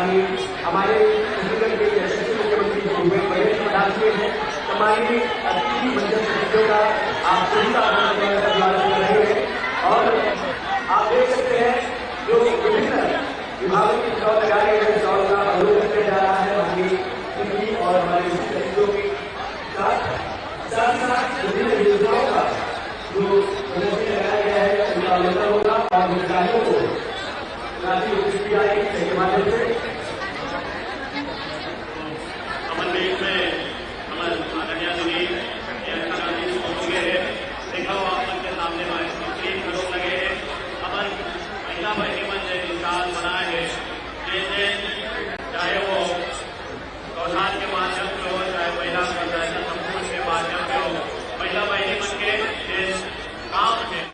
माननीय हमारे छत्तीसगढ़ के यशस्वी मुख्यमंत्री भूपेश बघेल जी प्रदान किए हैं। माननीय अतिथि मंडल सदस्यों का आप सभी का अभिवादन कर रहे हैं। और आप देख सकते हैं जो विभिन्न विभागों की स्टॉल लगाए गए स्टॉल का अवलोकन किया जा रहा है हमारी दिल्ली और हमारे सदस्यों के साथ विभिन्न योजनाओं का जो प्रदर्शन लगाया गया है उनका अवलोकन होगा और हितग्राहियों को राशि उपलब्ध की जाएगी इसके माध्यम से। अमन देश में अमन आदरणीय दिल्ली देखा हो आप के सामने तीन लोग लगे हैं। अमन महिला बहनी मन जो इंसान बनाए है जैसे चाहे वो गौशाल के माध्यम से हो चाहे महिला संगठन के माध्यम से हो महिला बहनी मन के काम है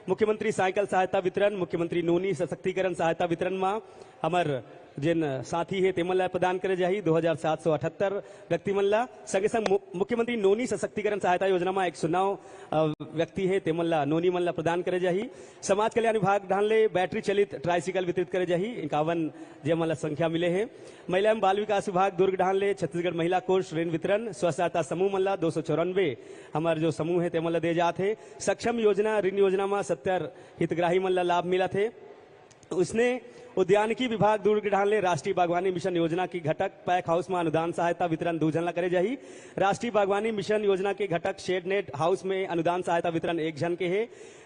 मुख्यमंत्री साइकिल सहायता वितरण, मुख्यमंत्री नोनी सशक्तिकरण सहायता वितरण में हमार जिन साथी है तेमन प्रदान करे जाही 2778 व्यक्ति मन ला संगे संग मुख्यमंत्री नोनी सशक्तिकरण सहायता योजना में 109 व्यक्ति है तेमन ला नोनी मन ला प्रदान करे जाही। समाज कल्याण विभाग ढान ले बैटरी चलित ट्राइसिकल वितरित करे जाही 51 जे मन ला संख्या मिले है। महिला एवं बाल विकास विभाग दुर्ग ढान ले छत्तीसगढ़ महिला कोष ऋण वितरण स्व सहायता समूह मन ला 294 हमारे जो समूह है तेमन ला दे जाते। सक्षम योजना ऋण योजना में 70 हितग्राही मन ला लाभ मिला थे। उसने उद्यानिकी विभाग दुर्ग ढान ले राष्ट्रीय बागवानी मिशन योजना की घटक पैक हाउस में अनुदान सहायता वितरण 2 जन ला करे जाही। राष्ट्रीय बागवानी मिशन योजना के घटक शेड नेट हाउस में अनुदान सहायता वितरण 1 जन के है।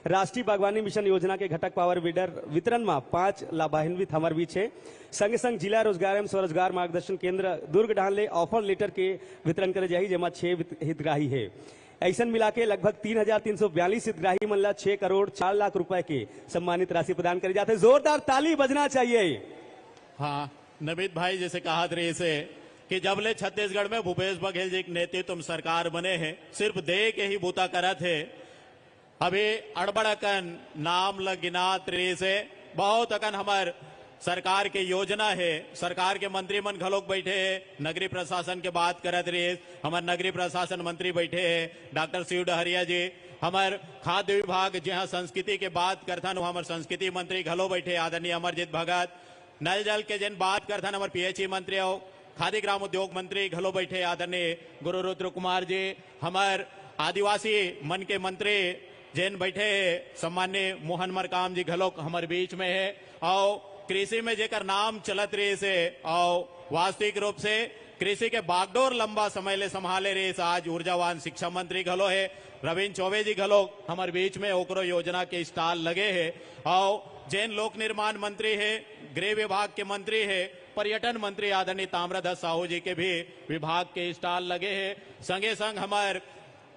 राष्ट्रीय बागवानी मिशन योजना के घटक पावर वीडर वितरण में 5 लाभान्वित हमारे बीच है। संगे संग जिला रोजगार एवं स्वरोजगार मार्गदर्शन केंद्र दुर्ग ढान ले ऑफर लेटर के वितरण करे जाही जेमा 6 हितग्राही है। ऐसा मिला के लगभग 3,342 हितग्राही मन ला 6 करोड़ 4 लाख रुपए के सम्मानित राशि प्रदान करे जाते। जोरदार ताली बजना चाहिए। हाँ नमित भाई जैसे कहा रहे से कि जब ले छत्तीसगढ़ में भूपेश बघेल जी के नेतृत्व में सरकार बने हैं सिर्फ दे के ही बूता करत है। अभी अड़बड़ अकन नाम लगिनात रहे से बहुत अकन हमार सरकार के योजना है। सरकार के मंत्री मन घलोक बैठे हैं। नगरीय प्रशासन के बात करत रहे हमारे नगरीय प्रशासन मंत्री बैठे हैं डॉक्टर शिव डहरिया जी। हमारे खाद्य विभाग जहाँ संस्कृति के बात करथन हमारे संस्कृति मंत्री घलो बैठे आदरणीय अमरजीत भगत। नल जल के जिन बात करथन हमारे पीएचई मंत्री हो खादी ग्राम उद्योग मंत्री घलो बैठे आदरणीय गुरु रुद्र कुमार जी। हमारे आदिवासी मन के मंत्री जिन बैठे सम्मान्य मोहन मरकाम जी घलोक हमारे बीच में है। और कृषि में जेकर नाम चलत रहे से और वास्तविक रूप से कृषि के बागडोर लंबा समय ले संभाले रहे से आज ऊर्जावान शिक्षा मंत्री घलो है रविंद्र चौबे जी घलो हमारे बीच में ओकरो योजना के स्टॉल लगे है। और जैन लोक निर्माण मंत्री है गृह विभाग के मंत्री है पर्यटन मंत्री आदरणीय ताम्रध्वज साहू जी के भी विभाग के स्टॉल लगे है। संगे संग हमारे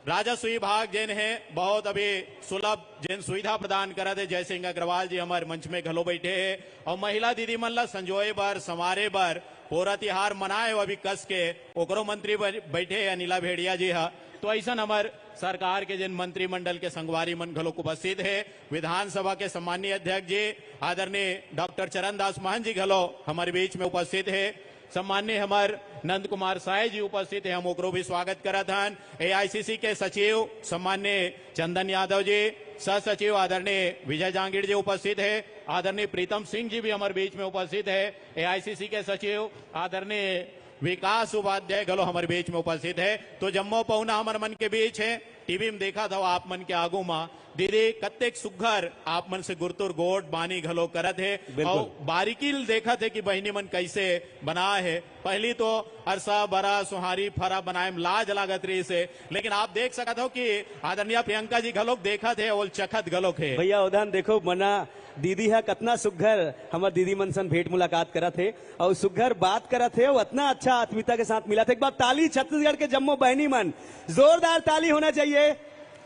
राजस्व विभाग जिन है बहुत अभी सुलभ जिन सुविधा प्रदान करा थे जय सिंह अग्रवाल जी हमारे मंच में घलो बैठे हैं। और महिला दीदी मन ला संजोए बर संवारे बर पूरा तिहार मनाए अभी कस के ओकरो मंत्री बैठे अनिला भेड़िया जी हा। तो ऐसा हमारे सरकार के जिन मंत्रिमंडल के संगवारी मन घलो उपस्थित है। विधानसभा के सम्मानीय अध्यक्ष जी आदरणीय डॉक्टर चरण दास महंत जी घलो हमारे बीच में उपस्थित है। सम्मान्य हमारे नंद कुमार साय जी उपस्थित है हम ओकरो भी स्वागत करत हन। एआईसीसी के सचिव सम्मान्य चंदन यादव जी सह सचिव आदरणीय विजय जांगीर जी उपस्थित है। आदरणीय प्रीतम सिंह जी भी हमारे बीच में उपस्थित है। एआईसीसी के सचिव आदरणीय विकास उपाध्याय गलो हमारे बीच में उपस्थित है। तो जम्मो पहुना हमारे मन के बीच है। टीवी में देखा था आप मन के आगू माँ दीदी कत्तेक सुघर आप मन से गुरतुर गोट बानी घलो करत है और बारीकी देखा थे कि बहनी मन कैसे बना है। पहली तो अरसा बरा सुहारी फरा बनाए में लाज लागत रही से लेकिन आप देख सकत हो कि आदरणीय प्रियंका जी घलोक देखा थे और चखत घलोक है। भैया उदाहरण देखो मना दीदी है कतना सुघर हमारे दीदी मन सन भेंट मुलाकात करा थे और सुघर बात करा थे और इतना अच्छा आत्मीयता के साथ मिला था। एक बार ताली छत्तीसगढ़ के जम्मो बहनी मन जोरदार ताली होना चाहिए।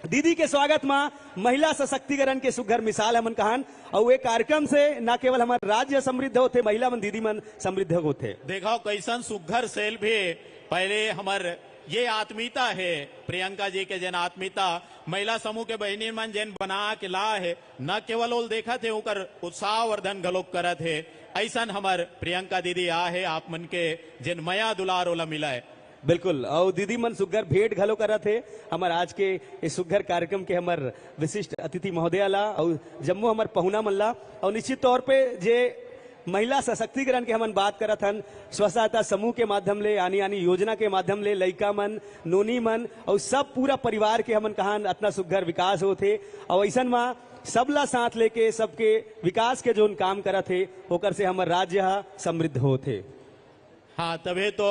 दीदी के स्वागत में महिला सशक्तिकरण के सुघर मिसाल हमन कहान और ये कार्यक्रम से न केवल हमारे राज्य समृद्ध होते, महिला मन दीदी मन समृद्ध होते। देखो कैसन सुघर सेल भी पहले हमार ये आत्मीयता है प्रियंका जी के जन आत्मीयता महिला समूह के बहनी मन जन बना के ला है, न केवल वो देखा थे उकर उत्साह वर्धन घलोक करत है। ऐसा हमार प्रियंका दीदी आ है आप मन के जिन मया दुलार ओला मिला है। बिल्कुल, और दीदी मन सुघर भेंट घलो करा थे हमार आज के इस सुघर कार्यक्रम के हमार विशिष्ट अतिथि महोदय ला और जम्मू हमार पहुना मन ला। और निश्चित तौर पे जे महिला सशक्तिकरण के हमन बात करत हन, स्व सहायता समूह के माध्यम ले आनी आनी योजना के माध्यम ले लइका मन, नोनी मन और सब पूरा परिवार के हमन कहान अतना सुघर विकास होते। और ऐसा में सबला साथ लेके सबके विकास के जो काम करत थे ओकर से हमार राज्य समृद्ध होते। हाँ, तभी तो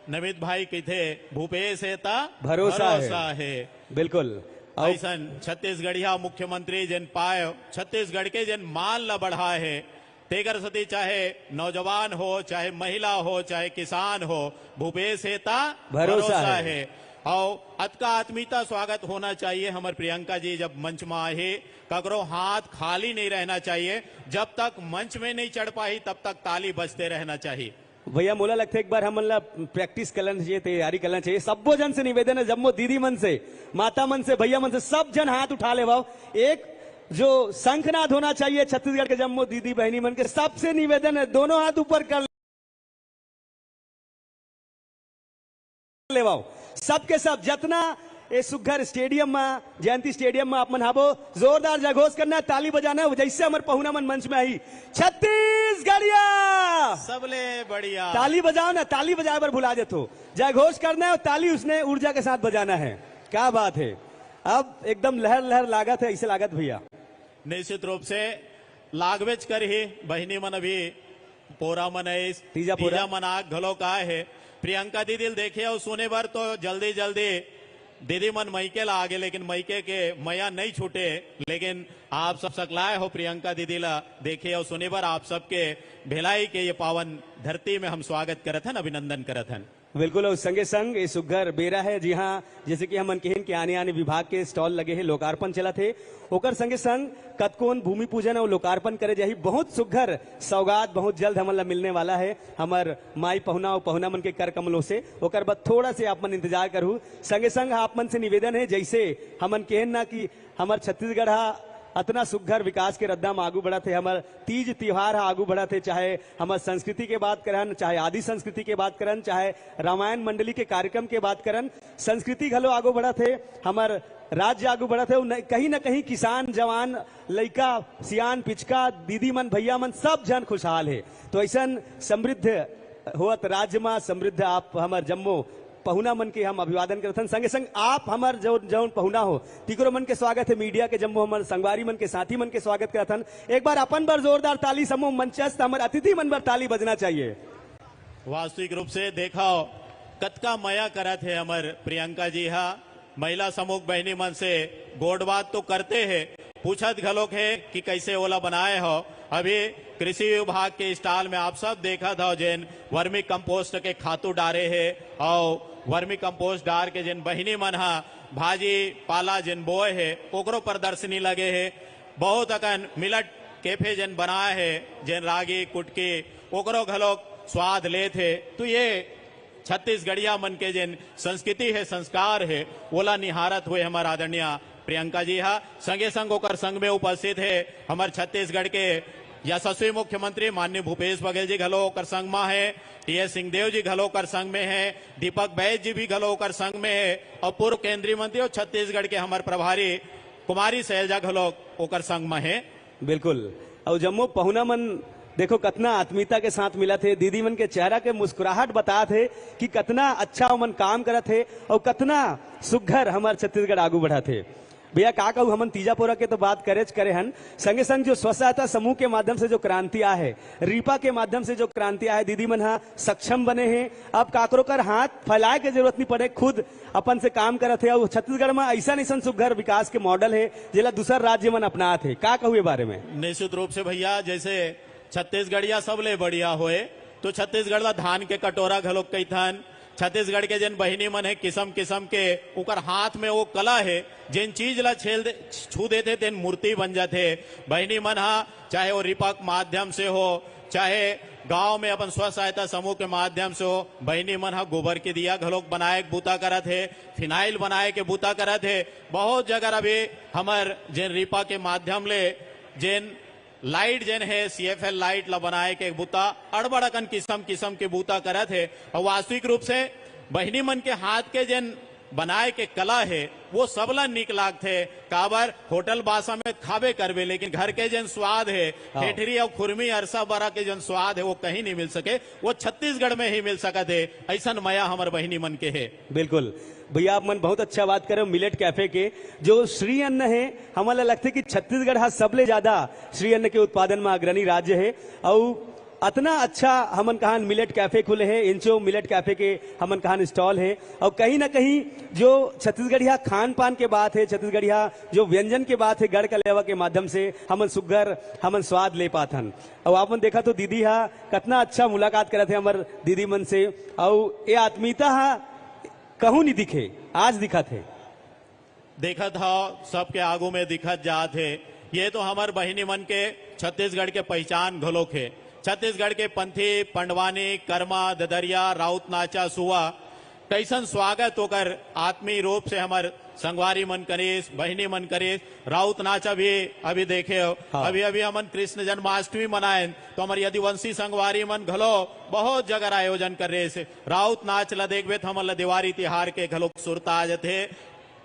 नमित भाई की थे भूपेश है ता भरोसा है। बिल्कुल, ऐसा छत्तीसगढ़िया मुख्यमंत्री जिन पाए छत्तीसगढ़ के जिन मान ला बढ़ा है तेगर सती, चाहे नौजवान हो, चाहे महिला हो, चाहे किसान हो, भूपेश है ता भरोसा है। और अतका आत्मीयता स्वागत होना चाहिए। हमारे प्रियंका जी जब मंच में आए ककरो हाथ खाली नहीं रहना चाहिए, जब तक मंच में नहीं चढ़ पाई तब तक ताली बजते रहना चाहिए। भैया मोला लगता है एक बार हमन ला प्रैक्टिस करना चाहिए, तैयारी करना चाहिए। सबो जन से निवेदन है, जम्मो दीदी मन से, माता मन से, भैया मन से, सब जन हाथ उठा ले भाव। एक जो शंखनाद होना चाहिए छत्तीसगढ़ के जम्मो दीदी बहनी मन के, सबसे निवेदन है दोनों हाथ ऊपर कर ले भाव। सबके सब जितना ये सुघर स्टेडियम में, जयंती स्टेडियम में अपन हाबो जोरदार जयघोष करना है, ताली बजाना है, जैसे हमारे पहुना मन मंच में आई छत्तीसगढ़िया सबले बढ़िया ताली बजाओ ना, ताली बजाए पर भुला देते, जयघोष करना है और ताली उसने ऊर्जा के साथ बजाना है। क्या बात है, अब एकदम लहर लहर लागत है, ऐसे लागत भैया। निश्चित रूप से लागवेज कर ही बहनी मन अभी पोरा मन तीजा पोरा मना घलो का है। प्रियंका दीदी देखे और सुने बार तो जल्दी जल्दी दीदी मन मैके ला आगे, लेकिन मैके के मैया नहीं छूटे। लेकिन आप सब सकलाए हो प्रियंका दीदी ला देखे और सुने बार आप सबके भिलाई के ये पावन धरती में हम स्वागत करत हन, अभिनंदन करत हन। बिल्कुल, और संगे संग ये सुघर बेरा है, जी हाँ, जैसे कि हम कहन के आने आने विभाग के स्टॉल लगे हैं, लोकार्पण चला थे, ओकर संगे संग कतकोन भूमि पूजन और लोकार्पण करे जाही। बहुत सुघर सौगात बहुत जल्द हमन ला मिलने वाला है हमार माई पहुना और पहुना मन के कर कमलों से। ओकर बाद थोड़ा से आप मन इंतजार करूँ। संगे संग आप मन से निवेदन है, जैसे हमन कहन ना कि हमार छत्तीसगढ़ अतना सुघर विकास के रद्दा में आगू बढ़ा थे, हमार तीज त्योहार आगू बढ़ा थे, चाहे हमार संस्कृति के बात करन, चाहे आदि संस्कृति के बात करन, चाहे रामायण मंडली के कार्यक्रम के बात करन, संस्कृति घलो आगू बढ़ा थे, हमार राज्य आगू बढ़ा थे। कहीं ना कहीं किसान, जवान, लइका, सियान, पिचका, दीदी मन, भैया मन सब जन खुशहाल है। तो ऐसा समृद्ध होत राज्य में समृद्ध आप हमार जम्मू पहुना मन के हम अभिवादन करथन। संगे संग आप हमार जौन पहुना हो तिकरो मन के स्वागत है, मीडिया के जम्मू हमार संगवारी मन के साथी मन के स्वागत करथन। एक बार अपन बार जोरदार ताली समूह मंचस्थ हमारे अतिथि मन पर ताली बजना चाहिए। वास्तविक रूप से देखो कतका मया करत है हमार प्रियंका जी हा। महिला समूह बहनी मन से गोड बात तो करते हैं, पूछत घलोक है कि कैसे ओला बनाए हो। अभी कृषि विभाग के स्टॉल में आप सब देखा था जिन वर्मी कंपोस्ट के खातू डारे है और वर्मी कंपोस्ट डार के जिन बहिनी मन हा भाजी पाला जिन बोए है ओकरो प्रदर्शनी लगे है। बहुत अकन मिलट कैफे जिन बनाए है, जिन रागी कुटकी ओकरो घलोक स्वाद ले थे। तो ये छत्तीसगढ़िया मन के जिन संस्कृति है, संस्कार है, ओला निहारत हुए हमारे आदरणीय प्रियंका जी हा। संगे संग ओकर संग में उपस्थित है हमारे छत्तीसगढ़ के यशस्वी मुख्यमंत्री माननीय भूपेश बघेल जी घलो कर संग में है, टी.एस. सिंहदेव जी घलो कर संग में है, दीपक बैज जी भी घलो कर संग में है और पूर्व केंद्रीय मंत्री और छत्तीसगढ़ के हमारे प्रभारी कुमारी शैलजा घलो ओकर संग में है। बिल्कुल, और जम्मू पहुना मन देखो कितना आत्मीयता के साथ मिला थे, दीदी मन के चेहरा के मुस्कुराहट बता थे कि कितना अच्छा मन काम करा थे और कितना सुघर हमारे छत्तीसगढ़ आगू बढ़ा थे। भैया का कहूँ हमन तीजापुरा के तो बात करे हन, संगे संग जो स्व सहायता समूह के माध्यम से जो क्रांति आ है, रीपा के माध्यम से जो क्रांति आ है, दीदी मन हा सक्षम बने हैं। अब काकरो कर हाथ फैलाए के जरूरत नहीं पड़े, खुद अपन से काम करते हैं। और छत्तीसगढ़ में ऐसा नहीं सुघर विकास के मॉडल है जिला दूसरा राज्य मन अपना थे। का कहूँ ये बारे में? निश्चित रूप से भैया, जैसे छत्तीसगढ़िया सबले बढ़िया होए तो छत्तीसगढ़ ला धान के कटोरा घलोक कही थन, छत्तीसगढ़ के जिन बहिनी मन है किस्म किस्म के उकर हाथ में वो कला है जिन चीज ला छू देते तेन मूर्ति बन जाते। बहिनी मन हा चाहे वो रिपक माध्यम से हो चाहे गांव में अपन स्व सहायता समूह के माध्यम से हो, बहिनी मन हा गोबर के दिया घलोक बनाए के बूता करत है, फिनाइल बनाए के बूता करत है। बहुत जगह अभी हमर जिन रिपा के माध्यम ले जिन लाइट जन है CFL लाइट ला बनाए के बूता अड़बड़ अकन किस्म किस्म के बूता करत है। और वास्तविक रूप से बहिनी मन के हाथ के जन बनाए के कला है वो सबला निक लागथे। काबर होटल बासा में खाबे करबे लेकिन घर के जन स्वाद है ठेठरी और खुरमी अरसा बरा के जन स्वाद है वो कहीं नहीं मिल सके, वो छत्तीसगढ़ में ही मिल सकत है। ऐसा मया हमार बहिनी मन के है। बिल्कुल भैया, आप मन बहुत अच्छा बात करे मिलेट कैफे के जो श्री अन्न है। हमारा लगता है कि छत्तीसगढ़ हा सबले ज्यादा श्री अन्न के उत्पादन में अग्रणी राज्य है और अतना अच्छा हमन कहान मिलेट कैफे खुले हैं। इंचो मिलेट कैफे के हमन कहान स्टॉल है और कहीं ना कहीं जो छत्तीसगढ़िया खान पान के बात है, छत्तीसगढ़िया जो व्यंजन के बात है, गढ़ कलेवा के माध्यम से हमन सुगर हमन स्वाद ले पाथन। और आपन देखा तो दीदी हा कितना अच्छा मुलाकात करे थे हमार दीदी मन से और ये आत्मीयता हा कहूं नहीं दिखे, आज दिखा थे। देखा था सबके आगू में दिखत जात है। ये तो हमार बहिनी मन के छत्तीसगढ़ के पहचान घलोक है। छत्तीसगढ़ के पंथी पंडवानी कर्मा ददरिया राउत नाचा सुआ कैसन स्वागत होकर आत्मीय रूप से हमार संगवारी मन करीस बहिनी मन करीस। राउत नाचा भी अभी देखे हो। हाँ। अभी अभी हमन कृष्ण जन्माष्टमी मनाए तो हमारे यदुवंशी संगवारी मन घलो बहुत जगह आयोजन कर रहे से। राउत नाच ला देखबे तो हमन ला दिवारी तिहार के घलो सुरता आ जाते।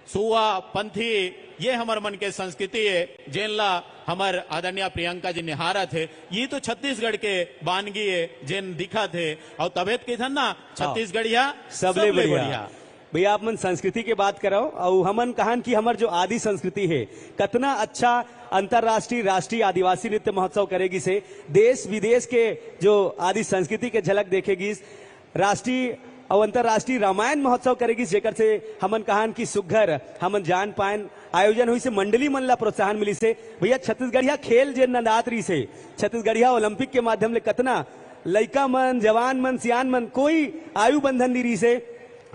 सुआ पंथी ये हमार मन के संस्कृति है जिन ला हमार आदरणीय प्रियंका जी निहारत है। ये तो छत्तीसगढ़ के बानगी है जिन दिखत है और तबियत के थन ना छत्तीसगढ़िया सबले बढ़िया। भैया आप मन संस्कृति के बात करो और हमन कहान की हमार जो आदि संस्कृति है कितना अच्छा अंतरराष्ट्रीय राष्ट्रीय आदिवासी नृत्य महोत्सव करेगी से देश विदेश के जो आदि संस्कृति के झलक देखेगी। राष्ट्रीय और अंतरराष्ट्रीय रामायण महोत्सव करेगी जेकर से हमन कहान की सुघर हमन जान पाएन आयोजन हुई से मंडली मन ला प्रोत्साहन मिली से। भैया छत्तीसगढ़िया खेल जे नदात रही से छत्तीसगढ़िया ओलंपिक के माध्यम ले कितना लइका मन जवान मन सियान मन कोई आयु बंधन नहीं रही से।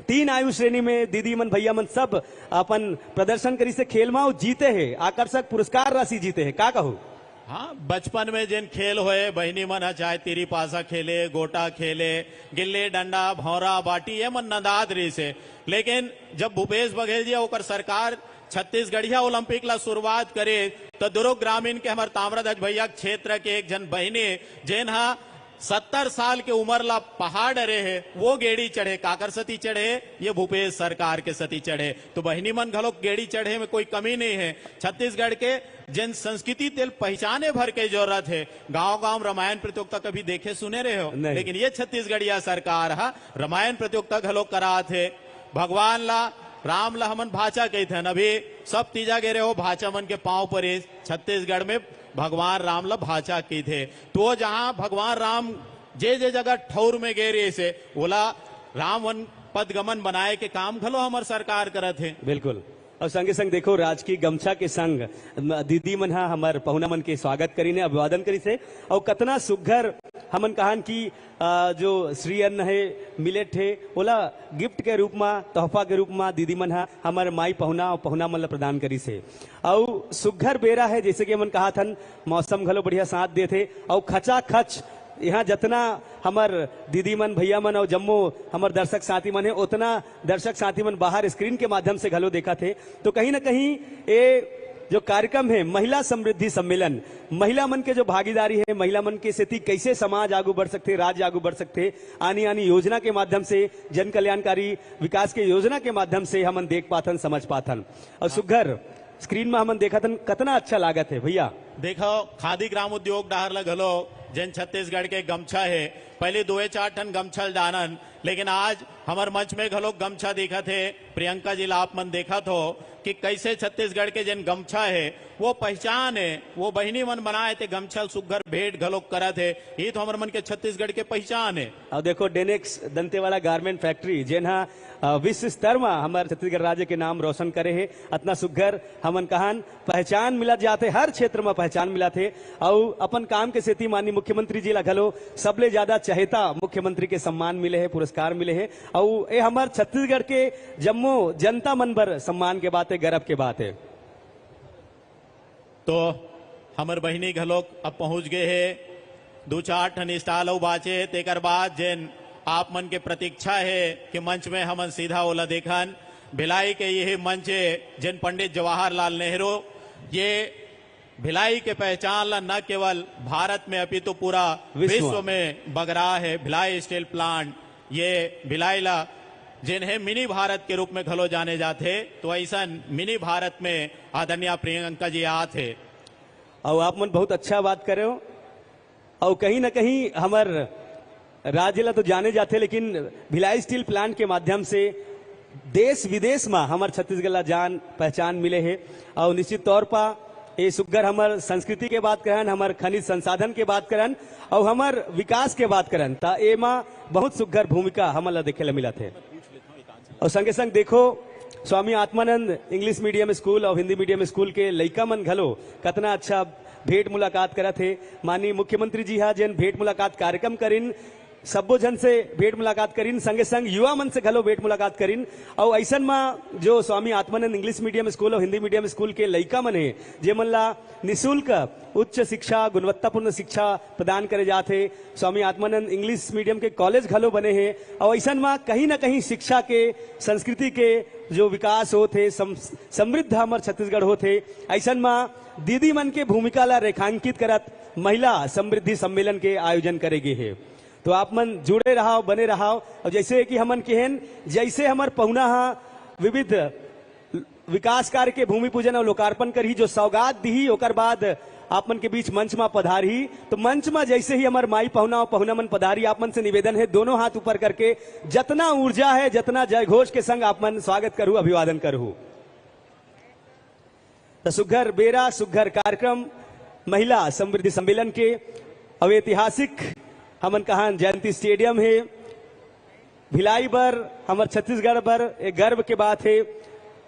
3 आयु श्रेणी में दीदी मन भैया मन सब अपन प्रदर्शन करी से खेल में जीते हैं, आकर्षक पुरस्कार राशि जीते हैं। का कहूँ हाँ, बचपन में जिन खेल होए बहिनी मन चाहे तीरी पासा खेले गोटा खेले गिल्ले डंडा भौरा बाटी ये मन नदाद रही से। लेकिन जब भूपेश बघेल जी ओकर सरकार छत्तीसगढ़िया ओलंपिक ला शुरुआत करे तो दुर्ग ग्रामीण के हमारे ताम्रध्वज भैया क्षेत्र के एक जन बहिनी जिन हा 70 साल के उम्र ला पहाड़ रहे वो गेड़ी चढ़े काकर सती चढ़े ये भूपेश सरकार के सती चढ़े। तो बहिनी मन घलोक गेड़ी चढ़े में कोई कमी नहीं है। छत्तीसगढ़ के जन संस्कृति तेल पहचाने भर के जरूरत है। गांव गांव रामायण प्रतियोगिता कभी देखे सुने रहे हो लेकिन ये छत्तीसगढ़िया सरकार हा रामायण प्रतियोगिता घलोक करा थे। भगवान ला राम ला हमन भाचा कही थे अभी सब तीजा गे रहे हो भाचा मन के पांव पर छत्तीसगढ़ में भगवान राम ला भाचा की थे। तो जहां भगवान राम जे जगह ठौर में गे रहे से बोला राम वन पदगमन बनाए के काम घलो हमार सरकार करत है। बिल्कुल। और संगे संग देखो राजकीय गमछा के संग दीदी मन हा हमार पहुना मन के स्वागत करी ने अभिवादन करी से और कतना सुघर हमन कहान की जो श्री अन्न है मिलेट है ओला गिफ्ट के रूप में तोहफा के रूप में दीदी मन हा हमार माई पहुना और पहुना मन ला प्रदान करी से। और सुघर बेरा है जैसे कि हमन कहा थन मौसम घलो बढ़िया साथ दे थे और खचा खच यहाँ जितना हमार दीदी मन भैया मन और जम्मू हमार दर्शक साथी मन है उतना दर्शक साथी मन बाहर स्क्रीन के माध्यम से घलो देखा थे। तो कहीं ना कहीं ये जो कार्यक्रम है महिला समृद्धि सम्मेलन महिला मन के जो भागीदारी है महिला मन के स्थिति कैसे समाज आगू बढ़ सकते राज्य आगू बढ़ सकते आनी आनी योजना के माध्यम से जन कल्याणकारी विकास के योजना के माध्यम से हमन देख पाथन समझ पाथन। और सुघर स्क्रीन में हमन देखा था कितना अच्छा लागत है। भैया देखो खादी ग्राम उद्योग डाहर ला घलो जन छत्तीसगढ़ के गमछा है पहले 2-4 टन गमछल जानन लेकिन आज हमार मंच में घलो गमछा दिखा थे प्रियंका जी ला आप मन देखा तो कि कैसे छत्तीसगढ़ के जन गमछा है वो पहचान है, वो बहिनी मन बनाए थे गमछा सुग्घर भेंट घलोक करा थे, ये तो हमारे मन के छत्तीसगढ़ के पहचान है। और देखो डेनेक्स दंतेवाड़ा गारमेंट फैक्ट्री जेना विश्व स्तर में हमारे छत्तीसगढ़ राज्य के नाम रोशन करे है, अतना सुग्घर हमन कहान पहचान मिला जाते, हर क्षेत्र में पहचान मिला थे। और अपन काम के सेती माननीय मुख्यमंत्री जी ला घलो सबले ज्यादा चहेता मुख्यमंत्री के सम्मान मिले है, पुरस्कार मिले है। और ये हमार छत्तीसगढ़ के जम्मो जनता मन बर सम्मान के बात है, गर्व के बात है। तो हमर बहिनी घलोक अब पहुंच गए है, 2-4 ठन स्टाल अउ बाचे, तेकर बाद जेन आप मन के प्रतीक्षा है कि मंच में हमन सीधा ओला देखन। भिलाई के यही मंच है जिन पंडित जवाहरलाल नेहरू ये भिलाई के पहचान ला न केवल भारत में अपितु पूरा विश्व में बगरा है। भिलाई स्टील प्लांट ये भिलाई ला जिन्हें मिनी भारत के रूप में घलो जाने जाते, तो ऐसा मिनी भारत में आदरणीय प्रियंका जी आते। और आप मन बहुत अच्छा बात करे हो, और कहीं ना कहीं हमार राज्य ला तो जाने जाते, लेकिन भिलाई स्टील प्लांट के माध्यम से देश विदेश में हमारे छत्तीसगढ़ ला जान पहचान मिले है। और निश्चित तौर पर ये सुग्घर हमार संस्कृति के बात करन, हमार खनिज संसाधन के बात करन और हमार विकास के बात करन, ता एमा बहुत सुग्घर भूमिका हमन ला देखे ला मिला थे। और संगे संग देखो Swami Atmanand English medium school और हिंदी मीडियम स्कूल के लइका मन घलो कितना अच्छा भेंट मुलाकात करा थे। माननीय मुख्यमंत्री जी हा जेन भेंट मुलाकात कार्यक्रम करिन, सबो जन से भेंट मुलाकात करिन, संगे संग युवा मन से घलो भेंट मुलाकात करिन। और ऐसन में जो Swami Atmanand English medium school और हिंदी मीडियम स्कूल के लइका मन है जे मन ला निःशुल्क उच्च शिक्षा, गुणवत्तापूर्ण शिक्षा प्रदान करे जाते। स्वामी आत्मानंद इंग्लिश मीडियम के कॉलेज घलो बने हैं, और ऐसन में कहीं ना कहीं शिक्षा के, संस्कृति के जो विकास होते, समृद्ध हमार छत्तीसगढ़ होते। ऐसन में दीदी मन के भूमिका ला रेखांकित करत महिला समृद्धि सम्मेलन के आयोजन करेगे है। तो आप मन जुड़े रहो, बने रहो। और जैसे कि हमन केहन जैसे हमार पहुना विविध विकास कार्य के भूमि पूजन और लोकार्पण कर ही जो सौगात दी, ओकर बाद आप मन के बीच मंच में पधारी, तो मंच में जैसे ही हमार माई पहुना और पहुना मन पधारी, आप मन से निवेदन है दोनों हाथ ऊपर करके जितना ऊर्जा है, जितना जय घोष के संग आप मन स्वागत करूं, अभिवादन करूं। तो सुघर बेरा सुघर कार्यक्रम महिला समृद्धि सम्मेलन के अब ऐतिहासिक हमन कहान जयंती स्टेडियम है भिलाई बर, हमार छत्तीसगढ़ बर एक गर्व के बात है।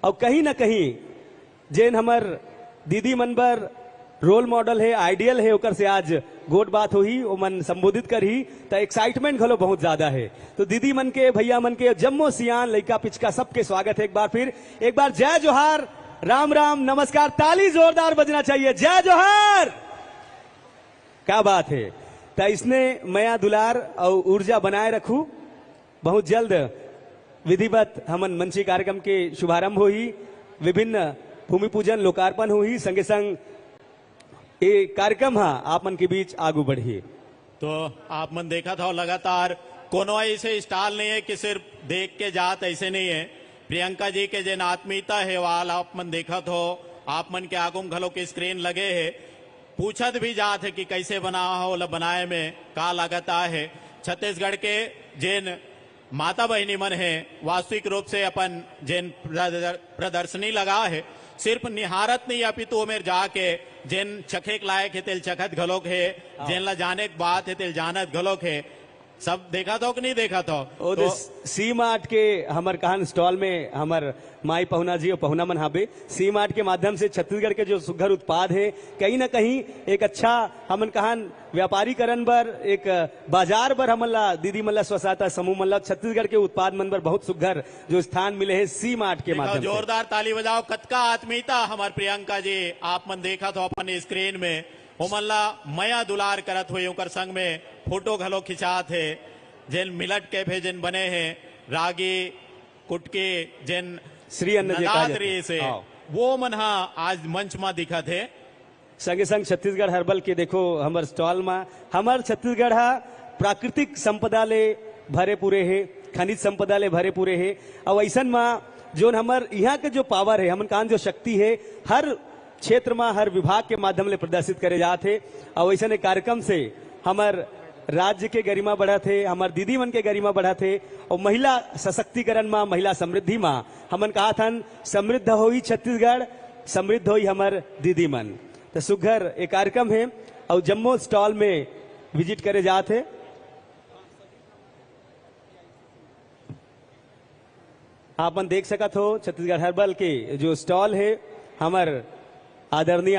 और कहीं ना कहीं जेन हमार दीदी मन बर रोल मॉडल है, आइडियल है, ओकर से आज गोट बात होही, ओ मन संबोधित करही, तो एक्साइटमेंट घलो बहुत ज्यादा है। तो दीदी मन के, भैया मन के, जम्मो सियान लइका पिचका सबके स्वागत है। एक बार फिर एक बार जय जोहार, राम राम, नमस्कार, ताली जोरदार बजना चाहिए, जय जोहार। क्या बात है। तो इसने मया दुलार और ऊर्जा बनाए रखू। बहुत जल्द विधिवत हमन मंची कार्यक्रम के शुभारंभ होही, विभिन्न भूमि पूजन लोकार्पण होही, संगे संग ये कार्यक्रम आप मन के बीच आगू बढ़ी। तो आप मन देखा था लगातार कोनो ऐसे स्टाल नहीं है कि सिर्फ देख के जात, ऐसे नहीं है। प्रियंका जी के जन आत्मीयता है वाल आप मन देखा तो आप मन के आगुम घलो के स्क्रीन लगे है, पूछत भी जात है कि कैसे बना हो, बनाए में का लगता है। छत्तीसगढ़ के जिन माता बहिनी मन है वास्तविक रूप से अपन जिन प्रदर्शनी लगा है, सिर्फ निहारत नहीं अपितु मेर जाके जिन चखेक लायक है तिल चखत घलोक है, जिन ला जाने के बात है तिल जानत घलोक है। सब देखा तो कि नहीं देखा तो सी मार्ट के हमार कहान स्टॉल में हमार माई पहुना जी और पहुना मन हाबे, सी मार्ट के माध्यम से छत्तीसगढ़ के जो सुघर उत्पाद है कहीं ना कहीं एक अच्छा हमन कहान व्यापारीकरण बर, एक बाजार बर हमन ला दीदी मन ला स्वसहायता समूह मन ला छत्तीसगढ़ के उत्पाद मन बर बहुत सुघर जो स्थान मिले है सी मार्ट के माध्यम से। जोरदार ताली बजाओ, कतका आत्मीयता हमार प्रियंका जी आप मन देखा तो अपन स्क्रीन में ओमन ला मया दुलार करत हुए ओकर संग में फोटो घलो खिंचात है। जिन मिलट कैफे जिन बने हैं रागी कुटके जिन श्री अन्न से वो मन आज मंच में दिखत है। संगे संग छत्तीसगढ़ हर्बल के देखो हमार स्टॉल में हमार छत्तीसगढ़ प्राकृतिक संपदा ले भरे पूरे है, खनिज संपदा ले भरे पूरे है। और ऐसा में जो हमार यहाँ के जो पावर है, हमन कान जो शक्ति है, हर क्षेत्र में हर विभाग के माध्यम ले प्रदर्शित करे जाते। और ऐसा कार्यक्रम से हमार राज्य के गरिमा बढ़ा थे, हमार दीदी मन के गरिमा बढ़ा थे और महिला सशक्तिकरण में, महिला समृद्धि में हमन कहा थन समृद्ध होई छत्तीसगढ़, समृद्ध होई हमार दीदी मन। तो सुघर एक कार्यक्रम है और जम्मू स्टॉल में विजिट करे जाते। आप मन देख सकत हो छत्तीसगढ़ हर्बल के जो स्टॉल है, हमार आदरणीय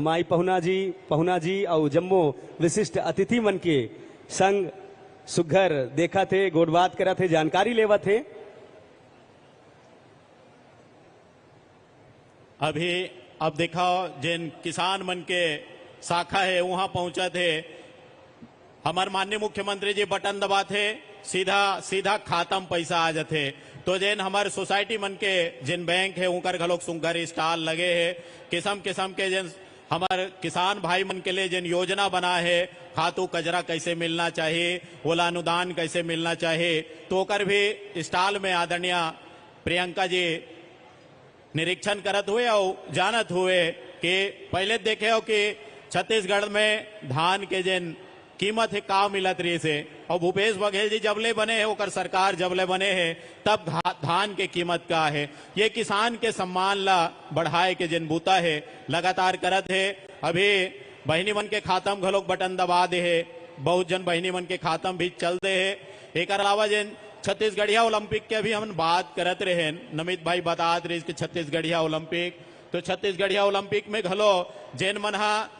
माई पहुना जी और जम्मू विशिष्ट अतिथि मन के संग सुघर देखा थे, गोडबात करा थे, जानकारी लेवा थे। अभी अब दिखाओ जिन किसान मन के शाखा है वहां पहुंचा थे, हमार माननीय मुख्यमंत्री जी बटन दबा थे, सीधा खाता में पैसा आ जाते। तो जिन हमारे सोसाइटी मन के जिन बैंक है उनकर घलोक सुंदर स्टॉल लगे है, किस्म किस्म के जिन हमारे किसान भाई मन के लिए जिन योजना बना है, खातू कजरा कैसे मिलना चाहिए, ओला अनुदान कैसे मिलना चाहिए, तो ओकर भी स्टॉल में आदरणीय प्रियंका जी निरीक्षण करत हुए और जानत हुए कि पहले देखे हो कि छत्तीसगढ़ में धान के जिन कीमत है का मिलत रही से, और भूपेश बघेल जी जबले बने हैं, ओकर सरकार जबले बने हैं, तब धान के कीमत का है। ये किसान के सम्मान ला बढ़ाए के जिन बूता है लगातार करत है। अभी बहिनी मन के खाता में घलोक बटन दबा दे है, बहुत जन बहिनी मन के खाता में भी चल दे है। एक अलावा जिन छत्तीसगढ़िया ओलंपिक के अभी हम बात करत रहे, नमित भाई बतात रहे कि छत्तीसगढ़िया ओलंपिक, तो छत्तीसगढ़िया ओलंपिक में घलो जैन मन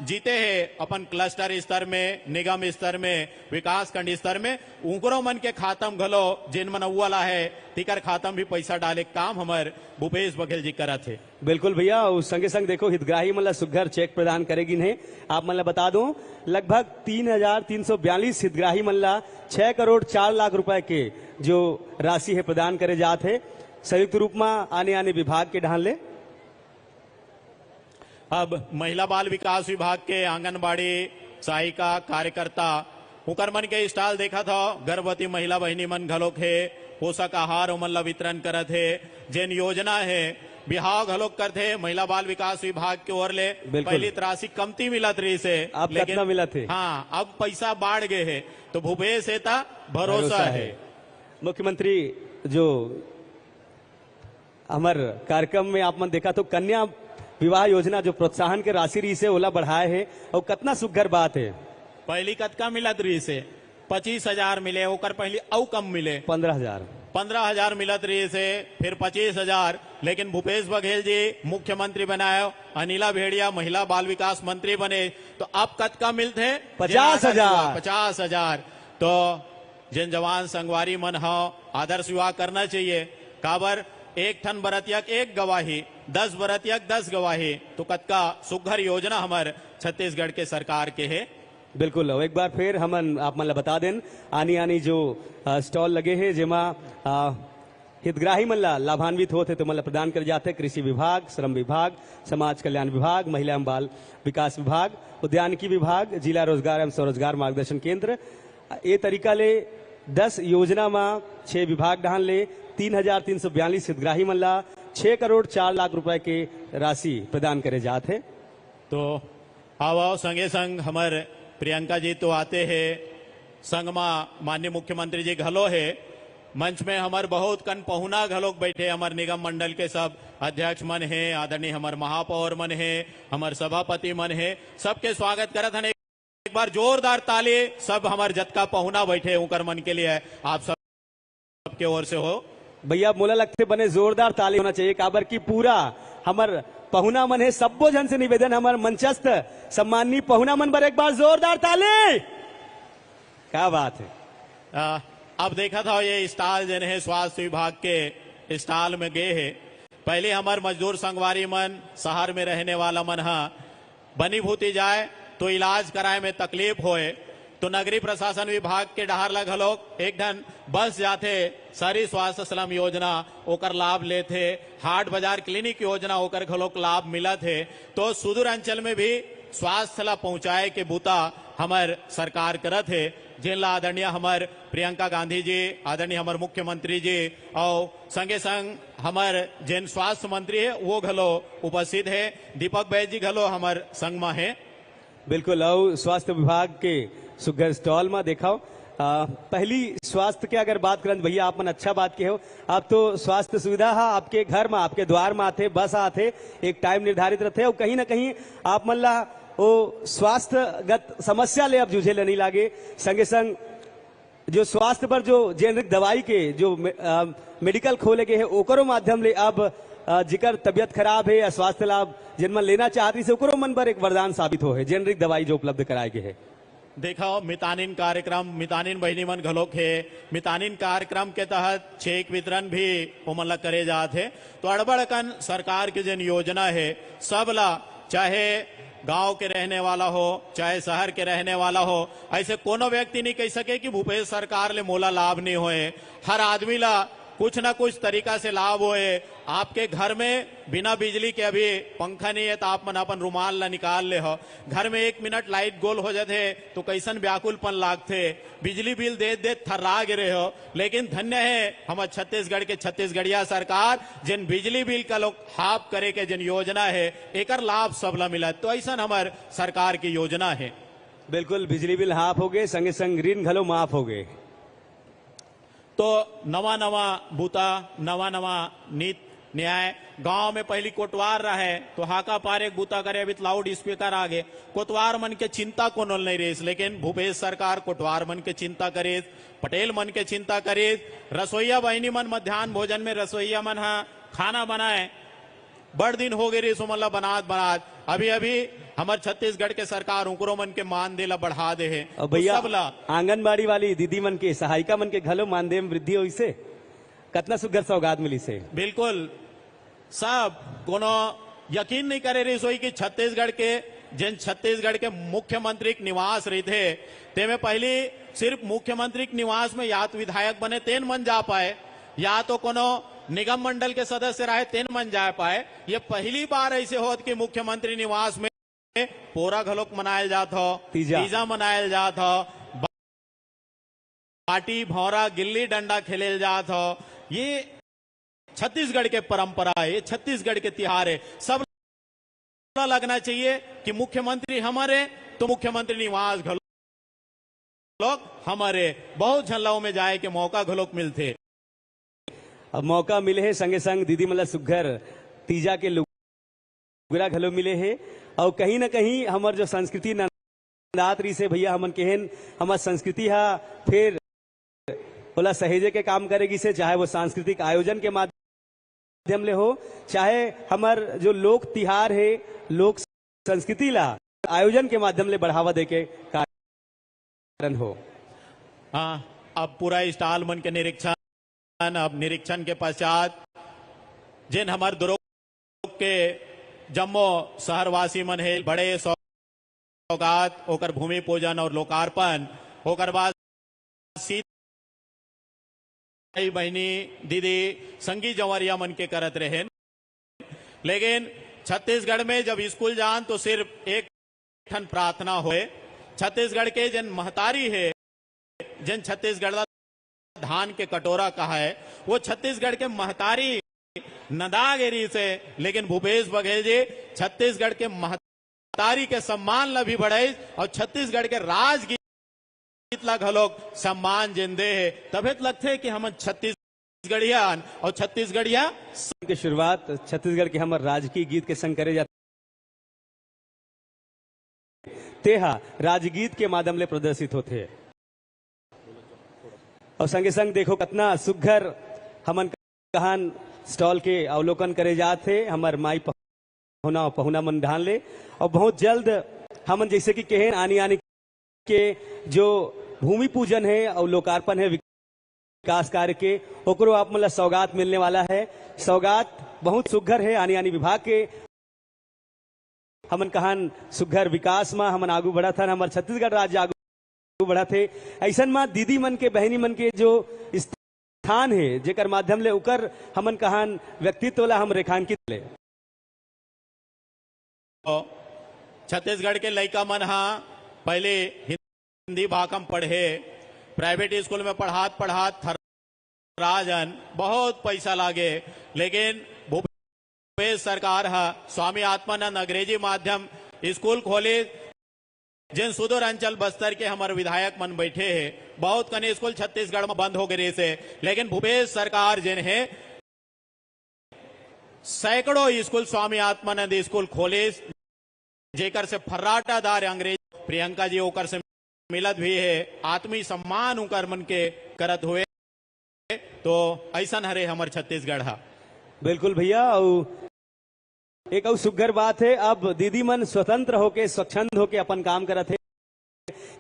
जीते हैं अपन क्लस्टर स्तर में, निगम स्तर में, विकास खंड स्तर में, उनको मन के खाता में घलो जिन मन वाला है तिकर खाता में भी पैसा डाले काम हमारे भूपेश बघेल जी करा थे। बिल्कुल भैया, और संगे संग देखो हितग्राही मतलब सुघर चेक प्रदान करेगी नहीं। आप मतलब बता दूं लगभग 3,342 हितग्राही मतलब 6 करोड़ 4 लाख रुपए के जो राशि है प्रदान करे जाते संयुक्त रूप में आने आने विभाग के ढाले। अब महिला बाल विकास विभाग के आंगनबाड़ी सहायिका कार्यकर्ता उकर मन के स्टॉल देखा था, गर्भवती महिला बहिनी मन घलोक है, पोषक आहार उमन ला वितरण करत है, जिन योजना है बिहाव घलोक करते, महिला बाल विकास विभाग की ओर ले पहली राशि कमती मिलत रही से, अब कितना मिला थे? हाँ, अब पैसा बाढ़ गए है, तो भूपेश है ता भरोसा है। मुख्यमंत्री जो हमार कार्यक्रम में आप मन देखा तो कन्या विवाह योजना जो प्रोत्साहन के राशि रही से ओला बढ़ाए है, और कितना सुघर बात है। पहली कतका मिलत रही से 25,000 मिले, ओकर पहली औ कम मिले 15,000 मिलत रही से, फिर 25,000। लेकिन भूपेश बघेल जी मुख्यमंत्री बनाए, अनिला भेड़िया महिला बाल विकास मंत्री बने, तो अब कतका मिलते 50,000। तो जिन जवान संगवारी मन हो आदर्श विवाह करना चाहिए। काबर एक ठन बरतियक एक गवाही, 10 बरतियक 10 गवाही, तो कतका सुघर योजना हमारे छत्तीसगढ़ के सरकार के है। बिल्कुल, एक बार फिर हम आप मतलब बता दें आनी आनी जो स्टॉल लगे हैं जेमा हितग्राही मल्ला लाभान्वित होते तो मतलब प्रदान कर जाते कृषि विभाग, श्रम विभाग, समाज कल्याण विभाग, महिला एवं बाल विकास विभाग, उद्यानिकी विभाग, जिला रोजगार एवं स्वरोजगार मार्गदर्शन केंद्र। ये तरीका ले 10 योजना में 6 विभाग ढाल ले 3,342 हितग्राही मल्ला 6 करोड़ 4 लाख रुपए के राशि प्रदान करे जाते। तो आओ संगे संग हमारे प्रियंका जी तो आते हैं, संग में माननीय मुख्यमंत्री जी घलो है, मंच में हमारे बहुत कन पहुना घलोक बैठे, हमारे निगम मंडल के सब अध्यक्ष मन है, आदरणीय हमारे महापौर मन है, हमारे सभापति मन है, सबके स्वागत करत हन। एक बार जोरदार ताली सब हमारे जतका पहुना बैठे उनकर मन के लिए आप सब के ओर से हो। भैया मोला लगते बने जोरदार ताली होना चाहिए, काबर की पूरा हमार पहुना मन है, सबो जन से निवेदन हमार मंचस्थ सम्माननीय पहुना मन पर एक बार जोरदार ताली। क्या बात है। अब देखा था ये स्टॉल जन है स्वास्थ्य विभाग के स्टॉल में गए है। पहले हमारे मजदूर संगवारी मन शहर में रहने वाला मन बनी भूती जाए तो इलाज कराए में तकलीफ होए, तो नगरीय प्रशासन विभाग के डहार लग लोग एक ढन बस जाते, शहरी स्वास्थ्य स्लम योजना ओकर लाभ लेते, हाट बाजार क्लिनिक योजना ओकर घलोक लाभ मिला थे। तो सुदूर अंचल में भी स्वास्थ्य ला पहुंचाए के बूता हमार सरकार करत है, जिनला आदरणीय हमार प्रियंका गांधी जी, आदरणीय हमार मुख्यमंत्री जी और संगे संग हमार जिन स्वास्थ्य मंत्री है वो घलो उपस्थित है, दीपक बैद जी घलो हमार संग में है। बिल्कुल, और स्वास्थ्य विभाग के सुगर स्टॉल में देखाओ पहली स्वास्थ्य के अगर बात करें भैया आप मन अच्छा बात के हो आप तो स्वास्थ्य सुविधा है आपके घर में आपके द्वार में आते बस आते एक टाइम निर्धारित रहते और कहीं ना कहीं आप मन ला वो स्वास्थ्यगत समस्या ले अब जूझे ले नहीं लागे संगे संग जो स्वास्थ्य पर जो जेनरिक दवाई के जो मेडिकल खोले गए है ओकरो माध्यम ले अब जिकर तबियत खराब है या स्वास्थ्य लाभ जिन मन लेना चाहती से ओकरो मन पर एक वरदान साबित हो है जेनरिक दवाई जो उपलब्ध कराए गए है देखो मितानिन कार्यक्रम मितानिन बहनी मन घलोक है मितानिन कार्यक्रम के तहत चेक वितरण भी उमन करे जाते तो अड़बड़कन सरकार की जिन योजना है सब ला चाहे गांव के रहने वाला हो चाहे शहर के रहने वाला हो ऐसे कोनो व्यक्ति नहीं कह सके कि भूपेश सरकार ले मोला लाभ नहीं होए हर आदमी ला कुछ ना कुछ तरीका से लाभ होए आपके घर में बिना बिजली के अभी पंखा नहीं है तो आप मन अपन रुमाल ला निकाल ले हो घर में 1 मिनट लाइट गोल हो जाते तो कैसन व्याकुलपन लागते बिजली बिल दे दे थर्रा गिरे हो लेकिन धन्य है हम छत्तीसगढ़ के छत्तीसगढ़िया सरकार जिन बिजली बिल का लोग हाफ करे के जिन योजना है एकर लाभ सबला मिला तो ऐसा हमार सरकार की योजना है बिल्कुल बिजली बिल हाफ हो गए संगे संग ऋण घलो माफ हो गए तो नवा नवा बूता नवा नवा नीत न्याय गांव में पहली कोटवार रहे तो हाका पार एक बूता करे अभी लाउड स्पीकर आगे कोटवार मन के चिंता को नहीं रेस लेकिन भूपेश सरकार कोटवार मन के चिंता करे पटेल मन के चिंता करे रसोईया बहनी मन मध्यान्ह भोजन में रसोईया मन खाना बनाए बड़ दिन हो गए रे सुमल्ला बनात अभी अभी हमारे छत्तीसगढ़ के सरकार उकरो मन के मानदेय बढ़ा दे है और भैया सबला आंगनबाड़ी वाली दीदी मन के सहायिका मन के घलो मानदेय में वृद्धि हुई से कितना सुगर सौगात मिली से बिल्कुल सब कोनो यकीन नहीं करे रही सोई कि छत्तीसगढ़ के जिन छत्तीसगढ़ के मुख्यमंत्री के निवास रही थे ते में पहले सिर्फ मुख्यमंत्री के निवास में या तो विधायक बने तेन मन जा पाए या तो कोनो निगम मंडल के सदस्य रहे तेन मन जा पाए ये पहली बार ऐसे होत कि मुख्यमंत्री निवास में पोरा घलोक मनायल जात हो तीजा मनायल जात हो पार्टी भौरा गिल्ली डंडा खेले जात हो ये छत्तीसगढ़ के परंपरा है ये छत्तीसगढ़ के तिहार है सब लगना चाहिए कि मुख्यमंत्री हमारे तो मुख्यमंत्री निवास घलोक हमारे बहुत झल्लाओं में जाए के मौका घलोक मिलते अब मौका मिले है संगे संग दीदी मतलब सुघर तीजा के लुगरा घलो मिले है और कहीं ना कहीं हमार जो संस्कृति नंदातरी से भैया हमन केहन हमार संस्कृति है फिर बोला सहेजे के काम करेगी से चाहे वो सांस्कृतिक आयोजन के माध्यम ले हो चाहे हमार जो लोक तिहार है लोक संस्कृति ला आयोजन के माध्यम ले बढ़ावा दे के कारण हो हाँ अब पूरा स्टॉल मन के निरीक्षण अब निरीक्षण के पश्चात जिन हमार दुर्ग के जम्मो शहरवासी मन है बड़े सौगात होकर भूमि पूजन और लोकार्पण होकर बाद बहनी दीदी संगी जंवरिया मन के करत रहे लेकिन छत्तीसगढ़ में जब स्कूल जान तो सिर्फ एक ठन प्रार्थना होए छत्तीसगढ़ के जिन महतारी है जिन छत्तीसगढ़ धान के कटोरा कहा है वो छत्तीसगढ़ के महतारी नदागिरी से लेकिन भूपेश बघेल जी छत्तीसगढ़ के महतारी के सम्मान ला भी बढ़ाई और छत्तीसगढ़ के राजगीत ला घलोक सम्मान जिंदे है तभी लगते कि हम छत्तीसगढ़िया और छत्तीसगढ़िया की शुरुआत छत्तीसगढ़ के हमारे राजकीय गीत के संग करे जाते तेहा राजगीत के माध्यम ले प्रदर्शित होते हैं और संगे संग देखो कितना सुघर हमन कहान स्टॉल के अवलोकन करे जाते हमार माई पहुना मन ढान ले और बहुत जल्द हमन जैसे कि कहें आने के जो भूमि पूजन है और लोकार्पण है विकास कार्य के ओकरो आप मतलब सौगात मिलने वाला है सौगात बहुत सुघर है आने विभाग के हमन कहान सुघर विकास में हमन आगू बढ़ा था हमारे छत्तीसगढ़ राज्य आगू बढ़ा थे ऐसा में दीदी मन के बहनी मन के जो स्थान है जेकर माध्यम ले उकर हमन कहान व्यक्तित्व ला हम रेखांकित ले छत्तीसगढ़ के लड़का मन पहले हिंदी भाषा पढ़े प्राइवेट स्कूल में पढ़ात थराजन बहुत पैसा लागे लेकिन भूपेश सरकार स्वामी आत्मानंद अंग्रेजी माध्यम स्कूल खोले जिन सुदूर अंचल बस्तर के हमारे विधायक मन बैठे हैं, बहुत कने स्कूल छत्तीसगढ़ में बंद हो गए से, लेकिन भूपेश सरकार जिन है सैकड़ों स्कूल स्वामी आत्मानंद स्कूल खोले, जेकर से फर्राटादार अंग्रेज प्रियंका जी ओकर से मिलत भी है, आत्मी सम्मान उकर मन के करत हुए। तो ऐसा हरे हमारे छत्तीसगढ़ हा। बिल्कुल भैया। और एक और सुघर बात है, अब दीदी मन स्वतंत्र होके स्वच्छंद होके अपन काम करत है।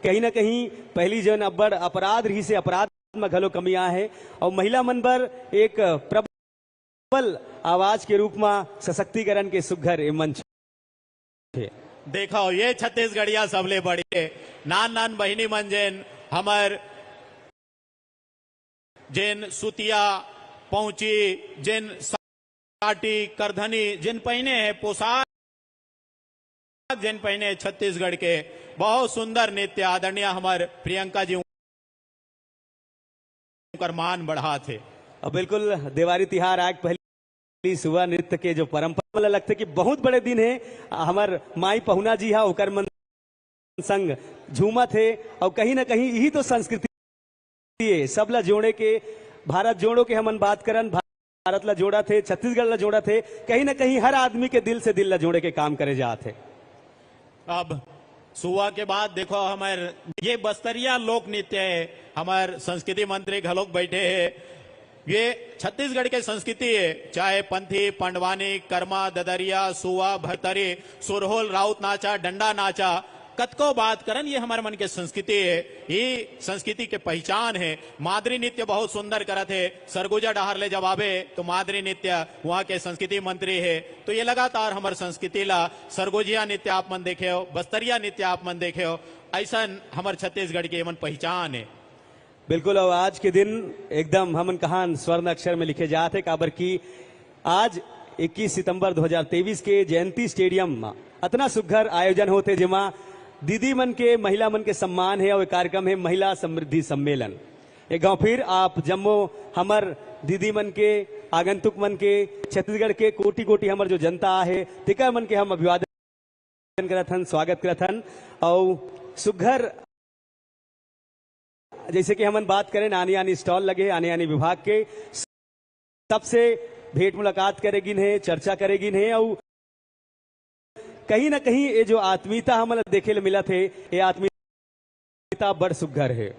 कहीं ना कहीं पहली जन अब्बड़ अपराध रही से अपराध में घलो कमियां है, और महिला मन पर एक प्रबल आवाज के रूप में सशक्तिकरण के सुघर ए मंच है। देखो ये छत्तीसगढ़िया सबले बड़ी है, नान नान बहिनी मन जेन हमर जिन सुतिया पहुंची, जिन साटी करधनी जिन पहने है पोशाक, जिन पहने छत्तीसगढ़ के बहुत सुंदर नृत्य आदरणीय हमारे प्रियंका जी उनका मान बढ़ा थे। और बिल्कुल देवारी तिहार आज पहली सुबह नृत्य के जो परंपरा वाला लगते कि बहुत बड़े दिन है, हमार माई पहुना जी हा ओकर मन संग झूमा थे। और कहीं ना कहीं यही तो संस्कृति है, सबला जोड़े के, भारत जोड़ो के हमन बात करन, भारत ला जोड़ा थे, छत्तीसगढ़ ला जोड़ा थे, कहीं ना कहीं हर आदमी के दिल से दिल ला जोड़े के काम करे जाते। अब सुबह के बाद देखो हमारे ये बस्तरिया लोक नृत्य है, हमारे संस्कृति मंत्री घलोक बैठे हैं। ये छत्तीसगढ़ के संस्कृति है, चाहे पंथी, पंडवानी, कर्मा, ददरिया, सुआ, भरतरी, सुरहोल, राउत नाचा, डंडा नाचा, कतको बात करन, ये हमारे मन के संस्कृति है, ये संस्कृति के पहचान है। मादरी नृत्य बहुत सुंदर करत है, सरगुजा डहार ले जब आवे तो मादरी नृत्य वहाँ के संस्कृति मंत्री है। तो ये लगातार हमारे संस्कृति ला सरगुजिया नृत्य आप मन देखे हो, बस्तरिया नृत्य आप मन देखे हो, ऐसा हमारे छत्तीसगढ़ की मन पहचान है। बिल्कुल। और आज के दिन एकदम हमन कहान स्वर्ण अक्षर में लिखे जाते, काबर की आज 21 सितंबर 2023 के जयंती स्टेडियम में इतना सुघर आयोजन होते, जिमा दीदी मन के, महिला मन के सम्मान है। और कार्यक्रम है महिला समृद्धि सम्मेलन। एक गांव फिर आप जम्मो हमर दीदी मन के, आगंतुक मन के, छत्तीसगढ़ के कोटि कोटि हमर जो जनता है तिका मन के हम अभिवादन करत हन, स्वागत करत हन। और सुघर जैसे कि हमन बात करें, आने आने स्टॉल लगे, आने आने विभाग के सबसे भेंट मुलाकात करेगिन है, चर्चा करेगिन है। और कहीं ना कहीं ये जो आत्मीयता हम देखे मिला थे, ये आत्मीयता बड़ सुघर है।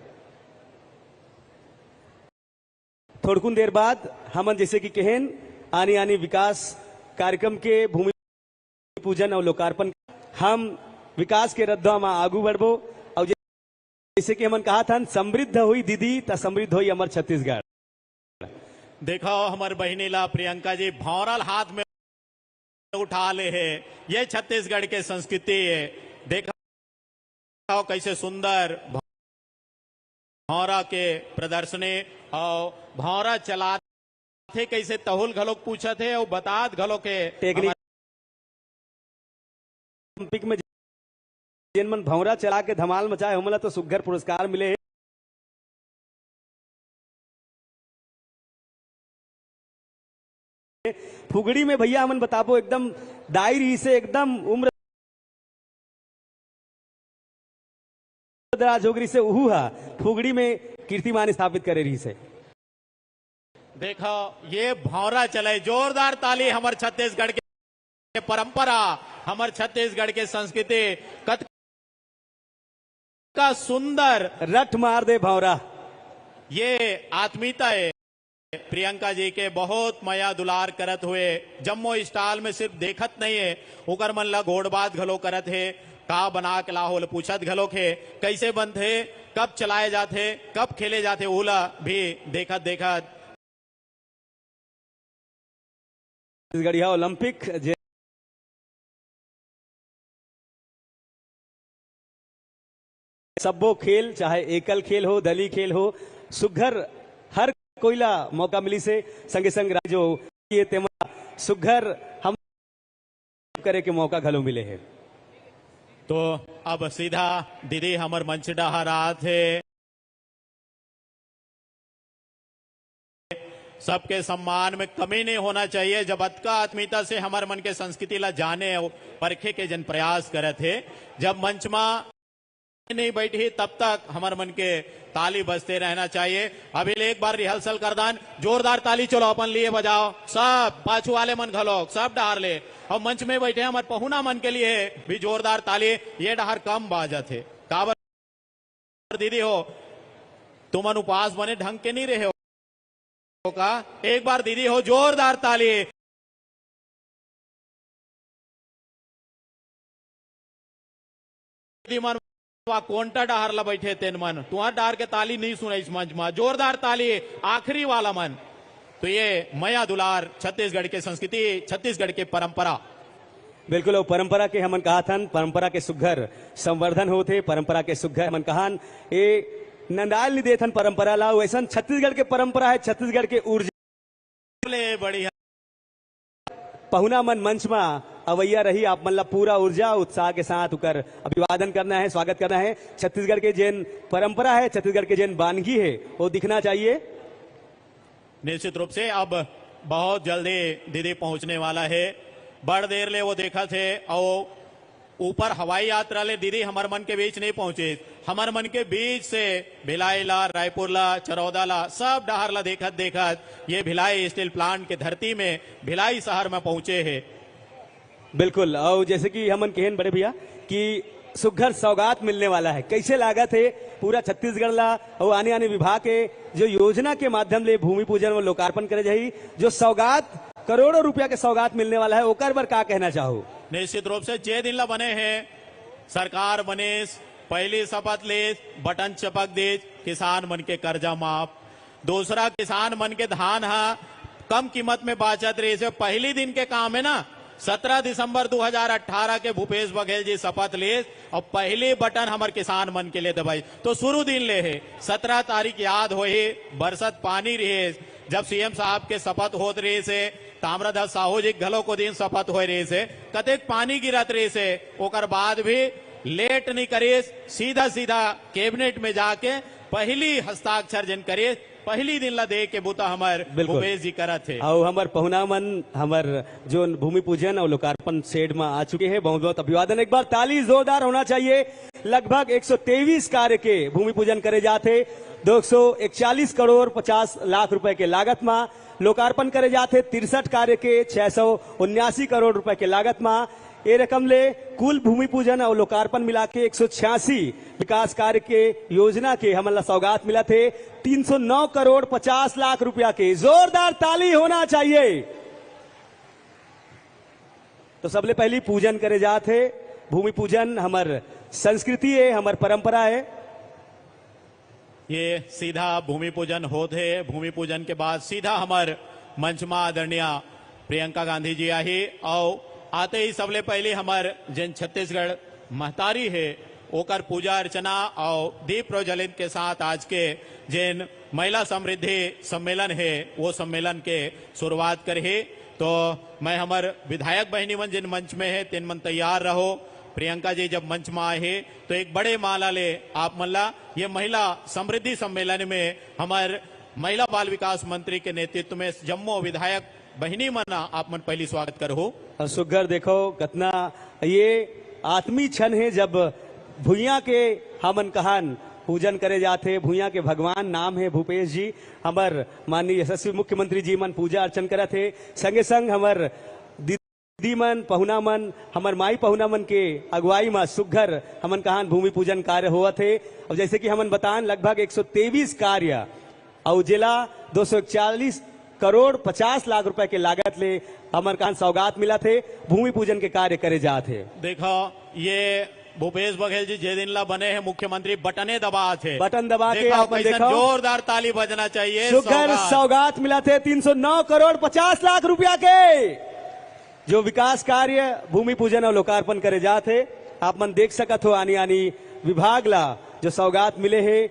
थोड़कुन देर बाद हमन जैसे कि कहन आने आने विकास कार्यक्रम के भूमि पूजन और लोकार्पण, हम विकास के रद्दा में आगू बढ़बो। और जैसे कि हमन कहा था, समृद्ध हुई दीदी तो समृद्ध हुई अमर छत्तीसगढ़। देखो हमारे बहिनी ला प्रियंका जी भौरल हाथ में उठा ले है, ये छत्तीसगढ़ के संस्कृति है। देखा कैसे सुंदर भौरा के प्रदर्शनी, और भौरा चलाते कैसे तहुल घलोक पूछा थे, और बतात घलो के टेक्निक ओलंपिक में जिन मन भौरा चला के धमाल मचाए, हमला तो सुघर पुरस्कार मिले है। फुगड़ी में भैया हमन बताबो एकदम दायरी से एकदम उम्र जोगरी से उहू हा फुगड़ी में कीर्तिमान स्थापित करे रही से। देखो ये भौरा चले, जोरदार ताली हमारे छत्तीसगढ़ के परंपरा, हमारे छत्तीसगढ़ के संस्कृति कत का सुंदर रट मार दे भौरा, ये आत्मीयता है। प्रियंका जी के बहुत मया दुलार करत हुए जम्मो स्टाल में सिर्फ देखत नहीं है, उकर मन ला घोड़बात घलो करत है, का बना के लाहोल पूछत घलो के कैसे बनते, कब चलाए जाते, कब खेले जाते, ओला भी देखत देखत। छत्तीसगढ़िया ओलंपिक सबो खेल, चाहे एकल खेल हो, दली खेल हो, सुघर हर कोईला मौका मिली से संगे संग जो ये तेमा सुघर हम करे के मौका घलो मिले है। तो अब सीधा दीदी हमर मंच डहारा थे, सबके सम्मान में कमी नहीं होना चाहिए। जब अतका आत्मीयता से हमारे मन के संस्कृति ला जाने और परखे के जन प्रयास करे थे, जब मंच में नहीं बैठी तब तक हमारे मन के ताली बजते रहना चाहिए। अभी एक बार रिहर्सल कर दान, जोरदार ताली चलो अपन लिए बजाओ, सब पाछू वाले मन घलो सब डहार ले, और मंच में बैठे हमारे पहुना मन के लिए भी जोरदार ताली। ये डहार कम बाजत है काबर दीदी हो, तुम अनुपास बने ढंग के नहीं रहे हो का? एक बार दीदी हो जोरदार ताली। मन कोंटा डहार ला बैठे तेन मन तुहार डहार के ताली नहीं सुना इस मंच में, जोरदार ताली आखिरी वाला मन। तो ये मया दुलार छत्तीसगढ़ के संस्कृति, छत्तीसगढ़ के परंपरा। बिल्कुल, वो परंपरा के हमन कहा थन, परंपरा के सुघर संवर्धन होते, परंपरा के सुघर हमन कहान ए नंदाल नहीं देथन परंपरा ला। वैसा छत्तीसगढ़ के परंपरा है, छत्तीसगढ़ के ऊर्जा बढ़िया पहुना मन मंच में अवैया रही। आप मतलब पूरा ऊर्जा उत्साह के साथ उकर अभिवादन करना है, स्वागत करना है। छत्तीसगढ़ के जैन परंपरा है, छत्तीसगढ़ के जैन वानगी है, वो दिखना चाहिए। निश्चित रूप से अब बहुत जल्दी दीदी पहुंचने वाला है। बड़ देर ले वो देखा थे और ऊपर हवाई यात्रा ले दीदी हमारे मन के बीच नहीं पहुंचे। हमारे मन के बीच से भिलाई ला, रायपुर ला, चरौदा ला, सब डहार ला देखत देखत ये भिलाई स्टील प्लांट के धरती में भिलाई शहर में पहुंचे है। बिल्कुल, और जैसे कि हमन कहन बड़े भैया कि सुघर सौगात मिलने वाला है, कैसे लागत है पूरा छत्तीसगढ़ ला और आने आने विभाग के जो योजना के माध्यम ले भूमि पूजन और लोकार्पण करे जाही, जो सौगात करोड़ों रुपया के सौगात मिलने वाला है, ओकर बर का कहना चाहो? निश्चित रूप से जे दिन ला बने हैं सरकार बने, पहली शपथ ले बटन चपक दे, किसान मन के कर्जा माफ। दूसरा, किसान मन के धान हा कम कीमत में बाचत रही से पहली दिन के काम है ना। 17 दिसंबर 2018 के भूपेश बघेल जी शपथ ले और पहले बटन हमारे किसान मन के लिए दबाई तो शुरू दिन ले है। 17 तारीख याद हो ही बरसत पानी रहे जब सीएम साहब के शपथ होत रही से, ताम्रध्वज साहू जी घलो को दिन शपथ हो रही से, कतेक पानी गिरत रही से, ओकर बाद भी लेट नहीं करे, सीधा सीधा कैबिनेट में जाके पहली हस्ताक्षर जिन करे पहली दिन ला दे के बुता हमार भूपेश जी करत थे। और हमार पहुना मन हमार जो भूमि पूजन और लोकार्पण शेड में आ चुके हैं, बहुत बहुत अभिवादन। एक बार ताली जोरदार होना चाहिए। लगभग 123 कार्य के भूमि पूजन करे जाते, 241 करोड़ 50 लाख रुपए के लागत में लोकार्पण करे जाते, 63 कार्य के 679 करोड़ रुपए के लागत में। ये रकम ले कुल भूमि पूजन और लोकार्पण मिला के 186 विकास कार्य के योजना के हमला सौगात मिला थे 309 करोड़ 50 लाख रुपया के। जोरदार ताली होना चाहिए। तो सबले पहली पूजन करे जाते। भूमि पूजन हमार संस्कृति है, हमार परंपरा है। ये सीधा भूमि पूजन होते है। भूमि पूजन के बाद सीधा हमार मंच में आदरणीय प्रियंका गांधी जी आई और आते ही सबले पहले हमार जिन छत्तीसगढ़ महतारी है ओकर पूजा अर्चना और दीप प्रज्वलित के साथ आज के जिन महिला समृद्धि सम्मेलन है वो सम्मेलन के शुरुआत करे। तो मैं हमार विधायक बहनी मन जिन मंच में है तीन मन तैयार रहो। प्रियंका जी जब मंच में आए तो एक बड़े माला ले आप मल्ला ये महिला समृद्धि सम्मेलन में हमार महिला बाल विकास मंत्री के नेतृत्व में जम्मू विधायक बहनी मन आप मन पहली स्वागत करो। सुगर देखो कितना ये आत्मी क्षण है जब भुइया के हमन कहान पूजन करे जाते। भुइया के भगवान नाम है भूपेश जी। हमार माननीय यशस्वी मुख्यमंत्री जी मन पूजा अर्चन करे थे, संगे संग हमार दीदी मन पहुना मन हमार माई पहुना मन के अगुवाई में सुघर हमन कहान भूमि पूजन कार्य हुआ थे। और जैसे कि हमन बतान लगभग 123 कार्य और जिला 241 करोड़ 50 लाख रुपए के लागत ले हमार कहान सौगात मिला थे। भूमि पूजन के कार्य करे जाते। देखो ये भूपेश बघेल जी जे दिन ला बने हैं मुख्यमंत्री बटने दबा थे, बटन दबा के देखो, आप देखो जोरदार ताली बजना चाहिए। सुघर सौगात मिला थे 309 करोड़ 50 लाख रुपया के। जो विकास कार्य भूमि पूजन और लोकार्पण करे जाते आप मन देख सकत हो। आनी आनी विभाग ला जो सौगात मिले है,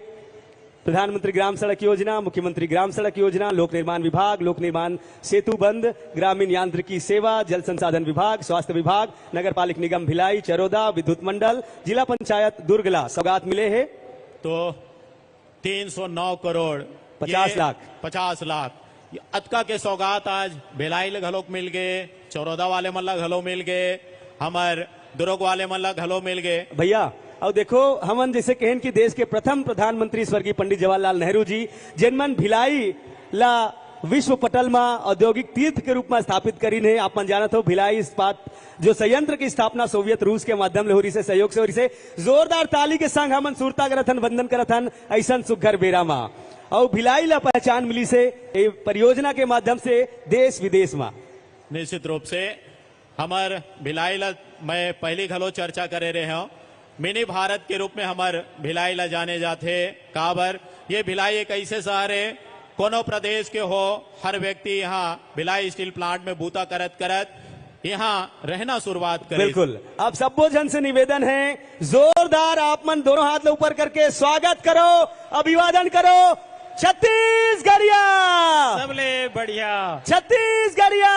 प्रधानमंत्री ग्राम सड़क योजना, मुख्यमंत्री ग्राम सड़क योजना, लोक निर्माण विभाग, लोक निर्माण सेतु बंद, ग्रामीण यांत्रिकी सेवा, जल संसाधन विभाग, स्वास्थ्य विभाग, नगर पालिक निगम भिलाई, चरोदा, विद्युत मंडल, जिला पंचायत दुर्गला सौगात मिले हैं। तो 309 करोड़ 50 लाख अतका के सौगात आज भिलाई घलोक मिल गए, चौरोदा वाले मल्ला घलो मिल गए, हमार दुर्ग वाले मल्ला घलो मिल गए। भैया और देखो हमन जैसे कहन कि देश के प्रथम प्रधानमंत्री स्वर्गीय पंडित जवाहरलाल नेहरू जी जिनमन भिलाई ला विश्व पटल में औद्योगिक तीर्थ के रूप में स्थापित करी है। आप जानते हो भिलाई इस्पात जो संयंत्र की स्थापना सोवियत रूस के माध्यम ले हो रही से सहयोग से हो रही से जोरदार ताली के संग हमन सुरता करथन वंदन करथन ऐसा सुघर बेरा में और भिलाई ला पहचान मिली से परियोजना के माध्यम से देश विदेश में। निश्चित रूप से हमार भिलाई ला मैं पहली घलो चर्चा करे रहे हूं मिनी भारत के रूप में हमार भिलाई ला जाने जाते काबर ये भिलाई एक ऐसे शहर है कोनो प्रदेश के हो हर व्यक्ति यहाँ भिलाई स्टील प्लांट में बूता करत करत यहाँ रहना शुरुआत करे। बिल्कुल आप सबो जन से निवेदन है जोरदार आप मन दोनों हाथ ऊपर करके स्वागत करो अभिवादन करो छत्तीसगढ़िया सबले बढ़िया छत्तीसगढ़िया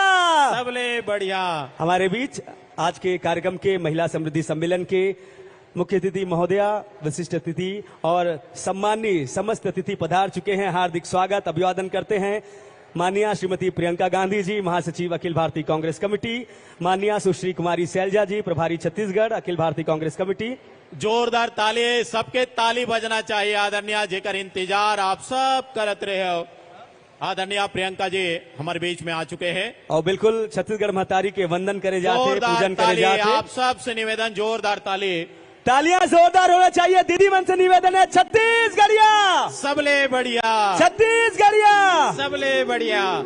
सबले बढ़िया। हमारे बीच आज के कार्यक्रम के महिला समृद्धि सम्मेलन के मुख्य अतिथि महोदया विशिष्ट अतिथि और सम्मानीय समस्त अतिथि पधार चुके हैं। हार्दिक स्वागत अभिवादन करते हैं माननीय श्रीमती प्रियंका गांधी जी महासचिव अखिल भारतीय कांग्रेस कमेटी, माननीय सुश्री कुमारी शैलजा जी प्रभारी छत्तीसगढ़ अखिल भारतीय कांग्रेस कमेटी। जोरदार ताली सबके ताली बजना चाहिए आदरणीय जेकर इंतजार आप सब करत रहे हो। आदरणीय प्रियंका जी हमारे बीच में आ चुके हैं और बिल्कुल छत्तीसगढ़ महतारी के वंदन करे जाते पूजन करे जाते। आप सब से निवेदन जोरदार ताली तालियां जोरदार होना चाहिए। दीदी मन से निवेदन है छत्तीसगढ़िया सबले बढ़िया छत्तीसगढ़िया सबले बढ़िया।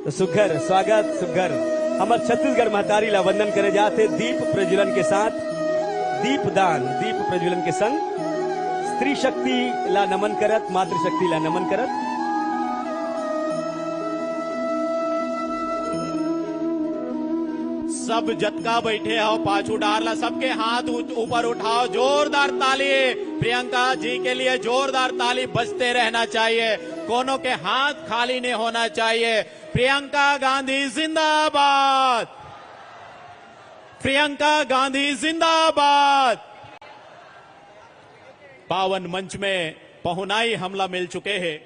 तो सुघर स्वागत सुघर हमारे छत्तीसगढ़ महतारी ला वंदन करे जाते दीप प्रज्वलन के साथ दीपदान दीप प्रज्वलन के संग स्त्री शक्ति ला नमन करत मातृशक्ति ला नमन करत। सब जतका बैठे हो पाछू डारला सबके हाथ ऊपर उठाओ जोरदार ताली प्रियंका जी के लिए जोरदार ताली बजते रहना चाहिए कोनो के हाथ खाली नहीं होना चाहिए। प्रियंका गांधी जिंदाबाद प्रियंका गांधी जिंदाबाद। पावन मंच में पहुनाई हमला मिल चुके हैं।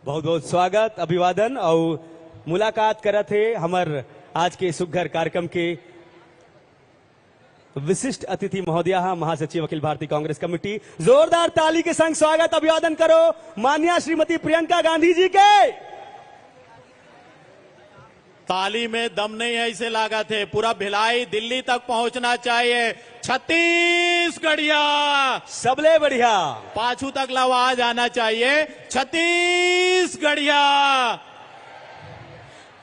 बहुत बहुत स्वागत अभिवादन और मुलाकात करत है हमार आज के सुघर कार्यक्रम के विशिष्ट अतिथि महोदया महासचिव अखिल भारतीय कांग्रेस कमेटी। जोरदार ताली के संग स्वागत अभिवादन करो माननीय श्रीमती प्रियंका गांधी जी के। ताली में दम नहीं है ऐसे लगा थे पूरा भिलाई दिल्ली तक पहुंचना चाहिए। छत्तीसगढ़िया सबले बढ़िया पाछू तक आवाज आना चाहिए छत्तीसगढ़िया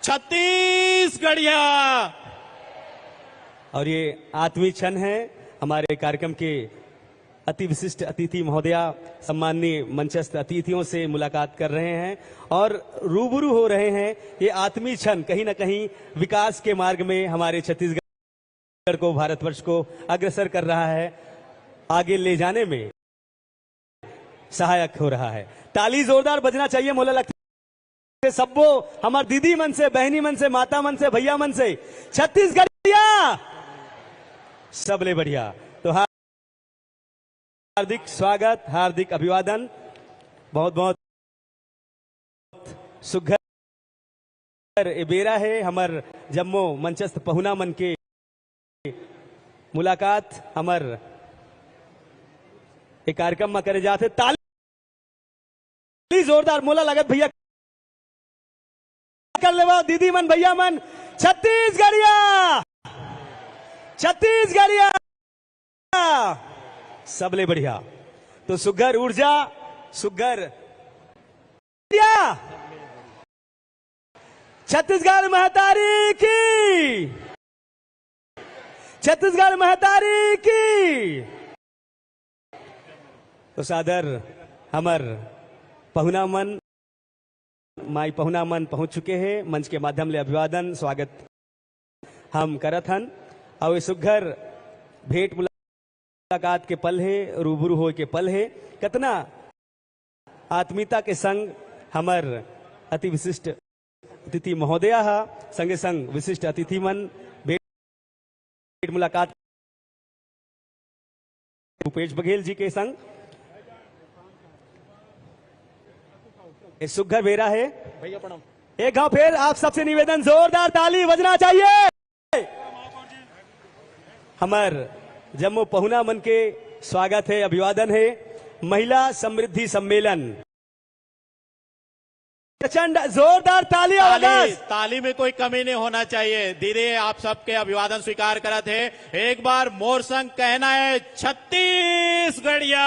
छत्तीसगढ़िया। और ये आत्मीय क्षण है हमारे कार्यक्रम के अति विशिष्ट अतिथि महोदया सम्माननीय मंचस्थ अतिथियों से मुलाकात कर रहे हैं और रूबरू हो रहे हैं। ये आत्मीय क्षण कहीं ना कहीं विकास के मार्ग में हमारे छत्तीसगढ़ को भारतवर्ष को अग्रसर कर रहा है, आगे ले जाने में सहायक हो रहा है। ताली जोरदार बजना चाहिए मोला लगता सबो हमार दीदी मन से बहनी मन से माता मन से भैया मन से छत्तीसगढ़िया सबले बढ़िया। तो हार्दिक स्वागत हार्दिक अभिवादन बहुत बहुत सुघर बेरा है हमार जम्मो मंचस्थ पहुना मन के मुलाकात हमार एक कार्यक्रम में करे जाते। ताली जोरदार मोला लागत भैया कर लेवा दीदी मन भैया मन छत्तीसगढ़िया छत्तीसगढ़िया सबले बढ़िया। तो सुघर ऊर्जा सुघर छत्तीसगढ़ महतारी की छत्तीसगढ़ महतारी की। तो सादर हमर पहुना मन माई पहुना मन पहुंच चुके हैं मंच के माध्यम ले अभिवादन स्वागत हम करत हन और सुघर भेंट मुलाकात के पल है रूबरू हो के पल है कितना आत्मीयता के संग हमर अति विशिष्ट अतिथि महोदया संगे संग विशिष्ट अतिथि मन भेंट मुलाकात भूपेश बघेल जी के संग सुघर बेरा है भैया प्रणाम। एक गांव फिर आप सबसे निवेदन जोरदार ताली बजना चाहिए। हमार जम्मू पहुना मन के स्वागत है, अभिवादन है। महिला समृद्धि सम्मेलन, प्रचंड जोरदार ताली आवाज। ताली में कोई कमी नहीं होना चाहिए। दीदी आप सबके अभिवादन स्वीकार करा थे। एक बार मोर संग कहना है छत्तीसगढ़िया,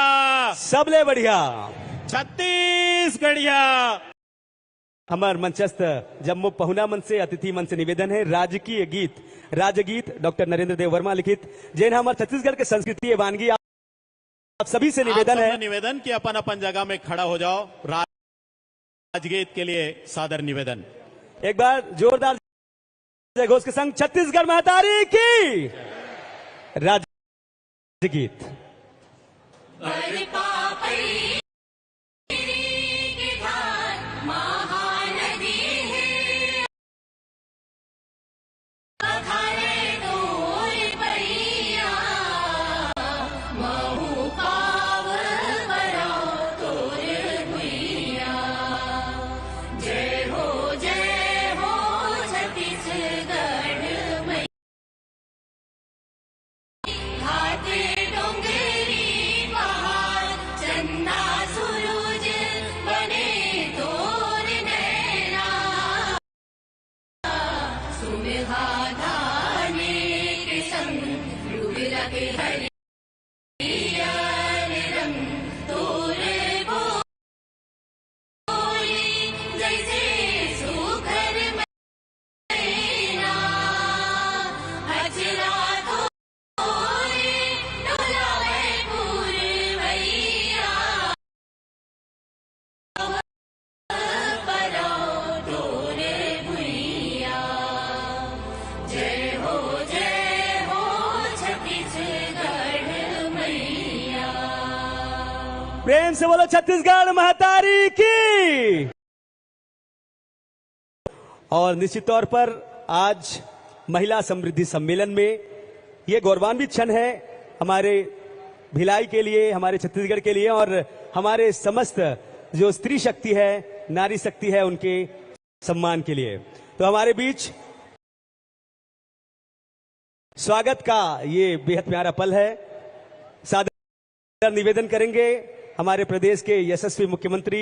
सबले बढ़िया छत्तीसगढ़िया। हमार मंचस्थ जम्मू पहुना मन से अतिथि मन से निवेदन है, राजकीय गीत राजगीत डॉक्टर नरेंद्र देव वर्मा लिखित, जैन हमारे छत्तीसगढ़ के संस्कृति वानगी आप सभी से निवेदन है, निवेदन कि अपन अपन जगह में खड़ा हो जाओ। राजगीत के लिए सादर निवेदन। एक बार जोरदार जय घोष के संग छत्तीसगढ़ महतारी की राजगीत। प्रेम से बोलो छत्तीसगढ़ महतारी की। और निश्चित तौर पर आज महिला समृद्धि सम्मेलन में यह गौरवान्वित क्षण है हमारे भिलाई के लिए, हमारे छत्तीसगढ़ के लिए और हमारे समस्त जो स्त्री शक्ति है, नारी शक्ति है, उनके सम्मान के लिए। तो हमारे बीच स्वागत का ये बेहद प्यारा पल है। सादर निवेदन करेंगे हमारे प्रदेश के यशस्वी मुख्यमंत्री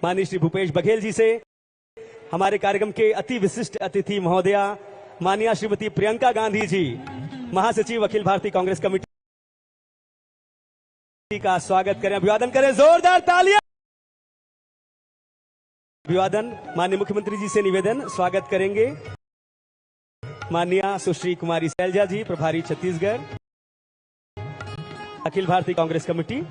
माननीय श्री भूपेश बघेल जी से। हमारे कार्यक्रम के अति विशिष्ट अतिथि महोदया माननीय श्रीमती प्रियंका गांधी जी, महासचिव अखिल भारतीय कांग्रेस कमेटी का स्वागत करें, अभिवादन करें, जोरदार तालियां। अभिवादन माननीय मुख्यमंत्री जी से निवेदन, स्वागत करेंगे माननीय सुश्री कुमारी शैलजा जी, प्रभारी छत्तीसगढ़ अखिल भारतीय कांग्रेस कमेटी।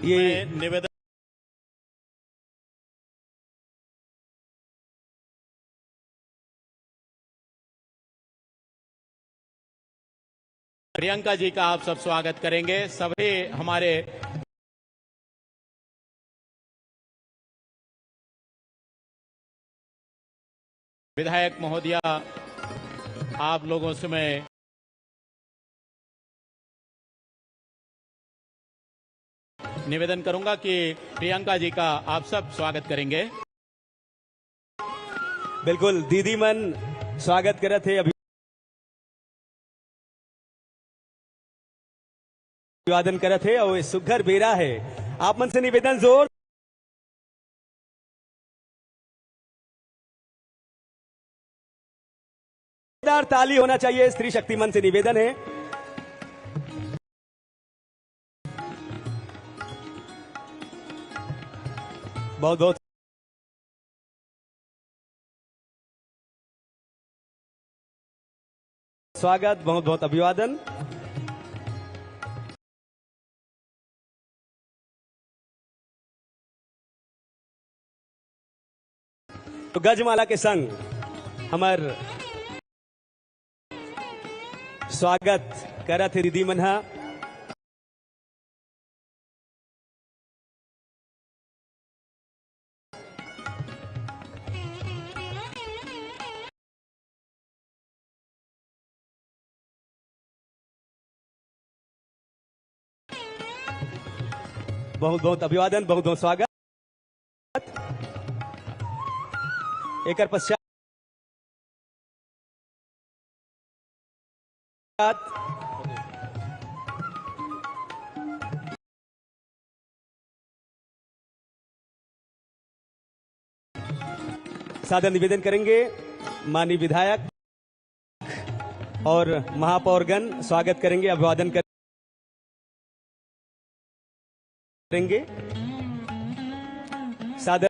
ये निवेदन प्रियंका जी का आप सब स्वागत करेंगे। सभी हमारे विधायक महोदया, आप लोगों से मैं निवेदन करूंगा कि प्रियंका जी का आप सब स्वागत करेंगे। बिल्कुल दीदी मन स्वागत करे थे, अभिवादन करे थे और सुघर बेरा है। आप मन से निवेदन, जोरदार ताली होना चाहिए। स्त्री शक्ति मन से निवेदन है। बहुत बहुत स्वागत, बहुत बहुत अभिवादन। तो गजमाला के संग हमार स्वागत करत है दीदी मनहा। बहुत बहुत अभिवादन, बहुत बहुत स्वागत। एक पश्चात सादर निवेदन करेंगे माननीय विधायक और महापौरगण स्वागत करेंगे, अभिवादन करेंगे। सादर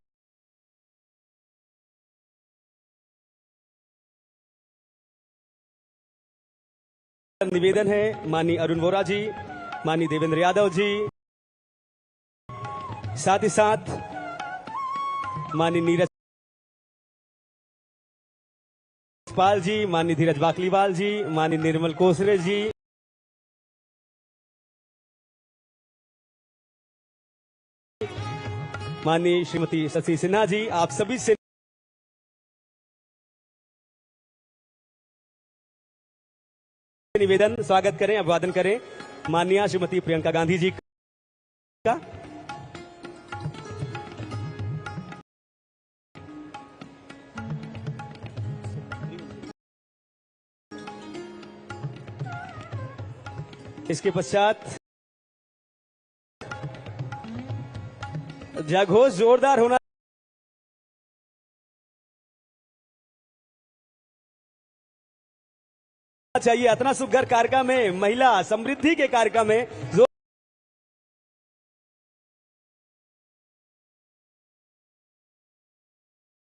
निवेदन है माननीय अरुण वोरा जी, माननीय देवेंद्र यादव जी, साथ ही साथ माननीय नीरज पाल जी, माननीय धीरज बाकलीवाल जी, माननीय निर्मल कोसरे जी, माननीय श्रीमती शशि सिन्हा जी, आप सभी से निवेदन स्वागत करें, अभिवादन करें माननीय श्रीमती प्रियंका गांधी जी का। इसके पश्चात जयघोष जोरदार होना चाहिए। इतना सुघर कार्यक्रम में, महिला समृद्धि के कार्यक्रम में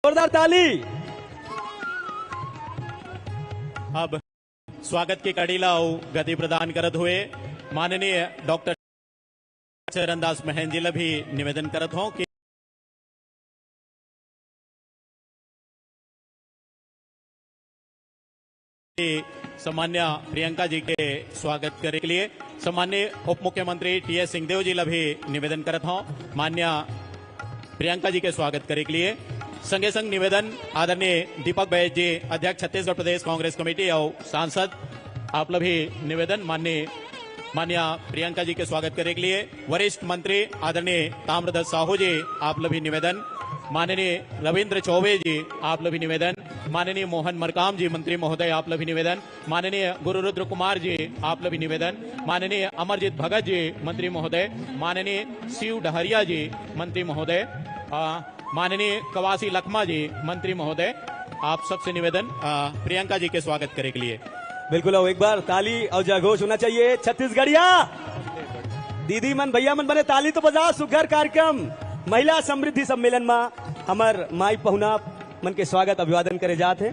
जोरदार ताली। अब स्वागत की कड़ी लाओ गति प्रदान करत हुए माननीय डॉक्टर चरणदास महन जी भी निवेदन करत हो कि सामान्य प्रियंका जी के स्वागत करे के लिए सामान्य उप मुख्यमंत्री टीएस सिंहदेव जी भी निवेदन करत हो मान्य प्रियंका जी के स्वागत करे के लिए। संगे संग निवेदन आदरणीय दीपक बैज जी, अध्यक्ष छत्तीसगढ़ प्रदेश कांग्रेस कमेटी और सांसद, आप लोग भी निवेदन मान्य प्रियंका जी के स्वागत करने के लिए। वरिष्ठ मंत्री आदरणीय ताम्रध्वज साहू जी, आप लोग भी निवेदन। माननीय रविंद्र चौबे जी, आप लोग भी निवेदन। माननीय मोहन मरकाम जी, मंत्री महोदय, आप लोग भी निवेदन। माननीय गुरुरुद्र कुमार जी, आप लोग भी निवेदन। माननीय अमरजीत भगत जी, मंत्री महोदय। माननीय शिव डहरिया जी, मंत्री महोदय। माननीय कवासी लखमा जी, मंत्री महोदय, आप सबसे निवेदन प्रियंका जी के स्वागत करने के लिए। बिल्कुल, और एक बार ताली और जयघोष होना चाहिए। छत्तीसगढ़िया दीदी मन भैया मन बने ताली तो बजा। सुघर कार्यक्रम महिला समृद्धि सम्मेलन में हमार माई पहुना मन के स्वागत अभिवादन करे जात है।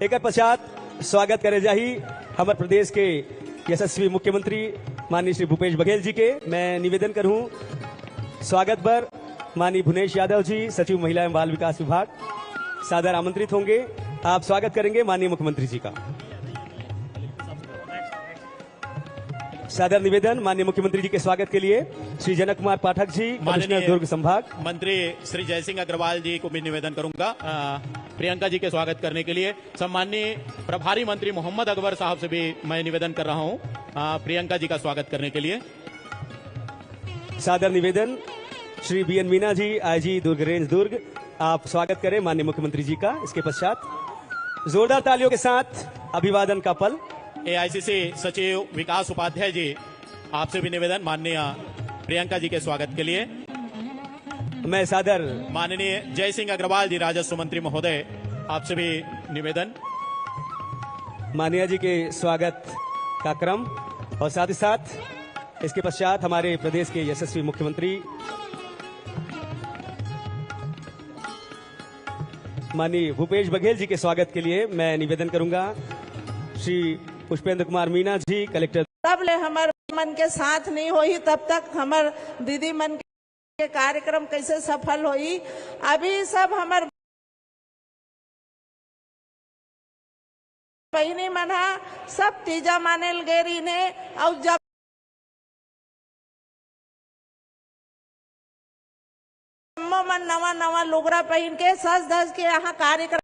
एक पश्चात स्वागत करे जाही हमारे प्रदेश के यशस्वी मुख्यमंत्री माननीय श्री भूपेश बघेल जी के। मैं निवेदन करूं स्वागत पर माननीय भुवनेश यादव जी, सचिव महिला एवं बाल विकास विभाग, सादर आमंत्रित होंगे। आप स्वागत करेंगे माननीय मुख्यमंत्री जी का। सादर निवेदन माननीय मुख्यमंत्री जी के स्वागत के लिए श्री जनक कुमार पाठक जी, कमिश्नर दुर्ग संभाग। मंत्री श्री जयसिंह अग्रवाल जी को भी निवेदन करूंगा प्रियंका जी के स्वागत करने के लिए। सम्माननीय प्रभारी मंत्री मोहम्मद अकबर साहब से भी मैं निवेदन कर रहा हूं प्रियंका जी का स्वागत करने के लिए। सादर निवेदन श्री बीएन मीना जी, आईजी दुर्ग रेंज दुर्ग, आप स्वागत करें माननीय मुख्यमंत्री जी का। इसके पश्चात जोरदार तालियों के साथ अभिवादन का पल। एआईसीसी सचिव विकास उपाध्याय जी, आपसे भी निवेदन माननीय प्रियंका जी के स्वागत के लिए। मैं सादर माननीय जयसिंह अग्रवाल जी, राजस्व मंत्री महोदय, आपसे भी निवेदन माननीय जी के स्वागत का क्रम। और साथ ही साथ इसके पश्चात हमारे प्रदेश के यशस्वी मुख्यमंत्री माननीय भूपेश बघेल जी के स्वागत के लिए मैं निवेदन करूंगा श्री पुष्पेंद्र कुमार मीना जी, कलेक्टर। तब ले हमार मन के साथ नहीं होई तब तक हमार दीदी मन के कार्यक्रम कैसे सफल होई। अभी सब हमार बहनी मन सब तीजा मानेल गेरी ने। और जब मन नवा नवा लुगरा पहन के सज धज के यहाँ कार्यक्रम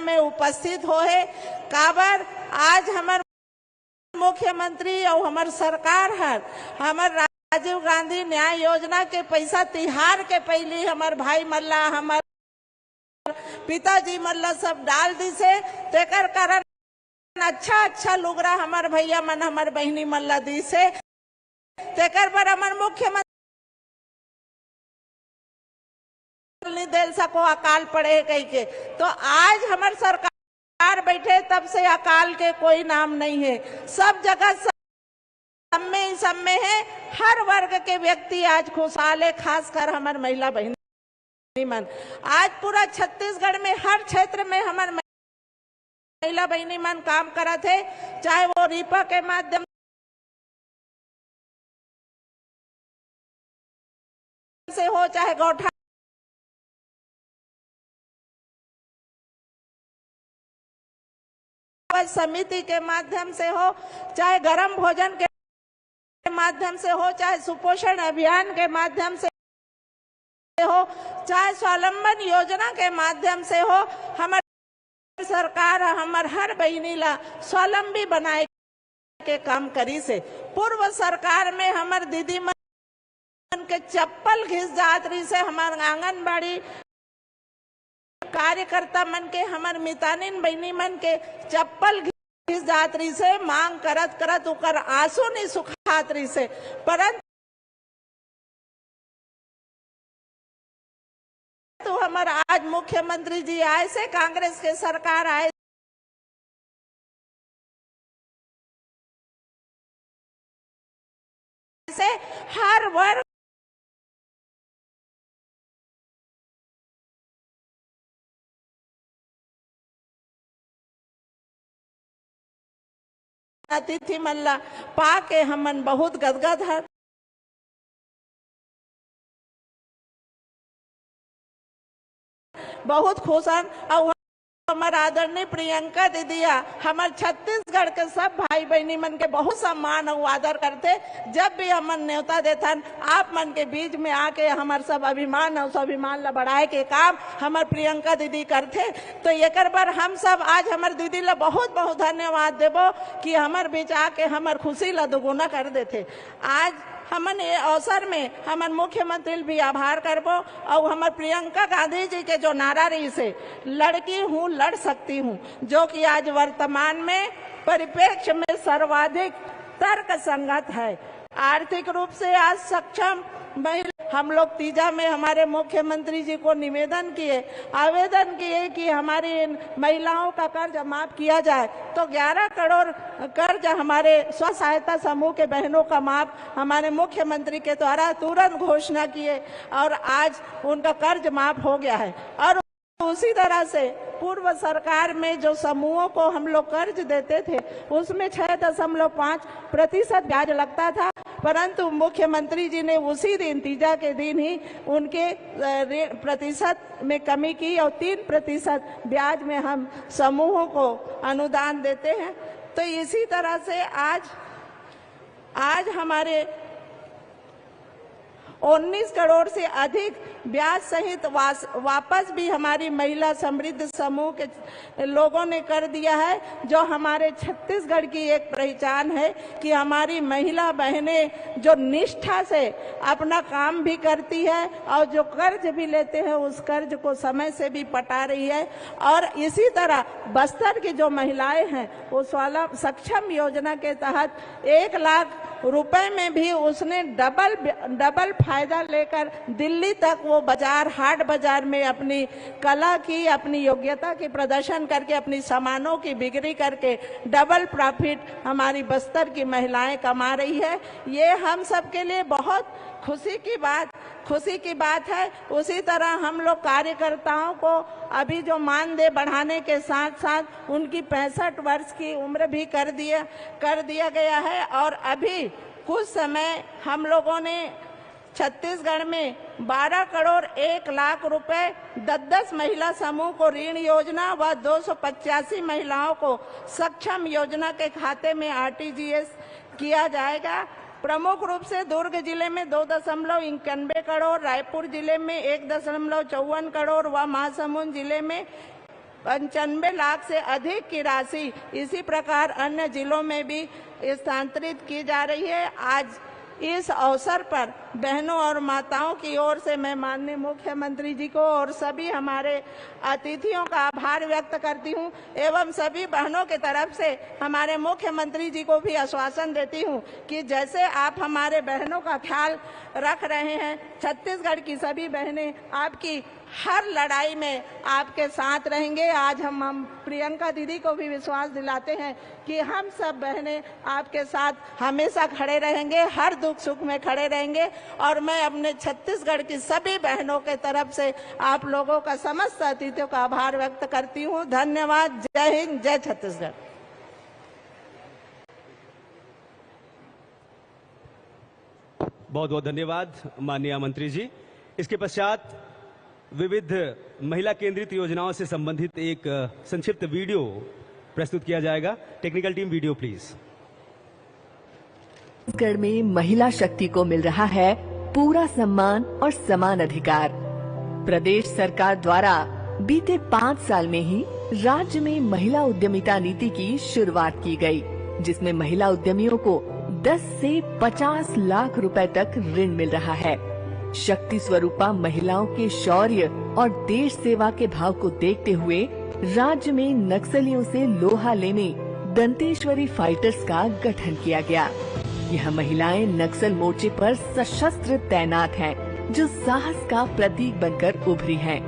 में उपस्थित हो है। काबर आज हमार मुख्यमंत्री और हमार सरकार है, हमार राजीव गांधी न्याय योजना के पैसा तिहार के पहले हमार भाई मल्ला, हमार पिताजी मल्ला सब डाल दी से, तेकर कारण अच्छा लुगरा हमार भैया मन हमार बहनी मल्ला दी से, तेकर पर हमार मुख्यमंत्री दे सको अकाल पड़े कह के। तो आज हमार सरकार बैठे तब से अकाल के कोई नाम नहीं है, सब जगह सब में है। हर वर्ग के व्यक्ति आज खुशहाल है, खासकर हमार महिला बहनी मन। आज पूरा छत्तीसगढ़ में हर क्षेत्र में हमार महिला बहनी मन काम करत है, चाहे वो रीपा के माध्यम से हो, चाहे गौठा समिति के माध्यम से हो, चाहे गरम भोजन के माध्यम से हो, चाहे सुपोषण अभियान के माध्यम से हो, चाहे स्वावलंबन योजना के माध्यम से हो। हमारी सरकार हमार हर बहनी ला स्वावलंबी बनाए के काम करी से। पूर्व सरकार में हमार दीदी मन के चप्पल घिस जात रही से, हमार आंगनबाड़ी कार्यकर्ता मन के, हमार मितानिन बहनी मन के चप्पल घिस जात रही से, मांग करत करत उकर आंसू नहीं सुखात रही से। परंतु तो हमारा आज मुख्यमंत्री जी आए से, कांग्रेस के सरकार आए से, हर वर्ग अतिथि मल्ला पाके हमन बहुत गदगद है, बहुत खुश हैं। और हमारा आदरणीय प्रियंका दीदिया हमारे छत्तीसगढ़ के सब भाई बहनी मन के बहुत सम्मान और आदर करते। जब भी हमन न्योता देथन, आप मन के बीच में आके हमारे सब अभिमान और स्वाभिमान ला बढ़ाए के काम हमार प्रियंका दीदी करते। तो एक बार हम सब आज हमारे दीदी ला बहुत बहुत धन्यवाद देबो कि हमारे बीच आके हमार खुशी ला दुगुना कर देते। आज हमन ये अवसर में हमन मुख्यमंत्री भी आभार करबो और हमार प्रियंका गांधी जी के जो नारा रही से, लड़की हूँ लड़ सकती हूँ, जो कि आज वर्तमान में परिप्रेक्ष्य में सर्वाधिक तर्क संगत है। आर्थिक रूप से आज सक्षम महिला, हम लोग तीजा में हमारे मुख्यमंत्री जी को आवेदन किए कि हमारी महिलाओं का कर्ज माफ किया जाए। तो 11 करोड़ कर्ज हमारे स्व सहायता समूह के बहनों का माफ हमारे मुख्यमंत्री के द्वारा तुरंत घोषणा किए और आज उनका कर्ज माफ हो गया है। और उसी तरह से पूर्व सरकार में जो समूहों को हम लोग कर्ज देते थे उसमें 6.5% ब्याज लगता था, परंतु मुख्यमंत्री जी ने उसी दिन तीजा के दिन ही उनके प्रतिशत में कमी की और 3% ब्याज में हम समूहों को अनुदान देते हैं। तो इसी तरह से आज हमारे 19 करोड़ से अधिक ब्याज सहित वापस भी हमारी महिला समृद्ध समूह के लोगों ने कर दिया है, जो हमारे छत्तीसगढ़ की एक पहचान है कि हमारी महिला बहनें जो निष्ठा से अपना काम भी करती है और जो कर्ज भी लेते हैं उस कर्ज को समय से भी पटा रही है। और इसी तरह बस्तर की जो महिलाएं हैं उस वाला सक्षम योजना के तहत 1 लाख रुपए में भी उसने डबल फायदा लेकर दिल्ली तक वो बाजार हाट बाजार में अपनी कला की, अपनी योग्यता की प्रदर्शन करके, अपनी सामानों की बिक्री करके डबल प्रॉफिट हमारी बस्तर की महिलाएं कमा रही है। ये हम सब के लिए बहुत खुशी की बात है। उसी तरह हम लोग कार्यकर्ताओं को अभी जो मानदेय बढ़ाने के साथ साथ उनकी 65 वर्ष की उम्र भी कर दिया गया है। और अभी कुछ समय हम लोगों ने छत्तीसगढ़ में 12 करोड़ 1 लाख रुपए 10 महिला समूह को ऋण योजना व 285 महिलाओं को सक्षम योजना के खाते में RTGS किया जाएगा। प्रमुख रूप से दुर्ग जिले में 2.91 करोड़, रायपुर जिले में 1.54 करोड़ व महासमुंद जिले में 95 लाख से अधिक की राशि इसी प्रकार अन्य जिलों में भी स्थानांतरित की जा रही है। आज इस अवसर पर बहनों और माताओं की ओर से मैं माननीय मुख्यमंत्री जी को और सभी हमारे अतिथियों का आभार व्यक्त करती हूं एवं सभी बहनों की तरफ से हमारे मुख्यमंत्री जी को भी आश्वासन देती हूं कि जैसे आप हमारे बहनों का ख्याल रख रहे हैं, छत्तीसगढ़ की सभी बहनें आपकी हर लड़ाई में आपके साथ रहेंगे। आज हम प्रियंका दीदी को भी विश्वास दिलाते हैं कि हम सब बहनें आपके साथ हमेशा खड़े रहेंगे, हर दुख सुख में खड़े रहेंगे। और मैं अपने छत्तीसगढ़ की सभी बहनों के तरफ से आप लोगों का, समस्त अतिथियों का आभार व्यक्त करती हूँ। धन्यवाद। जय हिंद, जय छत्तीसगढ़। बहुत बहुत धन्यवाद माननीय मंत्री जी। इसके पश्चात विविध महिला केंद्रित योजनाओं से संबंधित एक संक्षिप्त वीडियो प्रस्तुत किया जाएगा। Technical team, video please. Chhattisgarh में महिला शक्ति को मिल रहा है पूरा सम्मान और समान अधिकार। प्रदेश सरकार द्वारा बीते 5 साल में ही राज्य में महिला उद्यमिता नीति की शुरुआत की गई, जिसमें महिला उद्यमियों को 10 से 50 लाख रुपए तक ऋण मिल रहा है। शक्ति स्वरूपा महिलाओं के शौर्य और देश सेवा के भाव को देखते हुए राज्य में नक्सलियों से लोहा लेने दंतेश्वरी फाइटर्स का गठन किया गया। यह महिलाएं नक्सल मोर्चे पर सशस्त्र तैनात हैं, जो साहस का प्रतीक बनकर उभरी हैं।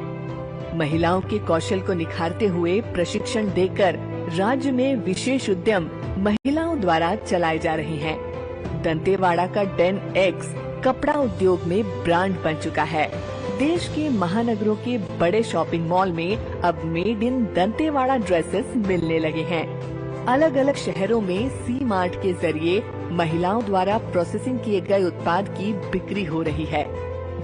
महिलाओं के कौशल को निखारते हुए प्रशिक्षण देकर राज्य में विशेष उद्यम महिलाओं द्वारा चलाए जा रहे हैं। दंतेवाड़ा का डेन एक्स कपड़ा उद्योग में ब्रांड बन चुका है। देश के महानगरों के बड़े शॉपिंग मॉल में अब मेड इन दंतेवाड़ा ड्रेसेस मिलने लगे हैं। अलग अलग शहरों में सी मार्ट के जरिए महिलाओं द्वारा प्रोसेसिंग किए गए उत्पाद की बिक्री हो रही है।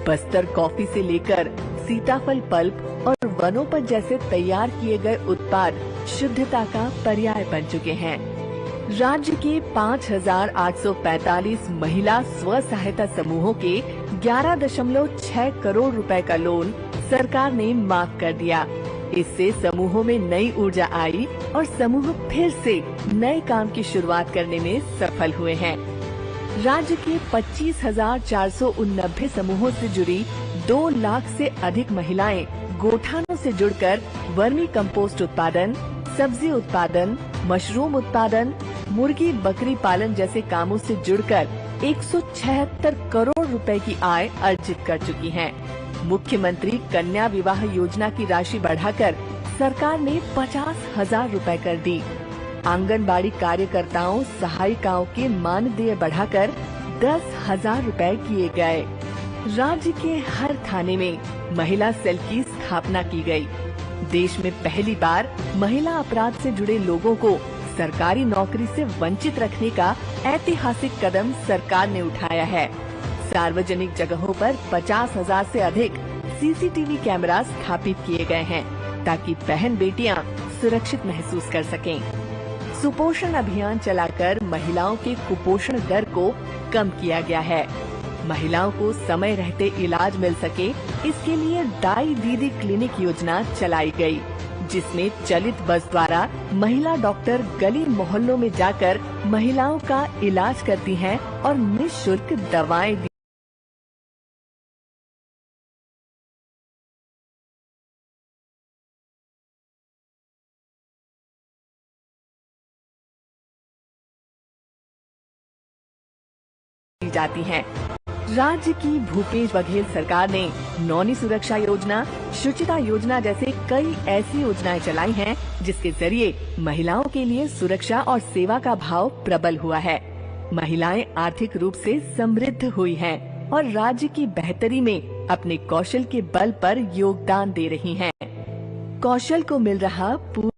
बस्तर कॉफी से लेकर सीताफल पल्प और वनोपज जैसे तैयार किए गए उत्पाद शुद्धता का पर्याय बन चुके हैं। राज्य के 5,845 महिला स्व सहायता समूहों के 11.6 करोड़ रुपए का लोन सरकार ने माफ कर दिया। इससे समूहों में नई ऊर्जा आई और समूह फिर से नए काम की शुरुआत करने में सफल हुए हैं। राज्य के 25,489 समूहों से जुड़ी 2 लाख से अधिक महिलाएं गोठानों से जुड़कर वर्मी कंपोस्ट उत्पादन, सब्जी उत्पादन, मशरूम उत्पादन, मुर्गी बकरी पालन जैसे कामों से जुड़कर 176 करोड़ रुपए की आय अर्जित कर चुकी हैं। मुख्यमंत्री कन्या विवाह योजना की राशि बढ़ाकर सरकार ने 50,000 रुपए कर दी। आंगनबाड़ी कार्यकर्ताओं सहायिकाओं के मानदेय बढ़ाकर 10,000 रुपए किए गए। राज्य के हर थाने में महिला सेल की स्थापना की गई। देश में पहली बार महिला अपराध से जुड़े लोगों को सरकारी नौकरी से वंचित रखने का ऐतिहासिक कदम सरकार ने उठाया है। सार्वजनिक जगहों पर 50,000 से अधिक सीसीटीवी कैमरा स्थापित किए गए हैं, ताकि बहन बेटियां सुरक्षित महसूस कर सकें। सुपोषण अभियान चलाकर महिलाओं के कुपोषण दर को कम किया गया है। महिलाओं को समय रहते इलाज मिल सके, इसके लिए दाई दीदी क्लिनिक योजना चलाई गई, जिसमें चलित बस द्वारा महिला डॉक्टर गली मोहल्लों में जाकर महिलाओं का इलाज करती हैं और निःशुल्क दवाएं दी जाती हैं। राज्य की भूपेश बघेल सरकार ने नौनी सुरक्षा योजना, शुचिता योजना जैसे कई ऐसी योजनाएं चलाई हैं, जिसके जरिए महिलाओं के लिए सुरक्षा और सेवा का भाव प्रबल हुआ है। महिलाएं आर्थिक रूप से समृद्ध हुई हैं और राज्य की बेहतरी में अपने कौशल के बल पर योगदान दे रही हैं। कौशल को मिल रहा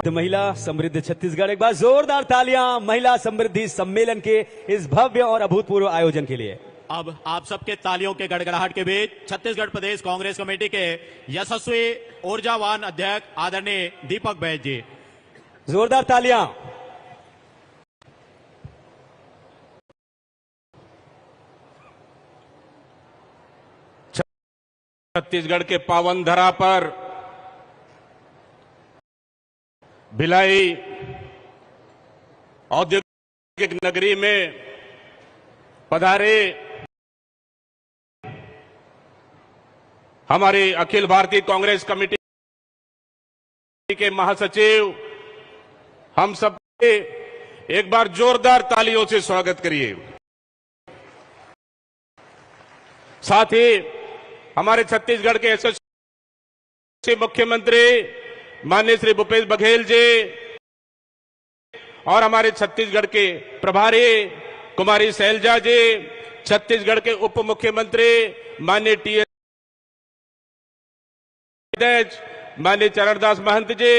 महिला समृद्ध छत्तीसगढ़। एक बार जोरदार तालियां महिला समृद्धि सम्मेलन के इस भव्य और अभूतपूर्व आयोजन के लिए। अब आप सबके तालियों के गड़गड़ाहट के बीच छत्तीसगढ़ प्रदेश कांग्रेस कमेटी के यशस्वी ऊर्जावान अध्यक्ष आदरणीय दीपक बैज जी, जोरदार तालियां। छत्तीसगढ़ के पावन धरा पर भिलाई औद्योगिक नगरी में पधारे हमारे अखिल भारतीय कांग्रेस कमेटी के महासचिव, हम सब एक बार जोरदार तालियों से स्वागत करिए। साथ ही हमारे छत्तीसगढ़ के यशस्वी मुख्यमंत्री माननीय श्री भूपेश बघेल जी और हमारे छत्तीसगढ़ के प्रभारी कुमारी शैलजा जी, छत्तीसगढ़ के उप मुख्यमंत्री माननीय टी माननीय चरणदास महंत जी,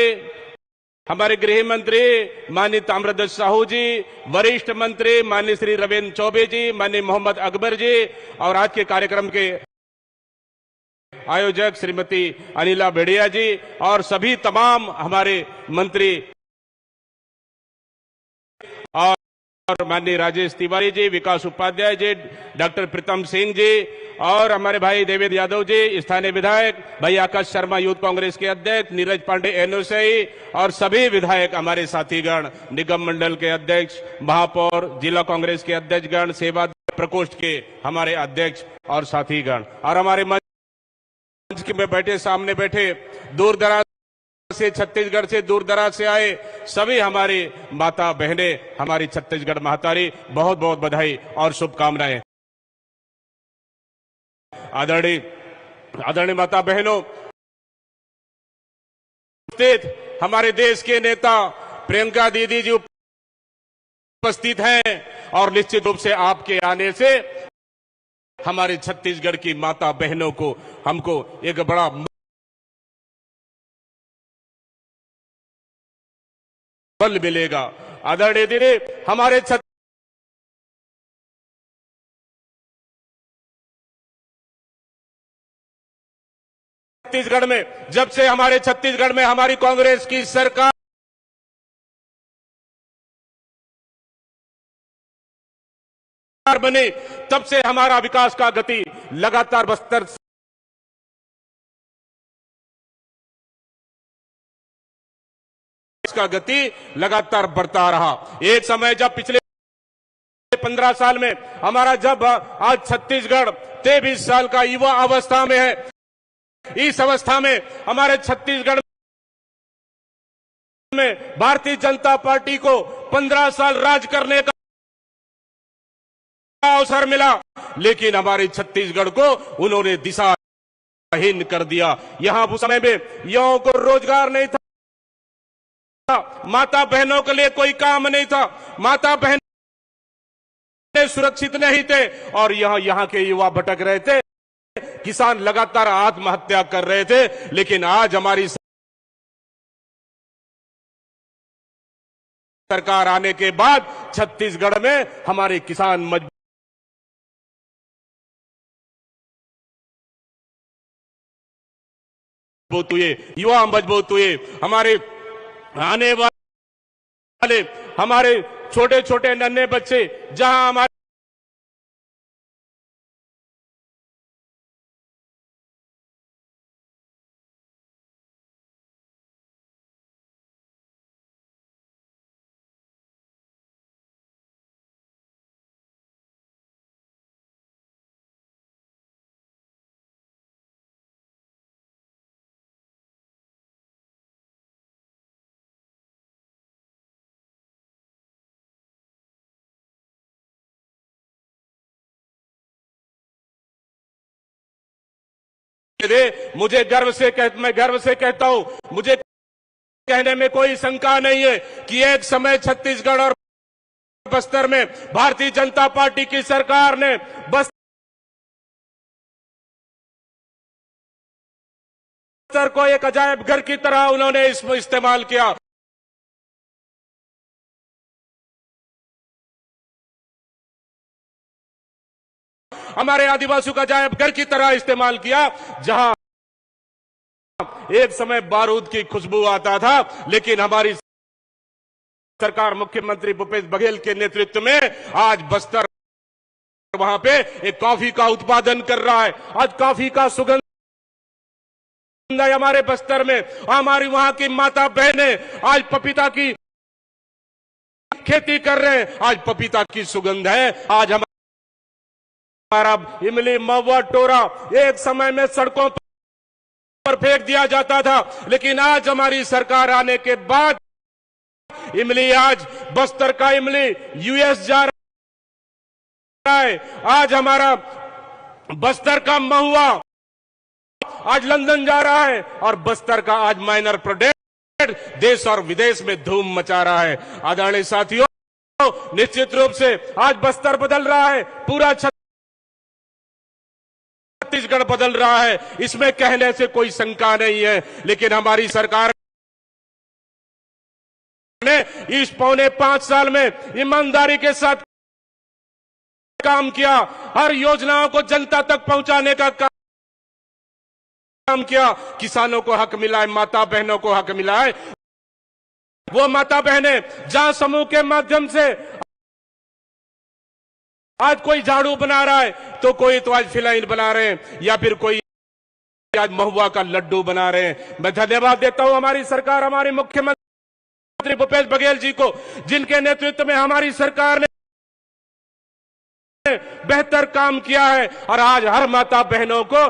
हमारे गृह मंत्री माननीय ताम्रध्वज साहू जी, वरिष्ठ मंत्री माननीय श्री रविन्द्र चौबे जी, माननीय मोहम्मद अकबर जी और आज के कार्यक्रम के आयोजक श्रीमती अनिला भेड़िया जी और सभी तमाम हमारे मंत्री और माननीय राजेश तिवारी जी, विकास उपाध्याय जी, डॉक्टर प्रीतम सिंह जी और हमारे भाई देवेंद्र यादव जी, स्थानीय विधायक, भाई आकाश शर्मा यूथ कांग्रेस के अध्यक्ष, नीरज पांडे एनओसीआई और सभी विधायक, हमारे साथीगण, निगम मंडल के अध्यक्ष, महापौर, जिला कांग्रेस के अध्यक्षगण, सेवा प्रकोष्ठ के हमारे अध्यक्ष और साथीगण और हमारे मंच में बैठे, सामने बैठे, दूर से, छत्तीसगढ़ से, दूर दराज से आए सभी हमारी माता बहनें, हमारी छत्तीसगढ़ महतारी, बहुत बहुत बधाई और शुभकामनाएं। आदरणीय माता बहनों, हमारे देश के नेता प्रियंका दीदी जी उपस्थित हैं और निश्चित रूप से आपके आने से हमारे छत्तीसगढ़ की माता बहनों को, हमको एक बड़ा बल मिलेगा। आदरणीय दीदी, हमारे छत्तीसगढ़ में, जब से हमारे छत्तीसगढ़ में हमारी कांग्रेस की सरकार बनी, तब से हमारा विकास का गति लगातार बस्तर का गति लगातार बढ़ता रहा। एक समय जब पिछले 15 साल में हमारा, जब आज छत्तीसगढ़ 23 साल का युवा अवस्था में है, इस अवस्था में हमारे छत्तीसगढ़ में भारतीय जनता पार्टी को 15 साल राज करने का अवसर मिला, लेकिन हमारे छत्तीसगढ़ को उन्होंने दिशाहीन कर दिया। यहां उस समय में युवाओं को रोजगार नहीं था, माता बहनों के लिए कोई काम नहीं था, माता बहन सुरक्षित नहीं थे और यहां के युवा भटक रहे थे, किसान लगातार आत्महत्या कर रहे थे। लेकिन आज हमारी सरकार आने के बाद छत्तीसगढ़ में हमारे किसान मजबूत हुए, युवा मजबूत हुए, हमारे आने वाले हमारे छोटे छोटे नन्हे बच्चे, जहां हमारे मुझे मैं गर्व से कहता हूं, मुझे कहने में कोई शंका नहीं है कि एक समय छत्तीसगढ़ और बस्तर में भारतीय जनता पार्टी की सरकार ने बस्तर को एक अजायब घर की तरह उन्होंने इसमें इस्तेमाल किया। हमारे आदिवासियों का अजायब घर की तरह इस्तेमाल किया, जहां एक समय बारूद की खुशबू आता था, लेकिन हमारी सरकार मुख्यमंत्री भूपेश बघेल के नेतृत्व में आज बस्तर वहां पे एक कॉफी का उत्पादन कर रहा है। आज कॉफी का सुगंध है हमारे बस्तर में। हमारी वहां की माता बहनें आज पपीता की खेती कर रहे हैं, आज पपीता की सुगंध है। आज हमारा इमली, महुआ, टोरा एक समय में सड़कों पर फेंक दिया जाता था, लेकिन आज हमारी सरकार आने के बाद इमली, आज बस्तर का इमली यूएस जा रहा है, आज हमारा बस्तर का महुआ आज लंदन जा रहा है, और बस्तर का आज माइनर प्रोडक्ट देश और विदेश में धूम मचा रहा है। आदरणीय साथियों, निश्चित रूप से आज बस्तर बदल रहा है, पूरा छत्तीसगढ़ बदल रहा है, इसमें कहने से कोई शंका नहीं है। लेकिन हमारी सरकार ने इस पौने 5 साल में ईमानदारी के साथ काम किया, हर योजनाओं को जनता तक पहुंचाने का काम किया, किसानों को हक मिला है, माता बहनों को हक मिला है। वो माता बहनें जहां समूह के माध्यम से आज कोई झाड़ू बना रहा है, तो कोई तो आज फिनाइल बना रहे हैं, या फिर कोई आज महुआ का लड्डू बना रहे हैं। मैं धन्यवाद देता हूं हमारी सरकार, हमारे मुख्यमंत्री भूपेश बघेल जी को, जिनके नेतृत्व में हमारी सरकार ने बेहतर काम किया है, और आज हर माता बहनों को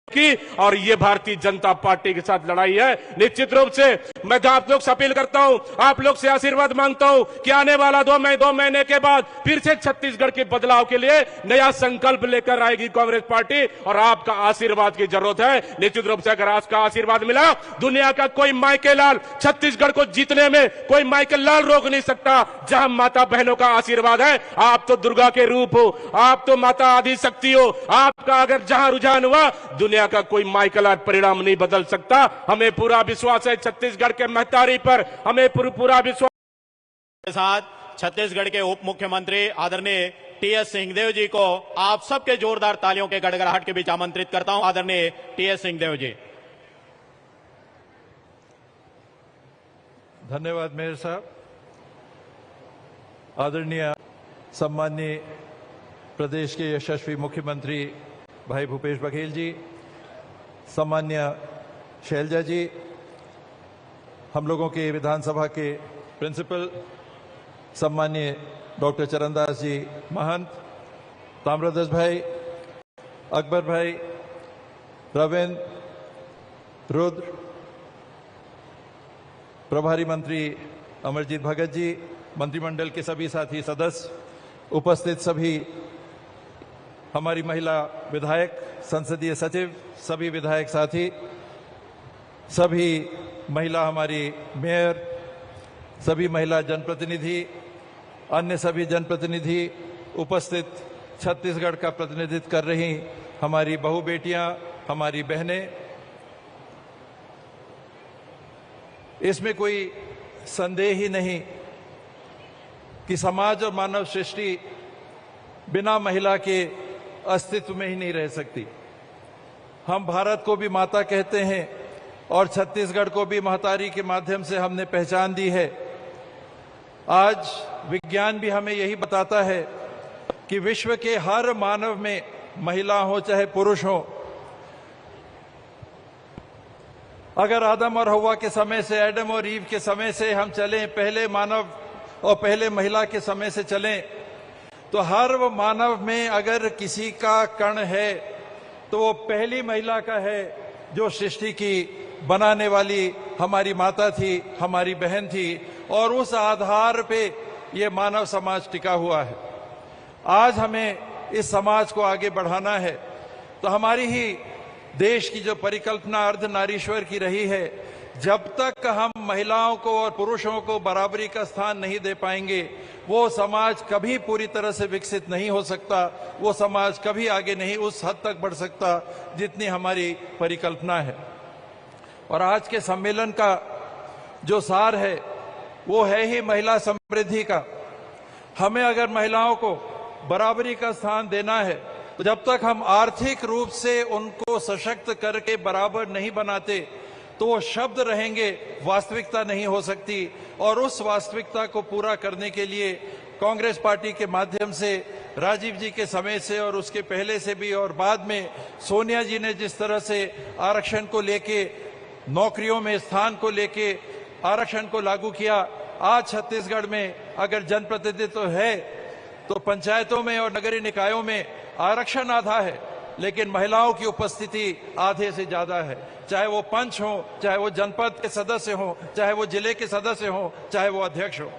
की, और ये भारतीय जनता पार्टी के साथ लड़ाई है। निश्चित रूप से मैं आप लोग से अपील करता हूं, आप लोग से आशीर्वाद मांगता हूं कि आने वाला 2 महीने के बाद फिर से छत्तीसगढ़ के बदलाव के लिए नया संकल्प लेकर आएगी कांग्रेस पार्टी, और आपका आशीर्वाद की जरूरत है। निश्चित रूप से अगर आपका आशीर्वाद मिला, दुनिया का कोई माइकल लाल छत्तीसगढ़ को जीतने में कोई माइकल लाल रोक नहीं सकता। जहां माता बहनों का आशीर्वाद है, आप तो दुर्गा के रूप हो, आप तो माता आदि शक्ति हो, आपका अगर जहां रुझान हुआ, दुनिया का कोई माइकल आज परिणाम नहीं बदल सकता। हमें पूरा विश्वास है छत्तीसगढ़ के महतारी पर, हमें पूरा विश्वास के साथ छत्तीसगढ़ के उप मुख्यमंत्री आदरणीय टीएस सिंहदेव जी को आप सबके जोरदार तालियों के गड़गड़ाहट के बीच आमंत्रित करता हूं। आदरणीय टीएस सिंहदेव जी। धन्यवाद मेयर साहब। आदरणीय सम्माननीय प्रदेश के यशस्वी मुख्यमंत्री भाई भूपेश बघेल जी, सम्मान्य शैलजा जी, हम लोगों के विधानसभा के प्रिंसिपल सम्मान्य डॉक्टर चरणदास जी महंत, ताम्रध्वज भाई, अकबर भाई, रविंद्र, रुद्र, प्रभारी मंत्री अमरजीत भगत जी, मंत्रिमंडल के सभी साथी सदस्य, उपस्थित सभी हमारी महिला विधायक, संसदीय सचिव, सभी विधायक साथी, सभी महिला हमारी मेयर, सभी महिला जनप्रतिनिधि, अन्य सभी जनप्रतिनिधि, उपस्थित छत्तीसगढ़ का प्रतिनिधित्व कर रही हमारी बहू बेटियां, हमारी बहनें, इसमें कोई संदेह ही नहीं कि समाज और मानव सृष्टि बिना महिला के अस्तित्व में ही नहीं रह सकती। हम भारत को भी माता कहते हैं, और छत्तीसगढ़ को भी महतारी के माध्यम से हमने पहचान दी है। आज विज्ञान भी हमें यही बताता है कि विश्व के हर मानव में, महिला हो चाहे पुरुष हो, अगर आदम और हव्वा के समय से, एडम और ईव के समय से हम चलें, पहले मानव और पहले महिला के समय से चलें, तो हर वो मानव में अगर किसी का कण है तो वो पहली महिला का है, जो सृष्टि की बनाने वाली हमारी माता थी, हमारी बहन थी, और उस आधार पे ये मानव समाज टिका हुआ है। आज हमें इस समाज को आगे बढ़ाना है, तो हमारी ही देश की जो परिकल्पना अर्धनारीश्वर की रही है, जब तक हम महिलाओं को और पुरुषों को बराबरी का स्थान नहीं दे पाएंगे, वो समाज कभी पूरी तरह से विकसित नहीं हो सकता, वो समाज कभी आगे नहीं उस हद तक बढ़ सकता जितनी हमारी परिकल्पना है। और आज के सम्मेलन का जो सार है वो है ही महिला समृद्धि का। हमें अगर महिलाओं को बराबरी का स्थान देना है, तो जब तक हम आर्थिक रूप से उनको सशक्त करके बराबर नहीं बनाते, तो वो शब्द रहेंगे, वास्तविकता नहीं हो सकती। और उस वास्तविकता को पूरा करने के लिए कांग्रेस पार्टी के माध्यम से राजीव जी के समय से और उसके पहले से भी और बाद में सोनिया जी ने जिस तरह से आरक्षण को लेके, नौकरियों में स्थान को लेके आरक्षण को लागू किया, आज छत्तीसगढ़ में अगर जनप्रतिनिधित्व है तो पंचायतों में और नगरीय निकायों में आरक्षण आधा है, लेकिन महिलाओं की उपस्थिति आधे से ज्यादा है। चाहे वो पंच हो, चाहे वो जनपद के सदस्य हो, चाहे वो जिले के सदस्य हो, चाहे वो अध्यक्ष हो।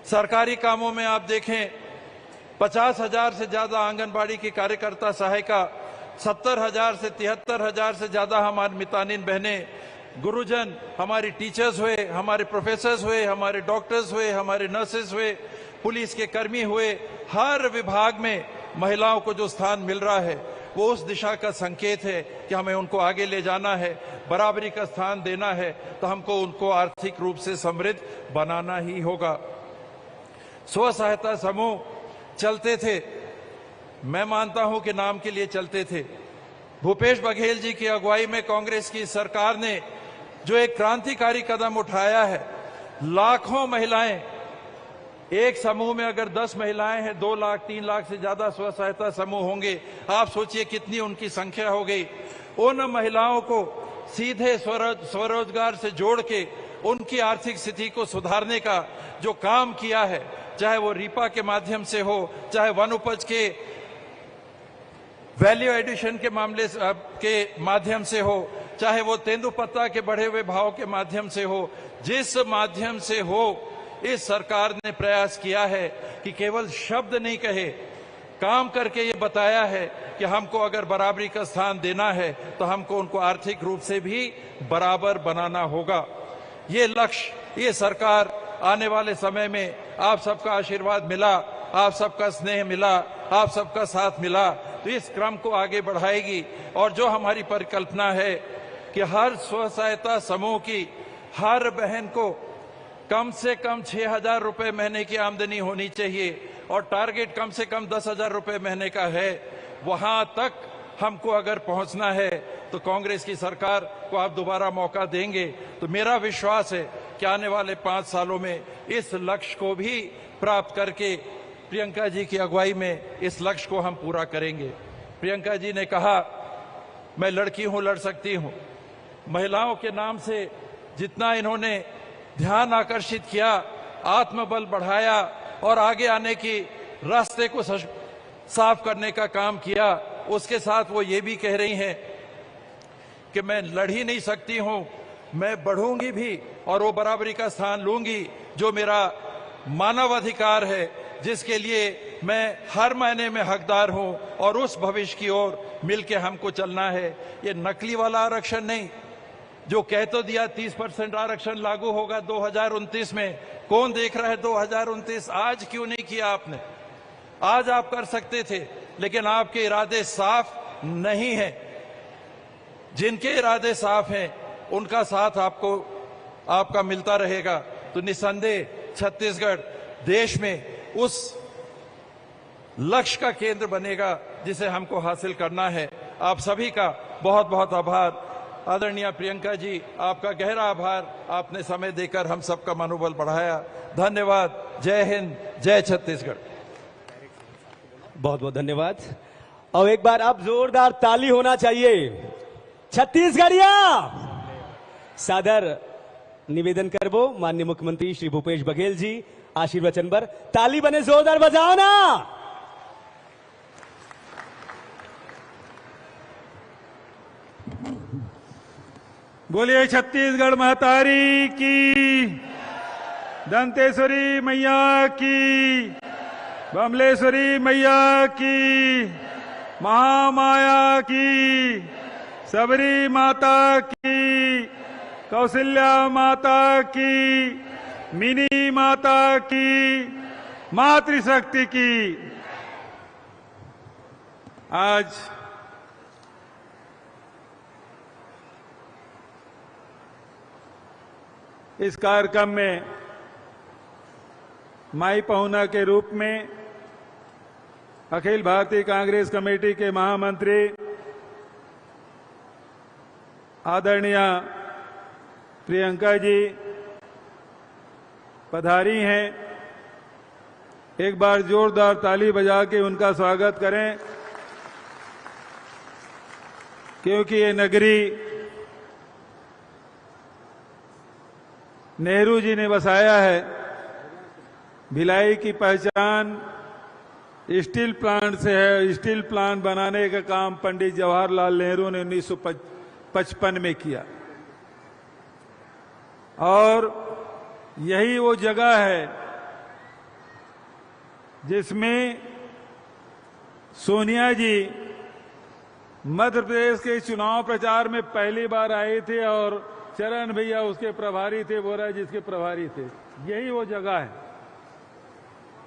सरकारी कामों में आप देखें 50,000 से ज्यादा आंगनबाड़ी की कार्यकर्ता सहायिका, 70,000 से 73,000 से ज्यादा हमारी मितानिन बहनें, गुरुजन, हमारी टीचर्स हुए, हमारे प्रोफेसर्स हुए, हमारे डॉक्टर्स हुए, हमारे नर्सेस हुए, पुलिस के कर्मी हुए, हर विभाग में महिलाओं को जो स्थान मिल रहा है वो उस दिशा का संकेत है कि हमें उनको आगे ले जाना है, बराबरी का स्थान देना है, तो हमको उनको आर्थिक रूप से समृद्ध बनाना ही होगा। स्व सहायता समूह चलते थे, मैं मानता हूं कि नाम के लिए चलते थे। भूपेश बघेल जी की अगुवाई में कांग्रेस की सरकार ने जो एक क्रांतिकारी कदम उठाया है, लाखों महिलाएं, एक समूह में अगर 10 महिलाएं हैं, 2 लाख 3 लाख से ज्यादा स्व सहायता समूह होंगे, आप सोचिए कितनी उनकी संख्या हो गई। उन महिलाओं को सीधे स्वरोजगार से जोड़ के उनकी आर्थिक स्थिति को सुधारने का जो काम किया है, चाहे वो रीपा के माध्यम से हो, चाहे वन उपज के वैल्यू एडिशन के मामले के माध्यम से हो, चाहे वो तेंदुपत्ता के बढ़े हुए भाव के माध्यम से हो, जिस माध्यम से हो, इस सरकार ने प्रयास किया है कि केवल शब्द नहीं कहे, काम करके ये बताया है कि हमको अगर बराबरी का स्थान देना है तो हमको उनको आर्थिक रूप से भी बराबर बनाना होगा। ये लक्ष्य, ये सरकार आने वाले समय में आप सबका आशीर्वाद मिला, आप सबका स्नेह मिला, आप सबका साथ मिला, तो इस क्रम को आगे बढ़ाएगी। और जो हमारी परिकल्पना है कि हर स्व सहायता समूह की हर बहन को कम से कम 6,000 रुपए महीने की आमदनी होनी चाहिए और टारगेट कम से कम 10,000 रुपए महीने का है, वहां तक हमको अगर पहुंचना है तो कांग्रेस की सरकार को आप दोबारा मौका देंगे। तो मेरा विश्वास है कि आने वाले 5 सालों में इस लक्ष्य को भी प्राप्त करके प्रियंका जी की अगुवाई में इस लक्ष्य को हम पूरा करेंगे। प्रियंका जी ने कहा, मैं लड़की हूं, लड़ सकती हूं। महिलाओं के नाम से जितना इन्होंने ध्यान आकर्षित किया, आत्मबल बढ़ाया और आगे आने की रास्ते को साफ करने का काम किया, उसके साथ वो ये भी कह रही हैं कि मैं लड़ ही नहीं सकती हूं, मैं बढ़ूंगी भी और वो बराबरी का स्थान लूंगी जो मेरा मानव अधिकार है, जिसके लिए मैं हर महीने में हकदार हूं, और उस भविष्य की ओर मिलके हमको चलना है। ये नकली वाला आरक्षण नहीं, जो कह तो दिया 30% आरक्षण लागू होगा 2029 में, कौन देख रहा है 2029? आज क्यों नहीं किया आपने? आज आप कर सकते थे, लेकिन आपके इरादे साफ नहीं हैं। जिनके इरादे साफ हैं उनका साथ आपका मिलता रहेगा, तो निसंदेह छत्तीसगढ़ देश में उस लक्ष्य का केंद्र बनेगा जिसे हमको हासिल करना है। आप सभी का बहुत बहुत आभार। आदरणीय प्रियंका जी, आपका गहरा आभार, आपने समय देकर हम सबका मनोबल बढ़ाया। धन्यवाद। जय हिंद, जय छत्तीसगढ़। बहुत बहुत धन्यवाद। और एक बार अब जोरदार ताली होना चाहिए। छत्तीसगढ़िया सादर निवेदन करबो माननीय मुख्यमंत्री श्री भूपेश बघेल जी आशीर्वचन पर ताली बने जोरदार बजाओ ना। बोलिए छत्तीसगढ़ महतारी की, दंतेश्वरी मैया की, बमलेश्वरी मैया की, महामाया की, सबरी माता की, कौशल्या माता की, मिनी माता की, मातृशक्ति की। आज इस कार्यक्रम में माई पहुना के रूप में अखिल भारतीय कांग्रेस कमेटी के महामंत्री आदरणीय प्रियंका जी पधारी हैं। एक बार जोरदार ताली बजा के उनका स्वागत करें, क्योंकि ये नगरी नेहरू जी ने बसाया है। भिलाई की पहचान स्टील प्लांट से है। स्टील प्लांट बनाने का काम पंडित जवाहरलाल नेहरू ने 1955 में किया और यही वो जगह है जिसमें सोनिया जी मध्य प्रदेश के चुनाव प्रचार में पहली बार आए थे और चरण भैया उसके प्रभारी थे, वोरा जिसके प्रभारी थे। यही वो जगह है।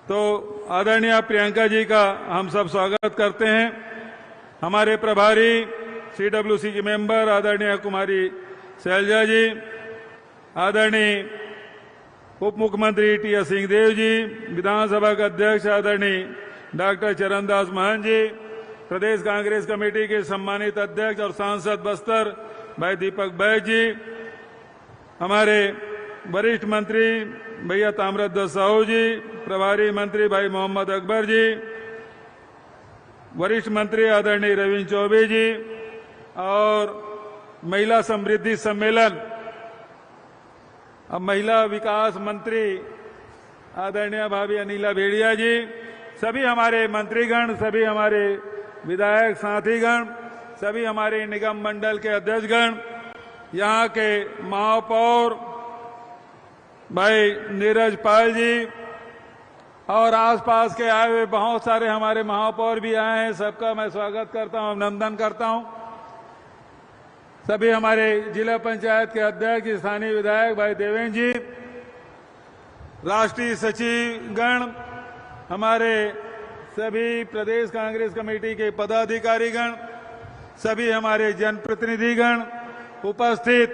तो आदरणीय प्रियंका जी का हम सब स्वागत करते हैं। हमारे प्रभारी सीडब्ल्यूसी की मेंबर आदरणीय कुमारी शैलजा जी, आदरणीय उप मुख्यमंत्री टी.एस. सिंहदेव जी, विधानसभा के अध्यक्ष आदरणीय डॉक्टर चरणदास महंत जी, प्रदेश कांग्रेस कमेटी के सम्मानित अध्यक्ष और सांसद बस्तर भाई दीपक बैज जी, हमारे वरिष्ठ मंत्री भैया ताम्रध्वज साहू जी, प्रभारी मंत्री भाई मोहम्मद अकबर जी, वरिष्ठ मंत्री आदरणीय रविंद्र चौबे जी और महिला समृद्धि सम्मेलन अब महिला विकास मंत्री आदरणीय भाभी अनिला भेड़िया जी, सभी हमारे मंत्रीगण, सभी हमारे विधायक साथीगण, सभी हमारे निगम मंडल के अध्यक्षगण, यहाँ के महापौर भाई नीरज पाल जी और आसपास के आए हुए बहुत सारे हमारे महापौर भी आए हैं। सबका मैं स्वागत करता हूँ, अभिनंदन करता हूँ। सभी हमारे जिला पंचायत के अध्यक्ष स्थानीय विधायक भाई देवेंद्र जी, राष्ट्रीय सचिव गण, हमारे सभी प्रदेश कांग्रेस कमेटी के पदाधिकारीगण, सभी हमारे जनप्रतिनिधिगण, उपस्थित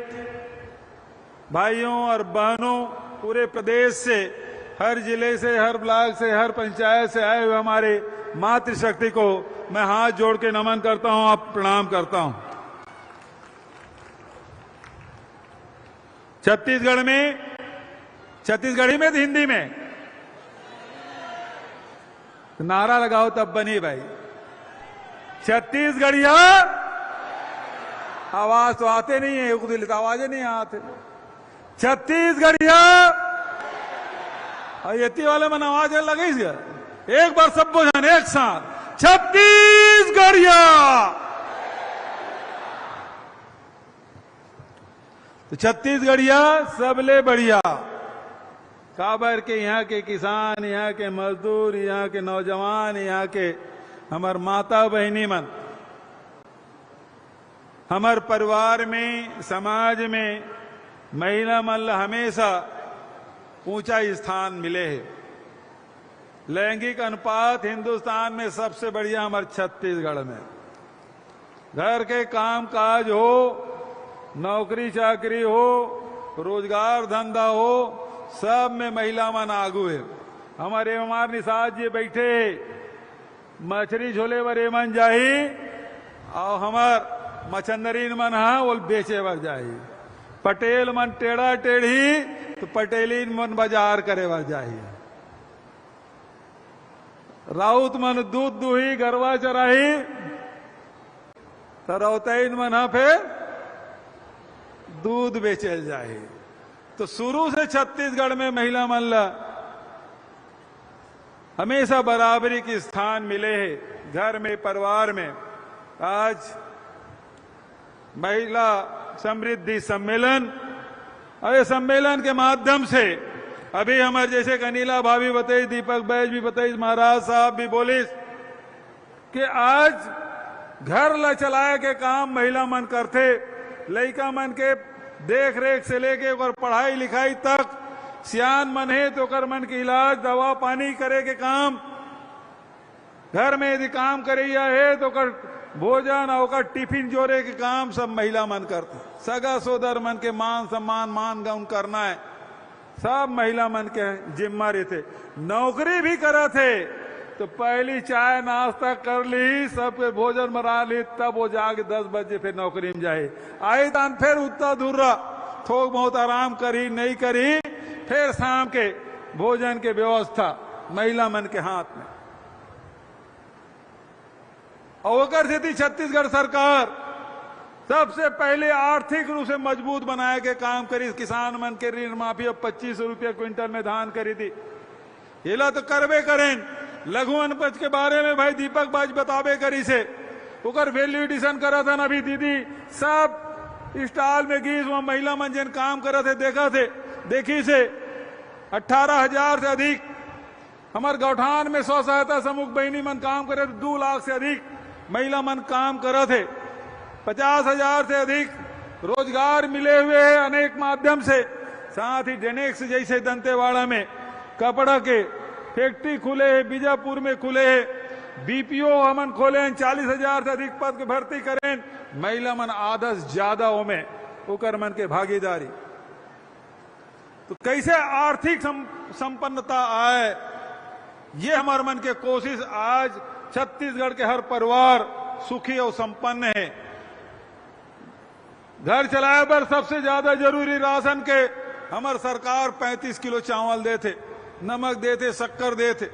भाइयों और बहनों, पूरे प्रदेश से, हर जिले से, हर ब्लॉक से, हर पंचायत से आए हुए हमारे मातृशक्ति को मैं हाथ जोड़ के नमन करता हूं, आप प्रणाम करता हूं। छत्तीसगढ़ी में हिंदी में नारा लगाओ तब बनी भाई। छत्तीसगढ़िया आवाज तो आते नहीं है, उगदिल आवाजें नहीं आते। छत्तीसगढ़िया ये वाले मन आवाज लगे, एक बार सब बोझन एक साथ, छत्तीसगढ़िया। तो छत्तीसगढ़िया सबले बढ़िया, काबर के यहाँ के किसान, यहाँ के मजदूर, यहाँ के नौजवान, यहाँ के हमार माता बहनी मन, हमार परिवार में, समाज में महिला मन हमेशा ऊंचा स्थान मिले है। लैंगिक अनुपात हिंदुस्तान में सबसे बढ़िया हमारे छत्तीसगढ़ में। घर के काम काज हो, नौकरी चाकरी हो, रोजगार धंधा हो, सब में महिला मन आगू है। हमारे निषाद जी बैठे मछली झोले बर मन जाही और हमार मछंदरीन मन हा वो बेचे बर जाही। पटेल मन टेढ़ा टेढ़ी तो पटेलीन मन बाजार करे बर जाही। राउत मन दूध दुही गरवा चराही तो रौतैन मन हा फिर दूध बेचल जाही। तो शुरू से छत्तीसगढ़ में महिला मन ला हमेशा बराबरी की स्थान मिले हैं, घर में, परिवार में। आज महिला समृद्धि सम्मेलन, और ये सम्मेलन के माध्यम से अभी हमारे जैसे कनीला भाभी बताई, दीपक बैज भी बताई, महाराज साहब भी बोले कि आज घर ला चलाए के काम महिला मन करते। लड़का मन के देख रेख से लेके और पढ़ाई लिखाई तक, सियान मन है तो कर मन के इलाज दवा पानी करे के काम, घर में यदि काम करिया है तो कर भोजन और टिफिन जोड़े के काम सब महिला मन करते। सगा सोदर मन के मान सम्मान मान गौन करना है, सब महिला मन के जिम्मा रहते। नौकरी भी करा थे तो पहली चाय नाश्ता कर ली, सबके भोजन बना ली, तब वो जाके 10 बजे फिर नौकरी में जाए। आई तान फिर उतना दूर रहा, थोक बहुत आराम करी नहीं करी, फिर शाम के भोजन के व्यवस्था महिला मन के हाथ में। और से छत्तीसगढ़ सरकार सबसे पहले आर्थिक रूप से मजबूत बनाए के काम करी। किसान मन के ऋण माफी अब 25 रुपये क्विंटल में धान करी थी, हिला तो करबे करें। लघु अनपज के बारे में भाई दीपक बाज बताबे करी से, ओकर वैल्यू एडिशन करा था। अभी दीदी सब स्टॉल में गीस वहां महिला मन जिन काम करा थे देखा थे, देखी से 18,000 से अधिक हमारे गौठान में स्व सहायता समूह बहनी मन काम करे थे। 2 लाख से अधिक महिला मन काम करा थे। 50,000 से अधिक रोजगार मिले हुए हैं अनेक माध्यम से। साथ ही डेनेक्स जैसे दंतेवाड़ा में कपड़ा के फैक्ट्री खुले हैं, बीजापुर में खुले हैं, बीपीओ हमन खोले हैं। 40,000 से अधिक पद के भर्ती करें। महिला मन आधा से ज्यादा में ओकर मन के भागीदारी। तो कैसे आर्थिक संपन्नता आए, ये हमारे मन के कोशिश। आज छत्तीसगढ़ के हर परिवार सुखी और संपन्न है। घर चलाए पर सबसे ज्यादा जरूरी राशन के हमार सरकार 35 किलो चावल देते, नमक देते, शक्कर देते।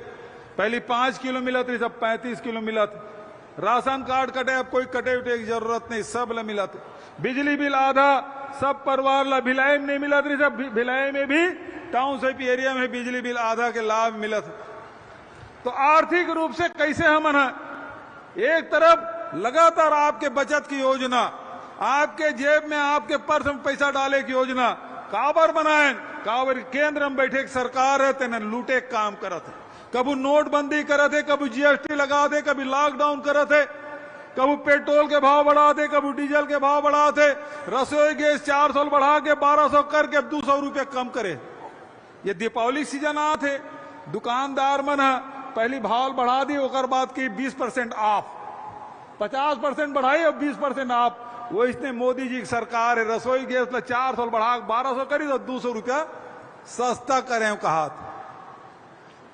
पहले 5 किलो मिला था, सब 35 किलो मिला था। राशन कार्ड कटे, अब कोई कटे उटे की जरूरत नहीं, सब ला मिला था। बिजली बिल आधा सब परिवार ला। भिलाई में नहीं मिला था, सब भिलाई में भी टाउनशिप एरिया में बिजली बिल आधा के लाभ मिला था। तो आर्थिक रूप से कैसे हम एक तरफ लगातार आपके बचत की योजना, आपके जेब में आपके पर्स में पैसा डाले की योजना काबर बनाए। काबर केंद्र में बैठे सरकार है तेने लूटे काम करत है। कभी नोटबंदी करत है, कभी जीएसटी लगा दे, कभी लॉकडाउन करत है, कभी पेट्रोल के भाव बढ़ा दे, कभी डीजल के भाव बढ़ा दे। रसोई गैस 400 बढ़ा के 1200 करके 200 रुपये कम करे। ये दीपावली सीजन आते, दुकानदार मन पहली भाव बढ़ा दी, ओकर बाद की 20% ऑफ, 50% बढ़ाई और 20% ऑफ। वो इसने मोदी जी की सरकार है, रसोई गैस 400 बढ़ा 1200 करी तो 200 रुपया सस्ता करें कहा।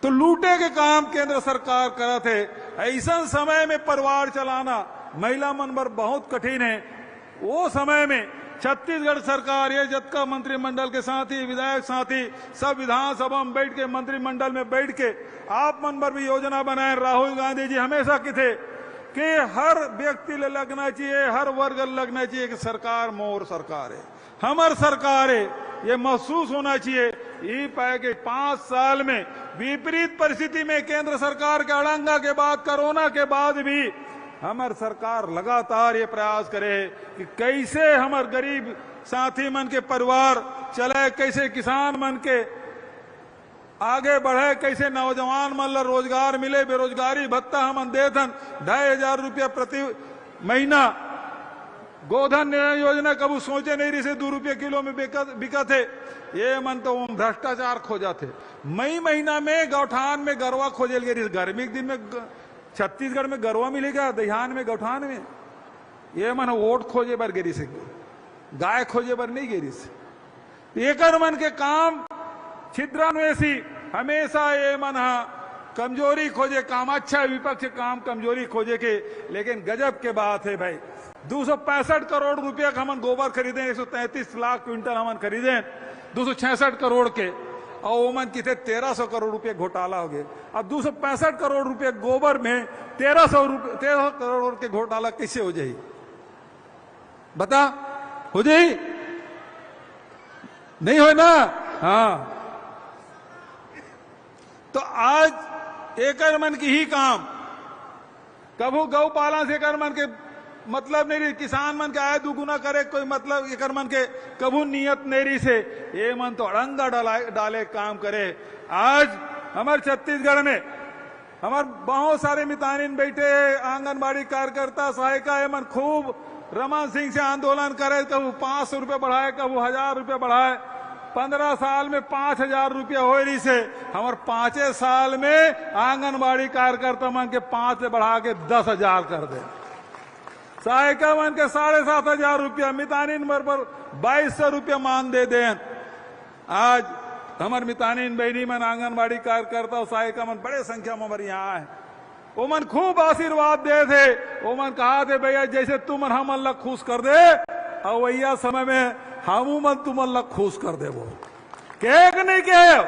तो लूटे के काम केंद्र सरकार करत है। ऐसा समय में परिवार चलाना महिला मन पर बहुत कठिन है। वो समय में छत्तीसगढ़ सरकार ये जतका मंत्रिमंडल के साथी, विधायक साथी सब विधानसभा में बैठ के, मंत्रिमंडल में बैठ के आप मन पर भी योजना बनाए। राहुल गांधी जी हमेशा कहते कि हर व्यक्ति ले लगना चाहिए, हर वर्ग लगना चाहिए कि सरकार मोर सरकार है, हमार सरकार है। ये महसूस होना चाहिए। ये पाए कि 5 साल में विपरीत परिस्थिति में केंद्र सरकार के अड़ंगा के बाद, कोरोना के बाद भी हमार सरकार लगातार ये प्रयास करे कि कैसे हमार गरीब साथी मन के परिवार चले, कैसे किसान मन के आगे बढ़े, कैसे नौजवान मन ला रोजगार मिले। बेरोजगारी भत्ता हम देथन 2,500 रुपया प्रति महीना। गोधन योजना कबू सोचे नहीं रही से 2 रुपये किलो में बिकत है। ये मन तो भ्रष्टाचार खोजा थे। मई महीना में गौठान में गरवा खोजेल गई। गर्मी के दिन में छत्तीसगढ़ में गरवा मिलेगा, दहियान में गौठान में। ये मन वोट खोजे बर गिरी से, गाय खोजे बर नहीं गिरी से। एक मन के काम छिद्रान्वेषी हमेशा ये मन कमजोरी खोजे काम। अच्छा विपक्ष काम कमजोरी खोजे के, लेकिन गजब के बात है भाई। 265 करोड़ रुपया का हम गोबर खरीदे, 133 लाख क्विंटल हम खरीदे 266 करोड़ के, और ओमन कितने 1300 करोड़ रुपये घोटाला हो गए। अब 265 करोड़ रुपये गोबर में 1300 करोड़ के घोटाला कैसे हो जाए? बता, हो जाए? नहीं हो ना? हाँ। तो आज एकर मन की ही काम, कभू गौपालन से एकर मन के मतलब नहीं रही। किसान मन के आय दुगुना करे कोई मतलब एकर मन के कभू नियत नहीं रही से। ये मन तो अड़ंगा डाले काम करे। आज हमारे छत्तीसगढ़ में हमारे बहुत सारे मितानिन बैठे आंगनबाड़ी कार्यकर्ता सहायिका है मन खूब रमन सिंह से आंदोलन करे। कभू 500 रुपये बढ़ाए, कभू 1000 रुपये बढ़ाए। 15 साल में 5,000 रुपया हो रही से हमारे 5 साल में आंगनबाड़ी कार्यकर्ता मन के 5 से बढ़ा के 10,000 कर दे। सहायिका मन के 7,500 रुपया, मितानिन पर 2,200 रुपया मान दे दें। आज हमारे मितानिन बहनी मन आंगनबाड़ी कार्यकर्ता और सहायिका मन बड़े संख्या में हमारे यहाँ है। वो मन खूब आशीर्वाद दे थे। वो मन कहा थे भैया जैसे तुम हम अल्लाह खुश कर दे, और वैया समय में हम मन तुम अल्लाह खुश कर दे। वो कहे कि नहीं कहे?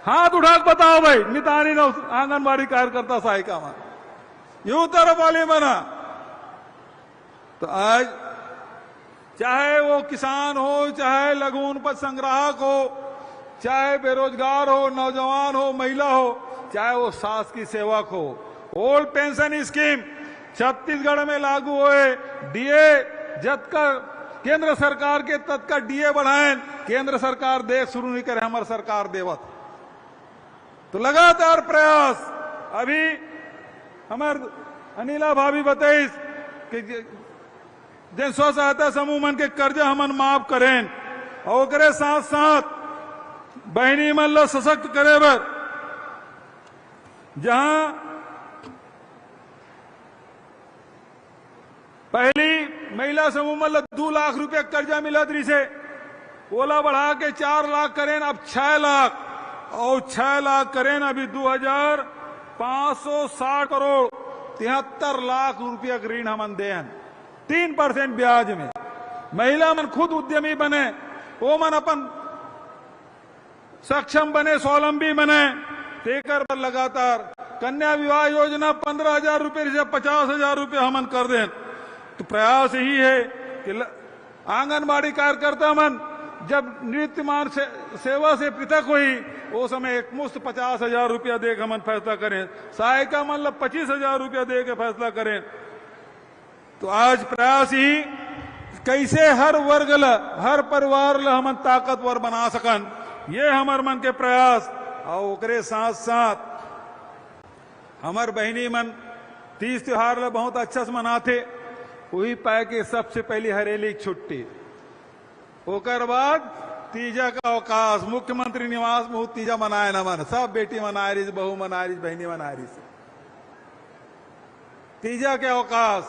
हाथ उठा के बताओ भाई, मितानी ना आंगनबाड़ी कार्यकर्ता सहायिका में यूं तरफ वाले बना। तो आज चाहे वो किसान हो, चाहे लघु वनोपज संग्राहक हो, चाहे बेरोजगार हो, नौजवान हो, महिला हो, चाहे वो शासकीय सेवक हो, ओल्ड पेंशन स्कीम छत्तीसगढ़ में लागू हुए, डीए जब का केंद्र सरकार के तत्का डीए बढ़ाएं, केंद्र सरकार दे शुरू नहीं करे, हमारी सरकार देवत। तो लगातार प्रयास। अभी हमार अनिला भाभी बताइस कि जिन स्व सहायता समूह मन के कर्जा हमन माफ करें और ओकरे साथ साथ बहनी मन ला सशक्त करे बर जहां पहली महिला समूह मन ला 2 लाख रुपया कर्जा मिलत रही से, ओला बढ़ा के 4 लाख करें, अब 6 लाख और 6 लाख करें अभी 2,560 करोड़ 73 लाख रुपया ऋण हमन दें 3% ब्याज में। महिला मन खुद उद्यमी बने, वो मन अपन सक्षम बने, स्वावलंबी बने, तेकर पर लगातार कन्या विवाह योजना 15,000 रुपये से 50,000 रुपये हमन कर दें। तो प्रयास यही है कि आंगनबाड़ी कार्यकर्ता मन जब नृत्यमान सेवा से पृथक हुई, वो समय एक मुश्त 50,000 रुपया दे के हमन फैसला करें, सहायिका मन 25,000 रुपया दे के फैसला करें। तो आज प्रयास ही कैसे हर वर्ग ला, हर परिवार ला हमन ताकतवर बना सकन, ये हमार मन के प्रयास। और ओकरे साथ साथ हमार बहनी मन तीज त्योहार ला बहुत अच्छा से मनाते, वही पाए के सबसे पहली हरेली की छुट्टी, ओकर बाद तीजा का अवकाश, मुख्यमंत्री निवास में तीजा मनाए न मन, सब बेटी मना रही, बहू मना रही, बहनी मना रही से तीजा के अवकाश।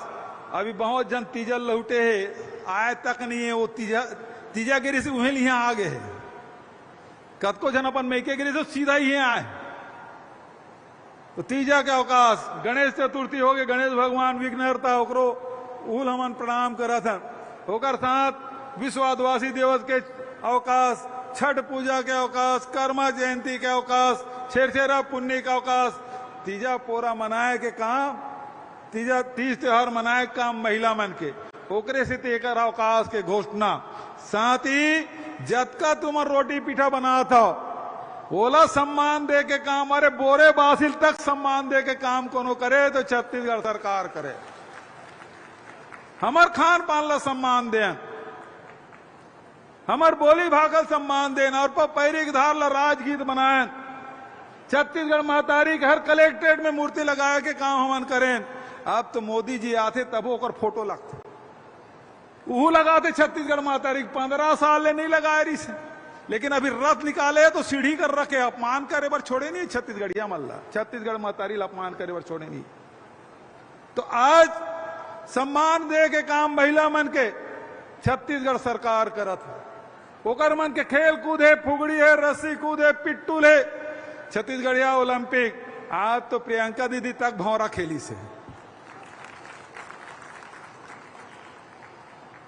अभी बहुत जन तीजा लौटे है, आए तक नहीं है, वो तीजा गिरी से उन्हें यहाँ आ गए है, कतको जन अपन मैके गिरी से सीधा ही आए। तो तीजा के अवकाश, गणेश चतुर्थी हो गए, गणेश भगवान विघ्नहर्ता, ओकरो उल हमन प्रणाम करा था। होकर साथ विश्व आदिवासी दिवस के अवकाश, छठ पूजा के अवकाश, कर्मा जयंती के अवकाश, छेरछेरा पुण्य का अवकाश, तीजा पोरा मनाए के काम, तीज त्योहार मनाए काम महिला मन के, ओकरे से तेकर अवकाश के घोषणा। साथ ही जतका तुम रोटी पीठा बना था, ओला सम्मान दे के काम, अरे बोरे बासिल तक सम्मान दे के काम कोनो करे तो छत्तीसगढ़ सरकार करे। हमार खान पान ला सम्मान दें, हमार बोली भागल सम्मान देना, और पैरिक धार ला राजगीत बनाए, छत्तीसगढ़ महतारी के हर कलेक्ट्रेट में मूर्ति लगाए के काम हमन करें। अब तो मोदी जी आते तब ओकर फोटो लगते, वो लगाते छत्तीसगढ़ महतारी, 15 साल ले नहीं लगाए रही से, लेकिन अभी रथ निकाले तो सीढ़ी कर रखे, अपमान करे बर छोड़े नहीं छत्तीसगढ़िया मल्ला, छत्तीसगढ़ महतारी अपमान करे बर छोड़े नहीं। तो आज सम्मान दे के काम महिला मन के छत्तीसगढ़ सरकार करत है, ओकर मन के खेल कूद है, फुगड़ी है, रस्सी कूद है, पिट्टूल है, छत्तीसगढ़िया ओलंपिक। आज तो प्रियंका दीदी तक भौरा खेली से,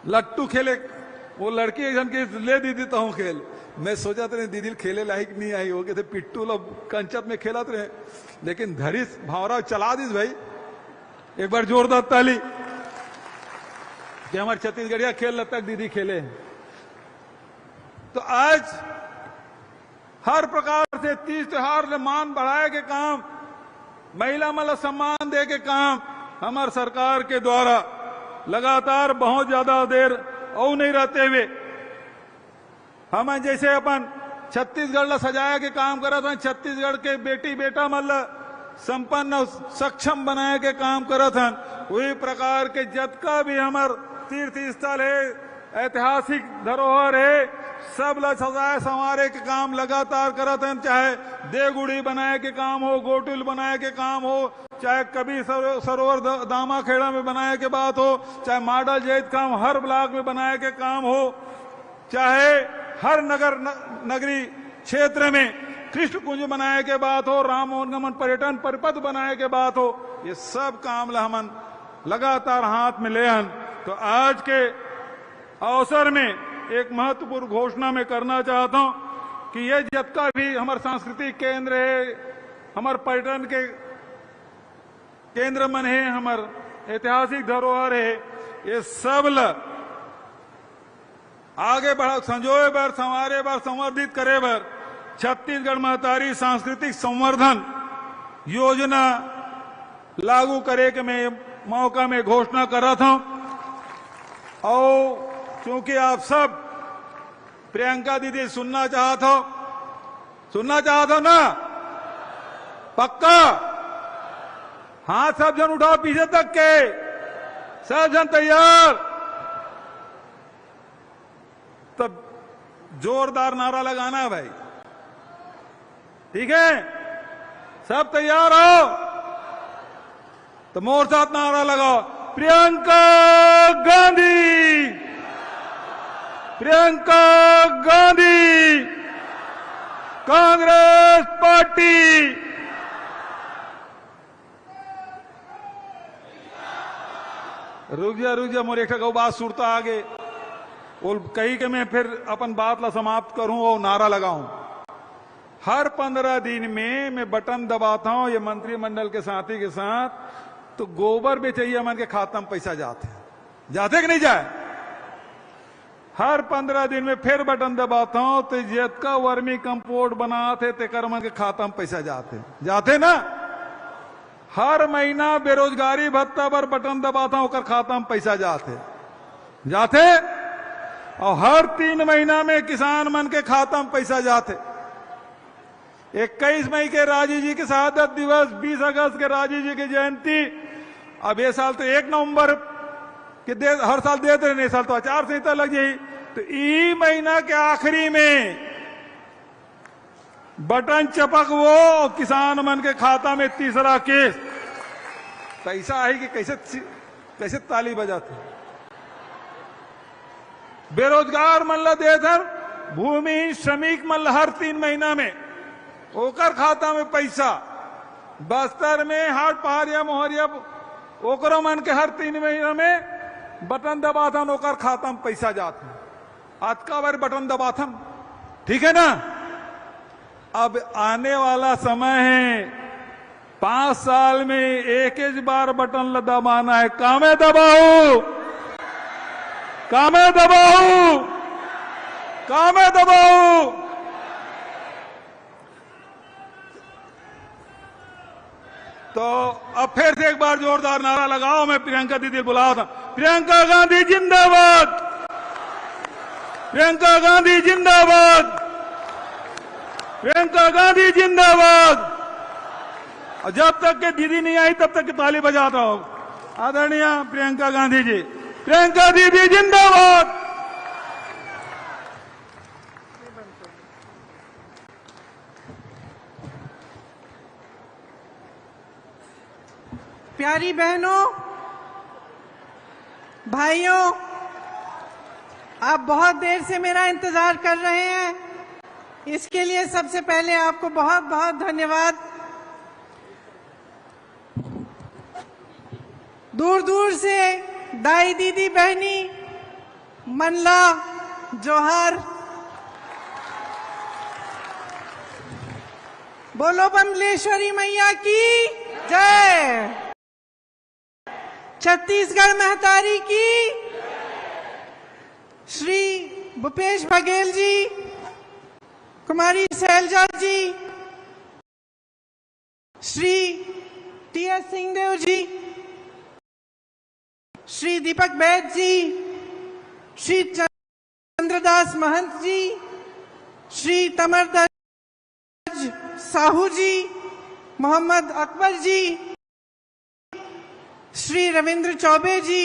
लट्टू खेले, वो लड़की एक जन के ले दीदी तो हूं खेल, मैं सोचा था दीदी खेले लायक नहीं आई हो, थे पिट्टू लोग कंचत में खेलत रहे, लेकिन धरिस भौरा चला दीस भाई, एक बार जोरदार ताली कि हमारे छत्तीसगढ़िया खेल तक दीदी खेले। तो आज हर प्रकार से तीज त्योहार से मान बढ़ाए के काम, महिला मन सम्मान दे के काम हमार सरकार के द्वारा लगातार बहुत ज्यादा देर और नहीं रहते हुए हम जैसे अपन छत्तीसगढ़ ला सजाए के काम करत हैं, छत्तीसगढ़ के बेटी बेटा मन संपन्न सक्षम बनाए के काम करत हैं, वही प्रकार के जतका भी हमार तीर्थ स्थल है, ऐतिहासिक धरोहर है, सब ला सजाए संवारे के काम लगातार करत हैं। चाहे देवगुड़ी बनाए के काम हो, गोटुल बनाए के काम हो, चाहे कभी सरोवर दामा खेड़ा में बनाए के बात हो, चाहे मॉडल जैत काम हर ब्लॉक में बनाए के काम हो, चाहे हर नगर नगरी क्षेत्र में कृष्ण कुंज बनाए के बात हो, राम मनोगमन पर्यटन परिपथ बनाए के बात हो, ये सब काम ला हमन लगातार हाथ में ले हन। तो आज के अवसर में एक महत्वपूर्ण घोषणा मैं करना चाहता हूं कि ये जितना भी हमारे सांस्कृतिक केंद्र है, हमारे पर्यटन के केंद्र मन है, हमारे ऐतिहासिक धरोहर है, ये सब आगे बढ़ा संजोए बर, संवारे बर, संवर्धित करे बर छत्तीसगढ़ महतारी सांस्कृतिक संवर्धन योजना लागू करे के मैं मौका में घोषणा कर रहा था। और क्योंकि आप सब प्रियंका दीदी सुनना चाहते हो ना? पक्का हाथ सब जन उठाओ पीछे तक के, सब जन तैयार? तब जोरदार नारा लगाना है भाई, ठीक है? सब तैयार हो तो मोर साथ नारा लगाओ, प्रियंका गांधी, प्रियंका गांधी, कांग्रेस पार्टी। रुक जा मोर एक बात सुरता आगे और कही के मैं फिर अपन बात ला समाप्त करूं और नारा लगाऊं। हर 15 दिन में मैं बटन दबाता हूं ये मंत्रिमंडल के साथी के साथ, तो गोबर बेचैया मन के खाता में पैसा जाते कि नहीं जाए? हर 15 दिन में फिर बटन दबाता हूं तो जितना वर्मी कंपोस्ट बनाते तेकर मन के खाता में पैसा जाते ना? हर महीना बेरोजगारी भत्ता पर बटन दबाता हूं ओकर खाता में पैसा जाते और हर 3 महीना में किसान मन के खाता में पैसा जाते। 21 मई के राजीव जी के शहादत दिवस, 20 अगस्त के राजीव जी की जयंती, अब ये साल तो 1 नवंबर के हर साल देते रहे, इस साल तो आचार संहिता लग जाए, तो ई महीना के आखिरी में बटन चपक वो किसान मन के खाता में तीसरा केस पैसा आई कि कैसे ताली बजाते। बेरोजगार मन ला देथर, भूमि श्रमिक मन ला हर 3 महीना में ओकर खाता में पैसा, बस्तर में हाट पहाड़िया मोहरिया ओकरो मन के हर 3 महीना में बटन दबाथन ओकर खाता में पैसा जाता। आज का बार बटन दबाथन, ठीक है ना? अब आने वाला समय है, 5 साल में एक बार बटन दबाना है। कामे दबाओ, कामे दबाओ, कामे दबाओ। तो अब फिर से एक बार जोरदार नारा लगाओ। मैं प्रियंका दीदी बुलाओ था, प्रियंका गांधी जिंदाबाद, प्रियंका गांधी जिंदाबाद, प्रियंका गांधी जिंदाबाद। और जब तक के दीदी नहीं आई तब तक की ताली बजाता हूं। आदरणीय प्रियंका गांधी जी, प्रियंका दीदी जिंदाबाद। प्यारी बहनों, भाइयों, आप बहुत देर से मेरा इंतजार कर रहे हैं, इसके लिए सबसे पहले आपको बहुत बहुत धन्यवाद। दूर दूर से दाई दीदी बहनी मनला जोहार, बोलो बमलेश्वरी मैया की जय, छत्तीसगढ़ महतारी की। श्री भूपेश बघेल जी, कुमारी शैलजा जी, श्री टी.एस. सिंहदेव जी, श्री दीपक बैद जी, श्री चंद्रदास महंत जी, श्री तमरदर्ज साहू जी, मोहम्मद अकबर जी, श्री रविंद्र चौबे जी,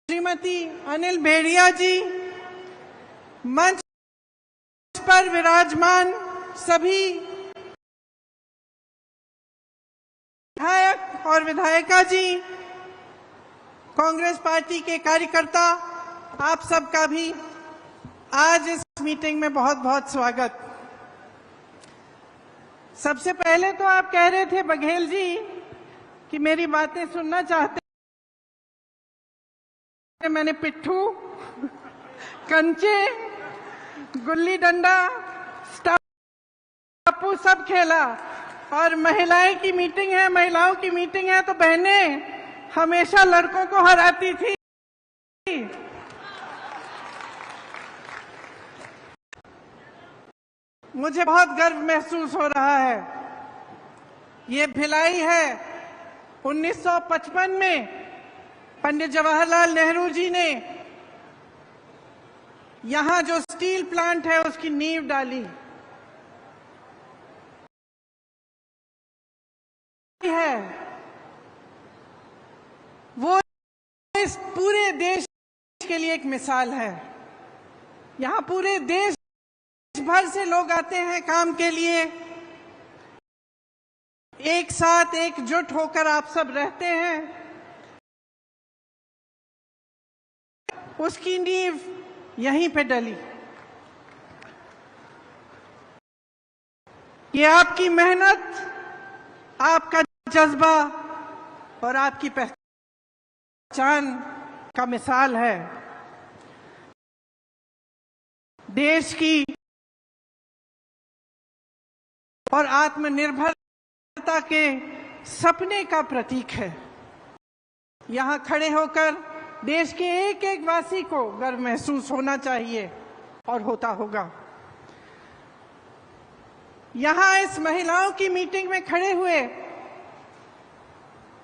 श्रीमती अनिल भेड़िया जी, मंच पर विराजमान सभी विधायक और विधायिका जी, कांग्रेस पार्टी के कार्यकर्ता, आप सबका भी आज इस मीटिंग में बहुत बहुत स्वागत। सबसे पहले तो आप कह रहे थे बघेल जी कि मेरी बातें सुनना चाहते, मैंने पिट्ठू, कंचे गुल्ली डंडा, स्टापू सब खेला। और महिलाओं की मीटिंग है तो बहनें हमेशा लड़कों को हराती थी। मुझे बहुत गर्व महसूस हो रहा है। ये भिलाई है 1955 में पंडित जवाहरलाल नेहरू जी ने यहां जो स्टील प्लांट है उसकी नींव डाली है। वो इस पूरे देश के लिए एक मिसाल है। यहां पूरे देश भर से लोग आते हैं काम के लिए, एक साथ एकजुट होकर आप सब रहते हैं। उसकी नींव यहीं पे डली। ये आपकी मेहनत, आपका जज्बा और आपकी पहचान का मिसाल है। देश की और आत्मनिर्भरता के सपने का प्रतीक है। यहां खड़े होकर देश के एक एक वासी को गर्व महसूस होना चाहिए और होता होगा। यहां इस महिलाओं की मीटिंग में खड़े हुए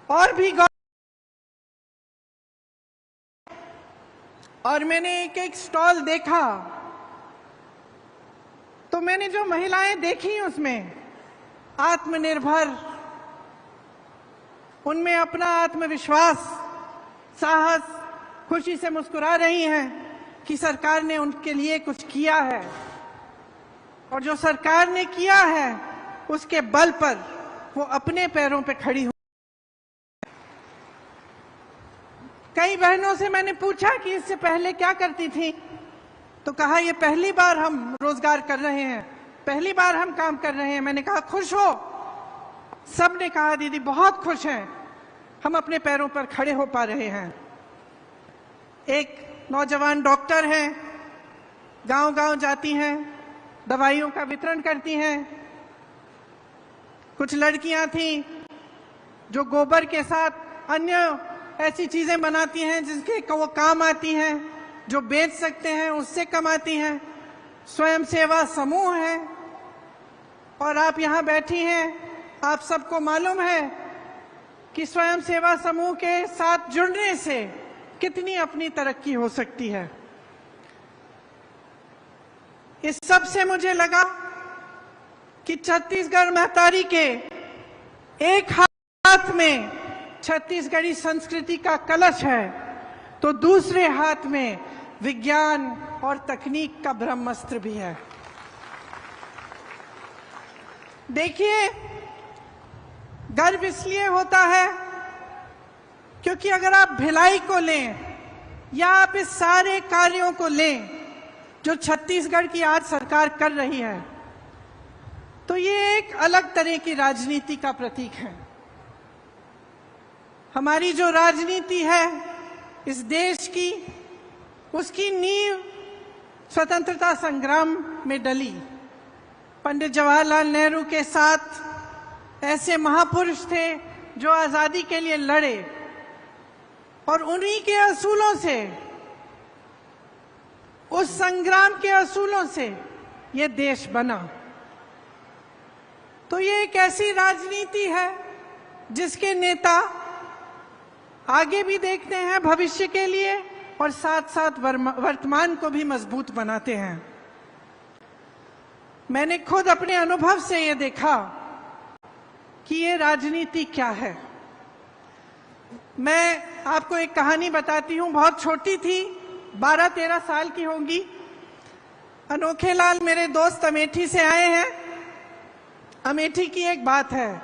और भी और मैंने एक एक स्टॉल देखा तो मैंने जो महिलाएं देखी उसमें आत्मनिर्भर, उनमें अपना आत्मविश्वास, साहस, खुशी से मुस्कुरा रही हैं कि सरकार ने उनके लिए कुछ किया है और जो सरकार ने किया है उसके बल पर वो अपने पैरों पे खड़ी हुई। कई बहनों से मैंने पूछा कि इससे पहले क्या करती थी, तो कहा ये पहली बार हम रोजगार कर रहे हैं, पहली बार हम काम कर रहे हैं। मैंने कहा खुश हो? सब ने कहा दीदी बहुत खुश हैं, हम अपने पैरों पर खड़े हो पा रहे हैं। एक नौजवान डॉक्टर हैं, गांव-गांव जाती हैं, दवाइयों का वितरण करती हैं। कुछ लड़कियां थीं जो गोबर के साथ अन्य ऐसी चीजें बनाती हैं जिसके वो काम आती हैं, जो बेच सकते हैं, उससे कमाती हैं। स्वयं सेवा समूह है और आप यहाँ बैठी हैं। आप सबको मालूम है कि स्वयं सेवा समूह के साथ जुड़ने से कितनी अपनी तरक्की हो सकती है। इस सब से मुझे लगा कि छत्तीसगढ़ महतारी के एक हाथ में छत्तीसगढ़ी संस्कृति का कलश है तो दूसरे हाथ में विज्ञान और तकनीक का ब्रह्मास्त्र भी है। देखिए, गर्व इसलिए होता है क्योंकि अगर आप भिलाई को लें या आप इस सारे कार्यों को लें जो छत्तीसगढ़ की आज सरकार कर रही है, तो ये एक अलग तरह की राजनीति का प्रतीक है। हमारी जो राजनीति है इस देश की, उसकी नींव स्वतंत्रता संग्राम में डली। पंडित जवाहरलाल नेहरू के साथ ऐसे महापुरुष थे जो आजादी के लिए लड़े और उन्हीं के असूलों से, उस संग्राम के असूलों से ये देश बना। तो ये एक ऐसी राजनीति है जिसके नेता आगे भी देखते हैं भविष्य के लिए और साथ साथ वर्तमान को भी मजबूत बनाते हैं। मैंने खुद अपने अनुभव से ये देखा कि ये राजनीति क्या है। मैं आपको एक कहानी बताती हूँ, बहुत छोटी थी, 12-13 साल की होंगी। अनोखे लाल मेरे दोस्त अमेठी से आए हैं। अमेठी की एक बात है,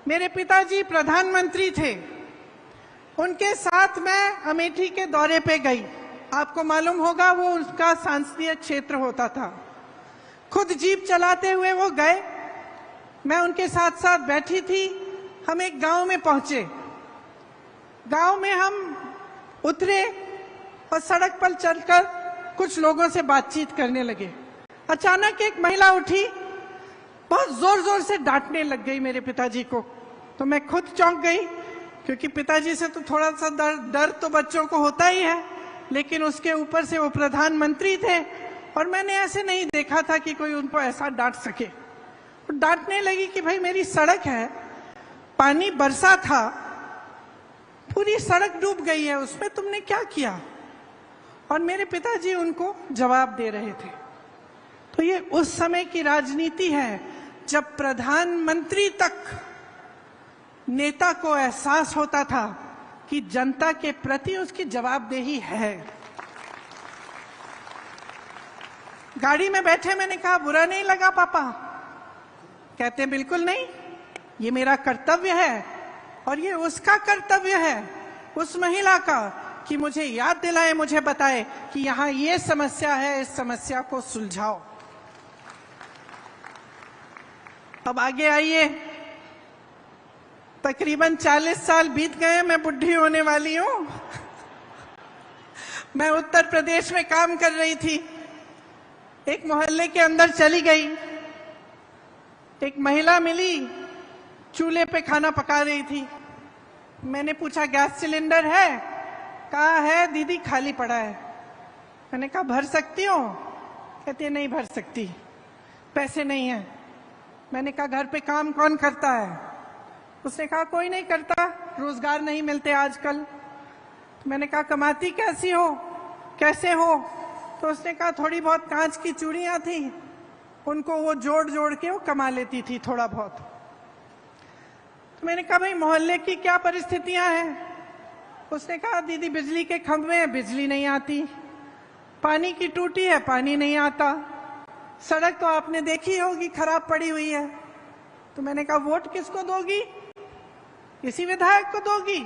मेरे पिताजी प्रधानमंत्री थे, उनके साथ मैं अमेठी के दौरे पे गई। आपको मालूम होगा वो उसका सांसदीय क्षेत्र होता था। खुद जीप चलाते हुए वो गए, मैं उनके साथ साथ बैठी थी। हम एक गांव में पहुंचे। गांव में हम उतरे और सड़क पर चलकर कुछ लोगों से बातचीत करने लगे। अचानक एक महिला उठी, बहुत जोर जोर से डांटने लग गई मेरे पिताजी को। तो मैं खुद चौंक गई, क्योंकि पिताजी से तो थोड़ा सा डर तो बच्चों को होता ही है, लेकिन उसके ऊपर से वो प्रधानमंत्री थे और मैंने ऐसे नहीं देखा था कि कोई उनको ऐसा डांट सके। डांटने लगी कि भाई मेरी सड़क है, पानी बरसा था, पूरी सड़क डूब गई है, उसमें तुमने क्या किया? और मेरे पिताजी उनको जवाब दे रहे थे। तो ये उस समय की राजनीति है जब प्रधानमंत्री तक नेता को एहसास होता था कि जनता के प्रति उसकी जवाबदेही है। गाड़ी में बैठे मैंने कहा, बुरा नहीं लगा पापा? कहते बिल्कुल नहीं, ये मेरा कर्तव्य है और ये उसका कर्तव्य है, उस महिला का, कि मुझे याद दिलाए, मुझे बताए कि यहाँ ये समस्या है, इस समस्या को सुलझाओ। अब आगे आइए, तकरीबन 40 साल बीत गए, मैं बुढ़ी होने वाली हूं। मैं उत्तर प्रदेश में काम कर रही थी, एक मोहल्ले के अंदर चली गई, एक महिला मिली, चूल्हे पे खाना पका रही थी। मैंने पूछा गैस सिलेंडर है? कहा है दीदी, खाली पड़ा है। मैंने कहा भर सकती हो? कहती नहीं भर सकती, पैसे नहीं है। मैंने कहा घर पे काम कौन करता है? उसने कहा कोई नहीं करता, रोजगार नहीं मिलते आजकल। तो मैंने कहा कमाती कैसी हो, कैसे हो? तो उसने कहा थोड़ी बहुत कांच की चूड़ियां थी, उनको वो जोड़ जोड़ के वो कमा लेती थी थोड़ा बहुत। तो मैंने कहा भाई मोहल्ले की क्या परिस्थितियां हैं? उसने कहा दीदी बिजली के खंभे हैं, बिजली नहीं आती, पानी की टूटी है, पानी नहीं आता, सड़क तो आपने देखी होगी खराब पड़ी हुई है। तो मैंने कहा वोट किसको दोगी? इसी विधायक को दोगी?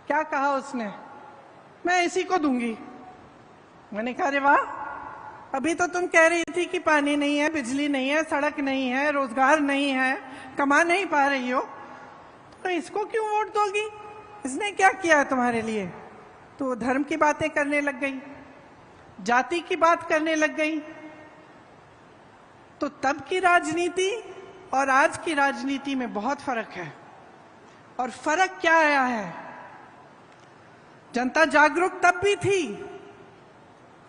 क्या कहा उसने? मैं इसी को दूंगी। मैंने कहा अरे वाह, अभी तो तुम कह रही थी कि पानी नहीं है, बिजली नहीं है, सड़क नहीं है, रोजगार नहीं है, कमा नहीं पा रही हो, तो इसको क्यों वोट दोगी? इसने क्या किया है तुम्हारे लिए? तो धर्म की बातें करने लग गई, जाति की बात करने लग गई। तो तब की राजनीति और आज की राजनीति में बहुत फर्क है। और फर्क क्या आया है? जनता जागरूक तब भी थी,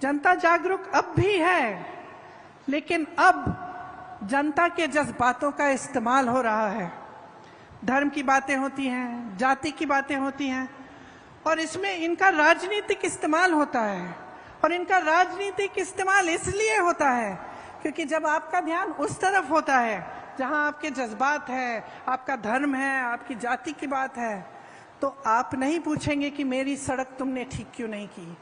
जनता जागरूक अब भी है, लेकिन अब जनता के जज्बातों का इस्तेमाल हो रहा है। धर्म की बातें होती हैं, जाति की बातें होती हैं, और इसमें इनका राजनीतिक इस्तेमाल होता है। और इनका राजनीतिक इस्तेमाल इसलिए होता है क्योंकि जब आपका ध्यान उस तरफ होता है जहां आपके जज्बात है, आपका धर्म है, आपकी जाति की बात है, तो आप नहीं पूछेंगे कि मेरी सड़क तुमने ठीक क्यों नहीं की,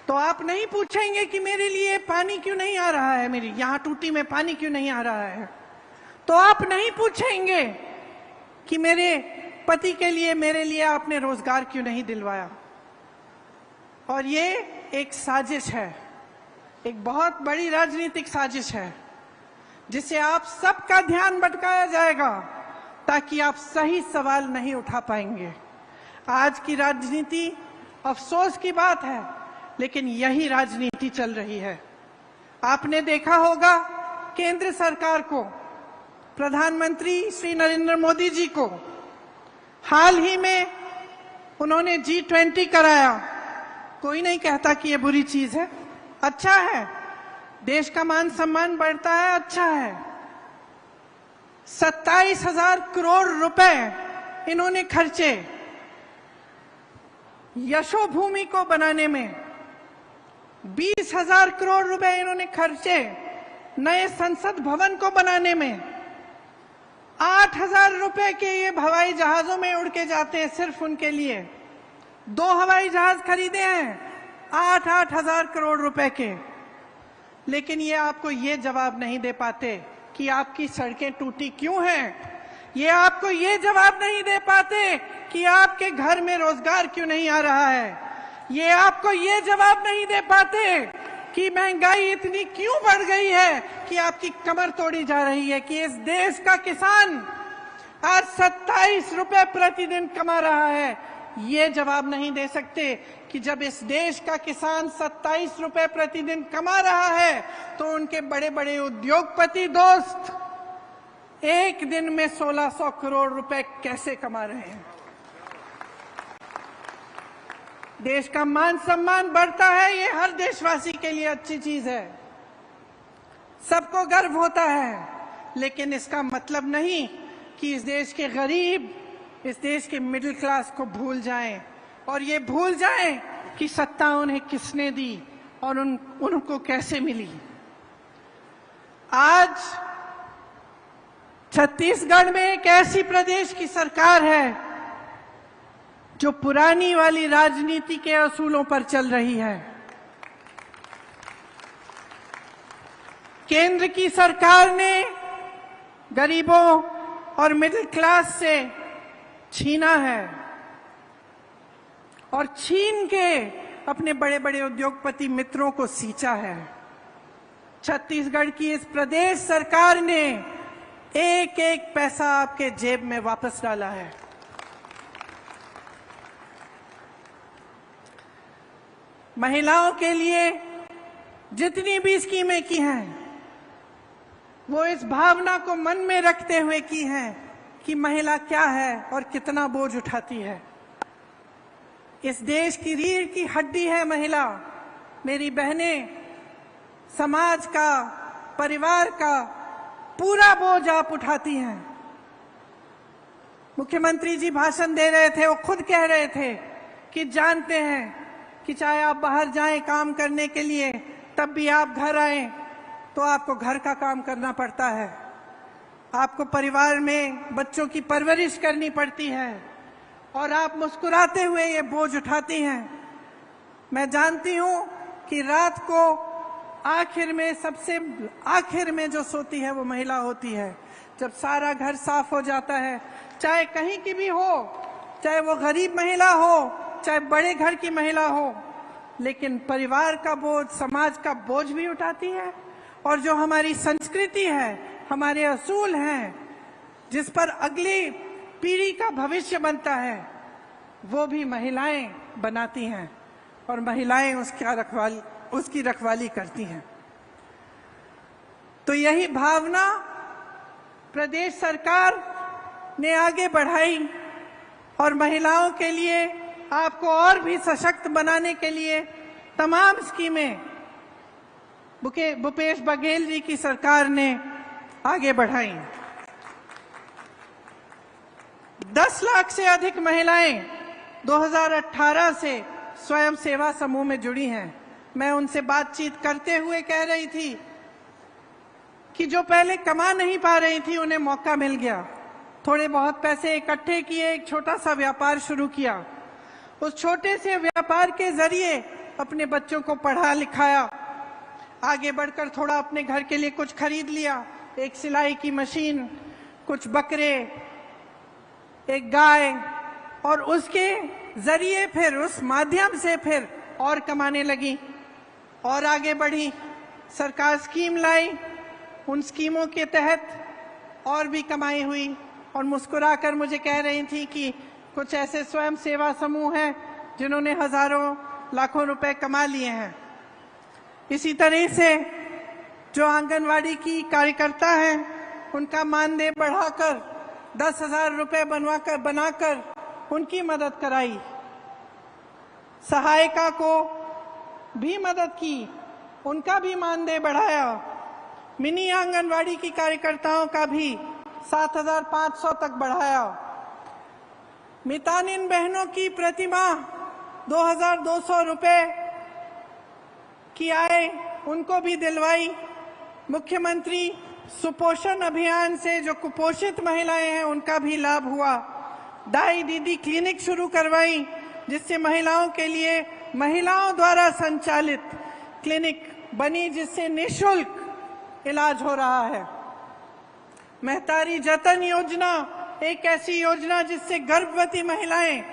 तो आप नहीं पूछेंगे कि मेरे लिए पानी क्यों नहीं आ रहा है, मेरी यहां टूटी में पानी क्यों नहीं आ रहा है, तो आप नहीं पूछेंगे कि मेरे पति के लिए, मेरे लिए आपने रोजगार क्यों नहीं दिलवाया। और ये एक साजिश है, एक बहुत बड़ी राजनीतिक साजिश है, जिससे आप सबका ध्यान भटकाया जाएगा ताकि आप सही सवाल नहीं उठा पाएंगे। आज की राजनीति, अफसोस की बात है, लेकिन यही राजनीति चल रही है। आपने देखा होगा केंद्र सरकार को, प्रधानमंत्री श्री नरेंद्र मोदी जी को हाल ही में उन्होंने G20 कराया। कोई नहीं कहता कि ये बुरी चीज है, अच्छा है, देश का मान सम्मान बढ़ता है, अच्छा है। 27,000 करोड़ रुपए इन्होंने खर्चे यशोभूमि को बनाने में, 20,000 करोड़ रुपए इन्होंने खर्चे नए संसद भवन को बनाने में, 8,000 रुपए के ये हवाई जहाजों में उड़ के जाते हैं सिर्फ उनके लिए, 2 हवाई जहाज खरीदे हैं 8,000 करोड़ रुपए के। लेकिन ये आपको ये जवाब नहीं दे पाते कि आपकी सड़कें टूटी क्यों हैं, ये आपको ये जवाब नहीं दे पाते कि आपके घर में रोजगार क्यों नहीं आ रहा है, ये आपको ये जवाब नहीं दे पाते कि महंगाई इतनी क्यों बढ़ गई है कि आपकी कमर तोड़ी जा रही है, कि इस देश का किसान आज 27 रुपए प्रतिदिन कमा रहा है, ये जवाब नहीं दे सकते कि जब इस देश का किसान 27 रुपए प्रतिदिन कमा रहा है तो उनके बड़े बड़े उद्योगपति दोस्त एक दिन में 1600 करोड़ रुपए कैसे कमा रहे हैं। देश का मान सम्मान बढ़ता है, ये हर देशवासी के लिए अच्छी चीज है, सबको गर्व होता है, लेकिन इसका मतलब नहीं कि इस देश के गरीब, इस देश के मिडिल क्लास को भूल जाएं और ये भूल जाएं कि सत्ता उन्हें किसने दी और उनको कैसे मिली। आज छत्तीसगढ़ में एक ऐसी प्रदेश की सरकार है जो पुरानी वाली राजनीति के असूलों पर चल रही है। केंद्र की सरकार ने गरीबों और मिडिल क्लास से छीना है और छीन के अपने बड़े बड़े उद्योगपति मित्रों को सींचा है। छत्तीसगढ़ की इस प्रदेश सरकार ने एक एक पैसा आपके जेब में वापस डाला है। महिलाओं के लिए जितनी भी स्कीमें की हैं वो इस भावना को मन में रखते हुए की हैं कि महिला क्या है और कितना बोझ उठाती है। इस देश की रीढ़ की हड्डी है महिला। मेरी बहनें, समाज का, परिवार का पूरा बोझ आप उठाती हैं। मुख्यमंत्री जी भाषण दे रहे थे, वो खुद कह रहे थे कि जानते हैं कि चाहे आप बाहर जाएं काम करने के लिए, तब भी आप घर आएं तो आपको घर का काम करना पड़ता है, आपको परिवार में बच्चों की परवरिश करनी पड़ती है और आप मुस्कुराते हुए ये बोझ उठाती हैं। मैं जानती हूं कि रात को आखिर में, सबसे आखिर में जो सोती है वो महिला होती है। जब सारा घर साफ हो जाता है, चाहे कहीं की भी हो, चाहे वो गरीब महिला हो, चाहे बड़े घर की महिला हो, लेकिन परिवार का बोझ, समाज का बोझ भी उठाती है। और जो हमारी संस्कृति है, हमारे असूल हैं, जिस पर अगली पीढ़ी का भविष्य बनता है, वो भी महिलाएं बनाती हैं और महिलाएं उसकी रखवाली करती हैं। तो यही भावना प्रदेश सरकार ने आगे बढ़ाई और महिलाओं के लिए, आपको और भी सशक्त बनाने के लिए तमाम स्कीमें भूपेश बघेल जी की सरकार ने आगे बढ़ाई। 10 लाख से अधिक महिलाएं 2018 से स्वयं सेवा समूह में जुड़ी हैं। मैं उनसे बातचीत करते हुए कह रही थी कि जो पहले कमा नहीं पा रही थी उन्हें मौका मिल गया, थोड़े बहुत पैसे इकट्ठे किए, एक छोटा सा व्यापार शुरू किया, उस छोटे से व्यापार के जरिए अपने बच्चों को पढ़ा लिखाया, आगे बढ़कर थोड़ा अपने घर के लिए कुछ खरीद लिया, एक सिलाई की मशीन, कुछ बकरे, एक गाय, और उसके जरिए फिर उस माध्यम से फिर और कमाने लगी और आगे बढ़ी। सरकार स्कीम लाई, उन स्कीमों के तहत और भी कमाई हुई और मुस्कुराकर मुझे कह रही थी कि कुछ ऐसे स्वयं सेवा समूह हैं जिन्होंने हजारों लाखों रुपए कमा लिए हैं। इसी तरह से जो आंगनवाड़ी की कार्यकर्ता हैं, उनका मानदेय बढ़ाकर 10,000 रुपए बनाकर उनकी मदद कराई, सहायिका को भी मदद की, उनका भी मानदेय बढ़ाया, मिनी आंगनवाड़ी की कार्यकर्ताओं का भी 7,500 तक बढ़ाया, मितानिन बहनों की प्रतिमाह 2,200 रुपए की आय उनको भी दिलवाई। मुख्यमंत्री सुपोषण अभियान से जो कुपोषित महिलाएं हैं उनका भी लाभ हुआ। दाई दीदी क्लिनिक शुरू करवाई, जिससे महिलाओं के लिए महिलाओं द्वारा संचालित क्लिनिक बनी, जिससे निःशुल्क इलाज हो रहा है। महतारी जतन योजना एक ऐसी योजना जिससे गर्भवती महिलाएं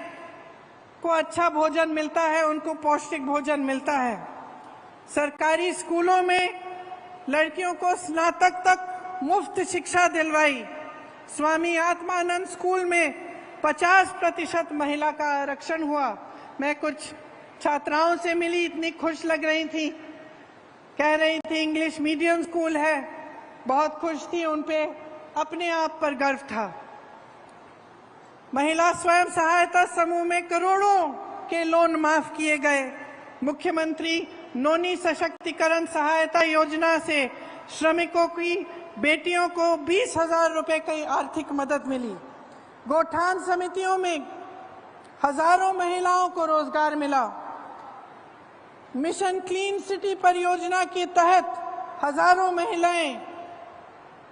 को अच्छा भोजन मिलता है, उनको पौष्टिक भोजन मिलता है। सरकारी स्कूलों में लड़कियों को स्नातक तक मुफ्त शिक्षा दिलवाई। स्वामी आत्मानंद स्कूल में 50% महिला का आरक्षण हुआ। मैं कुछ छात्राओं से मिली, इतनी खुश लग रही थी, कह रही थी इंग्लिश मीडियम स्कूल है, बहुत खुश थी, उन पे अपने आप पर गर्व था। महिला स्वयं सहायता समूह में करोड़ों के लोन माफ किए गए। मुख्यमंत्री नोनी सशक्तिकरण सहायता योजना से श्रमिकों की बेटियों को 20,000 रुपए की आर्थिक मदद मिली। गोठान समितियों में हजारों महिलाओं को रोजगार मिला। मिशन क्लीन सिटी परियोजना के तहत हजारों महिलाएं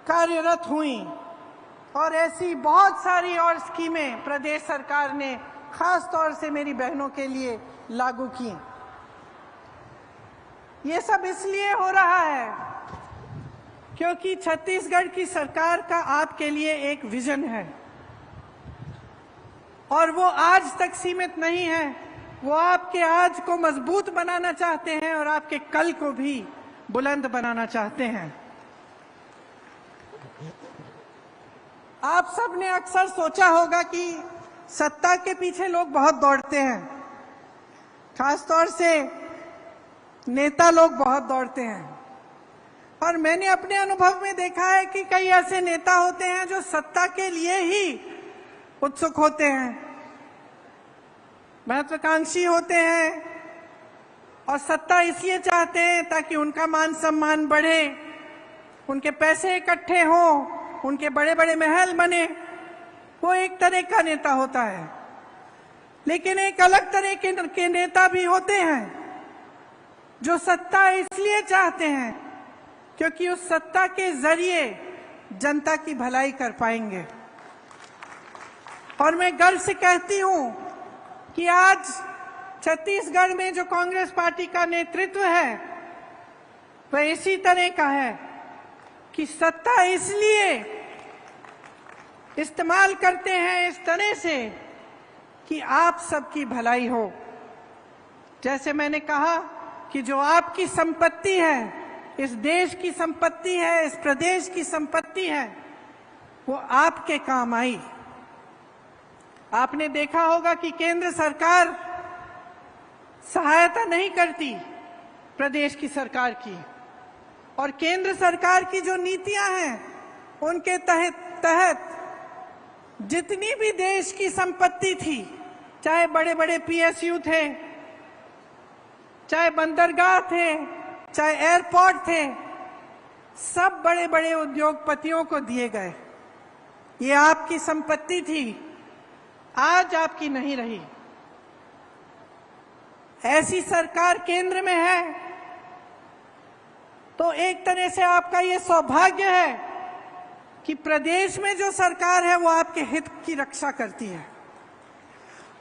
कार्यरत हुईं और ऐसी बहुत सारी और स्कीमें प्रदेश सरकार ने खास तौर से मेरी बहनों के लिए लागू की। ये सब इसलिए हो रहा है क्योंकि छत्तीसगढ़ की सरकार का आपके लिए एक विजन है और वो आज तक सीमित नहीं है। वो आपके आज को मजबूत बनाना चाहते हैं और आपके कल को भी बुलंद बनाना चाहते हैं। आप सब ने अक्सर सोचा होगा कि सत्ता के पीछे लोग बहुत दौड़ते हैं, खासतौर से नेता लोग बहुत दौड़ते हैं। और मैंने अपने अनुभव में देखा है कि कई ऐसे नेता होते हैं जो सत्ता के लिए ही उत्सुक होते हैं, महत्वाकांक्षी होते हैं और सत्ता इसलिए चाहते हैं ताकि उनका मान सम्मान बढ़े, उनके पैसे इकट्ठे हों, उनके बड़े बड़े महल बने। वो एक तरह का नेता होता है। लेकिन एक अलग तरह के नेता भी होते हैं जो सत्ता इसलिए चाहते हैं क्योंकि उस सत्ता के जरिए जनता की भलाई कर पाएंगे। और मैं गर्व से कहती हूं कि आज छत्तीसगढ़ में जो कांग्रेस पार्टी का नेतृत्व है वह इसी तरह का है कि सत्ता इसलिए इस्तेमाल करते हैं इस तरह से कि आप सबकी भलाई हो। जैसे मैंने कहा कि जो आपकी संपत्ति है, इस देश की संपत्ति है, इस प्रदेश की संपत्ति है, वो आपके काम आई। आपने देखा होगा कि केंद्र सरकार सहायता नहीं करती प्रदेश की सरकार की, और केंद्र सरकार की जो नीतियां हैं उनके तहत जितनी भी देश की संपत्ति थी, चाहे बड़े बड़े पीएसयू थे, चाहे बंदरगाह थे, चाहे एयरपोर्ट थे, सब बड़े बड़े उद्योगपतियों को दिए गए। ये आपकी संपत्ति थी, आज आपकी नहीं रही। ऐसी सरकार केंद्र में है तो एक तरह से आपका ये सौभाग्य है कि प्रदेश में जो सरकार है वो आपके हित की रक्षा करती है,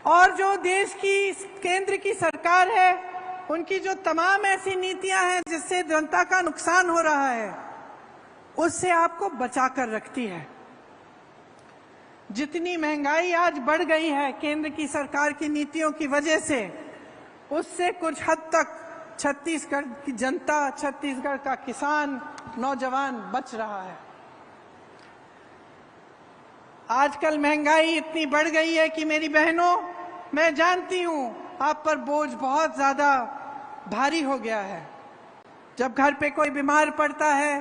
और जो देश की केंद्र की सरकार है उनकी जो तमाम ऐसी नीतियां हैं जिससे जनता का नुकसान हो रहा है उससे आपको बचा कर रखती है। जितनी महंगाई आज बढ़ गई है केंद्र की सरकार की नीतियों की वजह से, उससे कुछ हद तक छत्तीसगढ़ की जनता, छत्तीसगढ़ का किसान, नौजवान बच रहा है। आजकल महंगाई इतनी बढ़ गई है कि मेरी बहनों, मैं जानती हूं आप पर बोझ बहुत ज्यादा भारी हो गया है। जब घर पे कोई बीमार पड़ता है,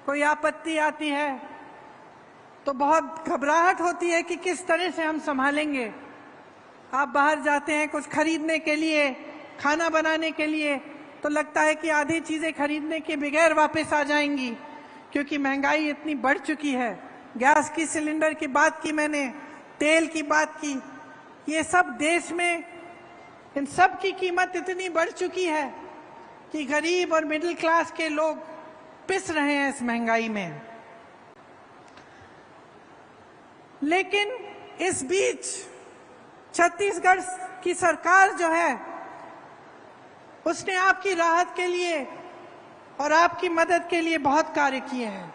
कोई आपत्ति आती है, तो बहुत घबराहट होती है कि किस तरह से हम संभालेंगे। आप बाहर जाते हैं कुछ खरीदने के लिए, खाना बनाने के लिए, तो लगता है कि आधी चीजें खरीदने के बगैर वापस आ जाएंगी क्योंकि महंगाई इतनी बढ़ चुकी है। गैस की सिलेंडर की बात की मैंने, तेल की बात की, ये सब देश में इन सब की कीमत इतनी बढ़ चुकी है कि गरीब और मिडिल क्लास के लोग पिस रहे हैं इस महंगाई में। लेकिन इस बीच छत्तीसगढ़ की सरकार जो है उसने आपकी राहत के लिए और आपकी मदद के लिए बहुत कार्य किए हैं।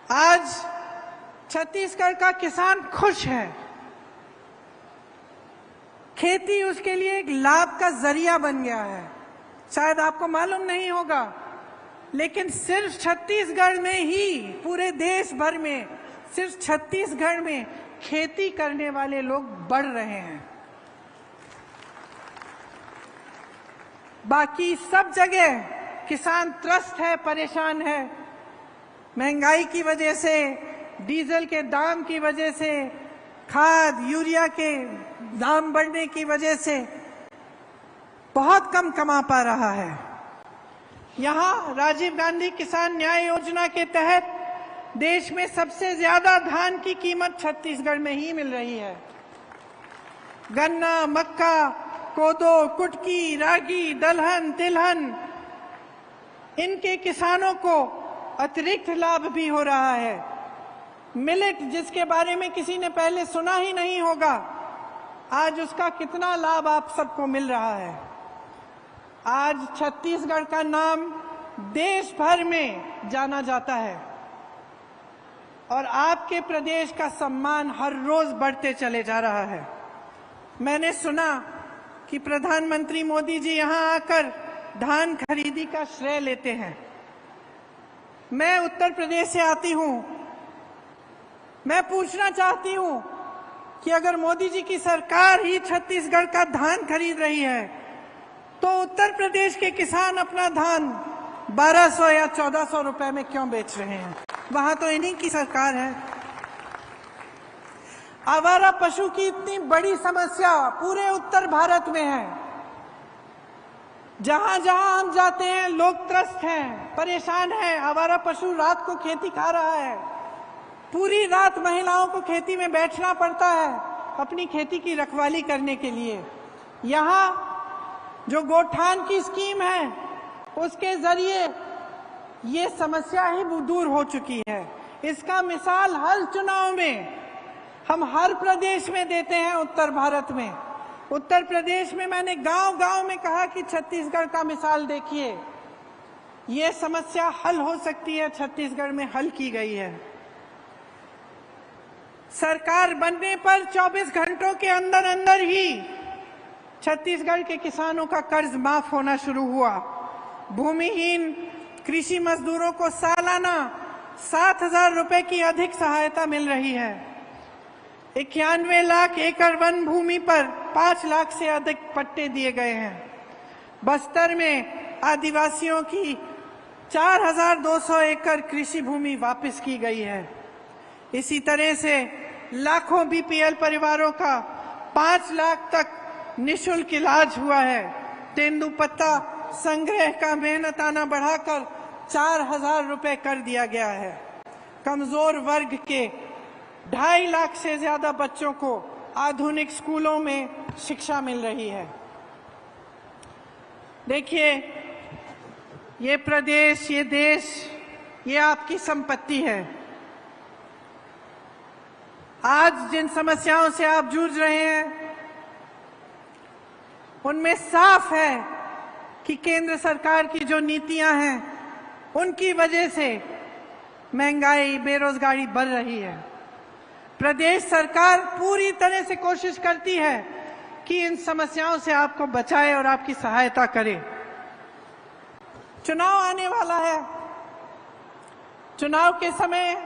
आज छत्तीसगढ़ का किसान खुश है। खेती उसके लिए एक लाभ का जरिया बन गया है। शायद आपको मालूम नहीं होगा, लेकिन सिर्फ छत्तीसगढ़ में ही, पूरे देश भर में सिर्फ छत्तीसगढ़ में खेती करने वाले लोग बढ़ रहे हैं। बाकी सब जगह किसान त्रस्त है, परेशान है। महंगाई की वजह से, डीजल के दाम की वजह से, खाद यूरिया के दाम बढ़ने की वजह से बहुत कम कमा पा रहा है। यहाँ राजीव गांधी किसान न्याय योजना के तहत देश में सबसे ज्यादा धान की कीमत छत्तीसगढ़ में ही मिल रही है। गन्ना, मक्का, कोदो, कुटकी, रागी, दलहन, तिलहन, इनके किसानों को अतिरिक्त लाभ भी हो रहा है। मिलेट, जिसके बारे में किसी ने पहले सुना ही नहीं होगा, आज उसका कितना लाभ आप सबको मिल रहा है। आज छत्तीसगढ़ का नाम देश भर में जाना जाता है और आपके प्रदेश का सम्मान हर रोज बढ़ते चले जा रहा है। मैंने सुना कि प्रधानमंत्री मोदी जी यहां आकर धान खरीदी का श्रेय लेते हैं। मैं उत्तर प्रदेश से आती हूं। मैं पूछना चाहती हूं कि अगर मोदी जी की सरकार ही छत्तीसगढ़ का धान खरीद रही है तो उत्तर प्रदेश के किसान अपना धान 1200 या 1400 रुपए में क्यों बेच रहे हैं? वहां तो इन्हीं की सरकार है। आवारा पशु की इतनी बड़ी समस्या पूरे उत्तर भारत में है। जहां जहां हम जाते हैं लोग त्रस्त हैं, परेशान हैं। आवारा पशु रात को खेती खा रहा है। पूरी रात महिलाओं को खेती में बैठना पड़ता है अपनी खेती की रखवाली करने के लिए। यहाँ जो गोठान की स्कीम है उसके जरिए ये समस्या ही दूर हो चुकी है। इसका मिसाल हर चुनाव में हम हर प्रदेश में देते हैं। उत्तर भारत में, उत्तर प्रदेश में मैंने गांव-गांव में कहा कि छत्तीसगढ़ का मिसाल देखिए, ये समस्या हल हो सकती है। छत्तीसगढ़ में हल की गई है। सरकार बनने पर 24 घंटों के अंदर अंदर ही छत्तीसगढ़ के किसानों का कर्ज माफ होना शुरू हुआ। भूमिहीन कृषि मजदूरों को सालाना 7,000 रुपए की अधिक सहायता मिल रही है। 91 लाख एकड़ वन भूमि पर 5 लाख से अधिक पट्टे दिए गए हैं। बस्तर में आदिवासियों की 4,200 एकड़ कृषि भूमि वापस की गई है। इसी तरह से लाखों बीपीएल परिवारों का 5 लाख तक निःशुल्क इलाज हुआ है। तेंदुपत्ता संग्रह का मेहनताना बढ़ाकर 4,000 रुपए कर दिया गया है। कमजोर वर्ग के 2.5 लाख से ज्यादा बच्चों को आधुनिक स्कूलों में शिक्षा मिल रही है। देखिए, ये प्रदेश, ये देश, ये आपकी संपत्ति है। आज जिन समस्याओं से आप जूझ रहे हैं उनमें साफ है कि केंद्र सरकार की जो नीतियां हैं उनकी वजह से महंगाई, बेरोजगारी बढ़ रही है। प्रदेश सरकार पूरी तरह से कोशिश करती है कि इन समस्याओं से आपको बचाए और आपकी सहायता करे। चुनाव आने वाला है। चुनाव के समय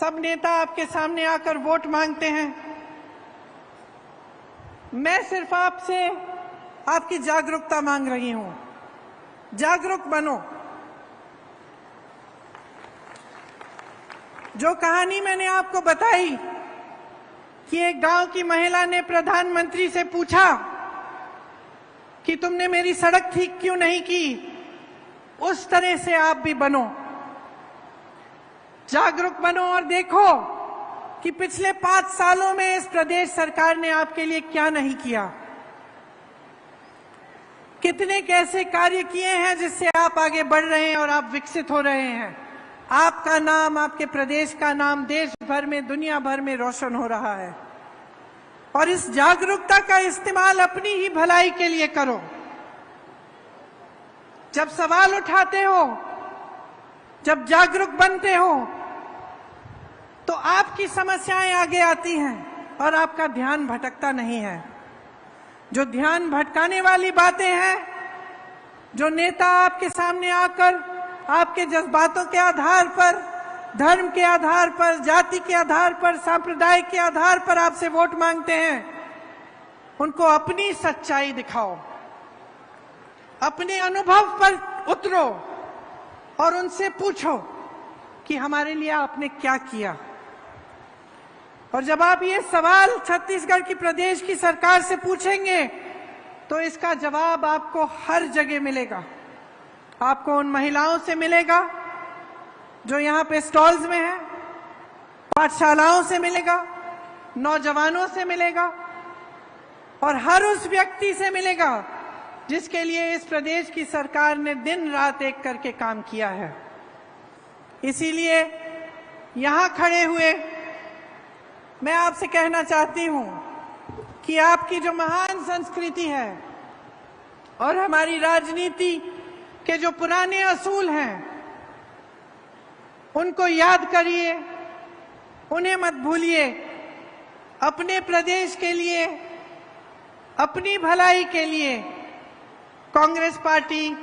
सब नेता आपके सामने आकर वोट मांगते हैं। मैं सिर्फ आपसे आपकी जागरूकता मांग रही हूं। जागरूक बनो। जो कहानी मैंने आपको बताई कि एक गांव की महिला ने प्रधानमंत्री से पूछा कि तुमने मेरी सड़क ठीक क्यों नहीं की, उस तरह से आप भी बनो। जागरूक बनो और देखो कि पिछले 5 सालों में इस प्रदेश सरकार ने आपके लिए क्या नहीं किया, कितने कैसे कार्य किए हैं जिससे आप आगे बढ़ रहे हैं और आप विकसित हो रहे हैं। आपका नाम, आपके प्रदेश का नाम देश भर में, दुनिया भर में रोशन हो रहा है। और इस जागरूकता का इस्तेमाल अपनी ही भलाई के लिए करो। जब सवाल उठाते हो, जब जागरूक बनते हो, तो आपकी समस्याएं आगे आती हैं और आपका ध्यान भटकता नहीं है। जो ध्यान भटकाने वाली बातें हैं, जो नेता आपके सामने आकर आपके जज्बातों के आधार पर धर्म के आधार पर, जाति के आधार पर, सांप्रदाय के आधार पर आपसे वोट मांगते हैं, उनको अपनी सच्चाई दिखाओ, अपने अनुभव पर उतरो और उनसे पूछो कि हमारे लिए आपने क्या किया। और जब आप ये सवाल छत्तीसगढ़ की प्रदेश की सरकार से पूछेंगे तो इसका जवाब आपको हर जगह मिलेगा। आपको उन महिलाओं से मिलेगा जो यहाँ पे स्टॉल्स में हैं, पाठशालाओं से मिलेगा, नौजवानों से मिलेगा और हर उस व्यक्ति से मिलेगा जिसके लिए इस प्रदेश की सरकार ने दिन रात एक करके काम किया है। इसीलिए यहाँ खड़े हुए मैं आपसे कहना चाहती हूँ कि आपकी जो महान संस्कृति है और हमारी राजनीति के जो पुराने असूल हैं, उनको याद करिए, उन्हें मत भूलिए। अपने प्रदेश के लिए, अपनी भलाई के लिए कांग्रेस पार्टी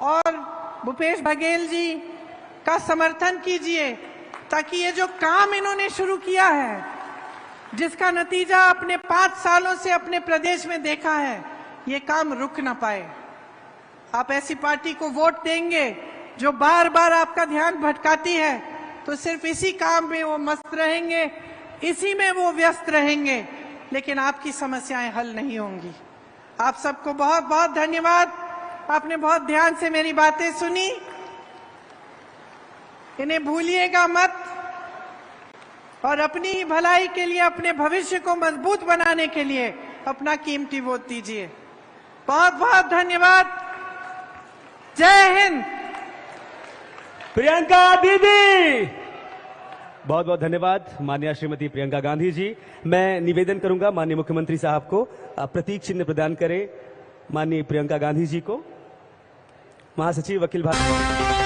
और भूपेश बघेल जी का समर्थन कीजिए, ताकि ये जो काम इन्होंने शुरू किया है, जिसका नतीजा अपने 5 सालों से अपने प्रदेश में देखा है, ये काम रुक ना पाए। आप ऐसी पार्टी को वोट देंगे जो बार बार आपका ध्यान भटकाती है, तो सिर्फ इसी काम में वो मस्त रहेंगे, इसी में वो व्यस्त रहेंगे, लेकिन आपकी समस्याएं हल नहीं होंगी। आप सबको बहुत बहुत धन्यवाद। आपने बहुत ध्यान से मेरी बातें सुनी, इन्हें भूलिएगा मत और अपनी भलाई के लिए, अपने भविष्य को मजबूत बनाने के लिए अपना कीमती वोट दीजिए। बहुत बहुत धन्यवाद। जय हिंद। प्रियंका दीदी, बहुत बहुत धन्यवाद माननीय श्रीमती प्रियंका गांधी जी। मैं निवेदन करूंगा माननीय मुख्यमंत्री साहब को प्रतीक चिन्ह प्रदान करें माननीय प्रियंका गांधी जी को। महासचिव अखिल भारतीय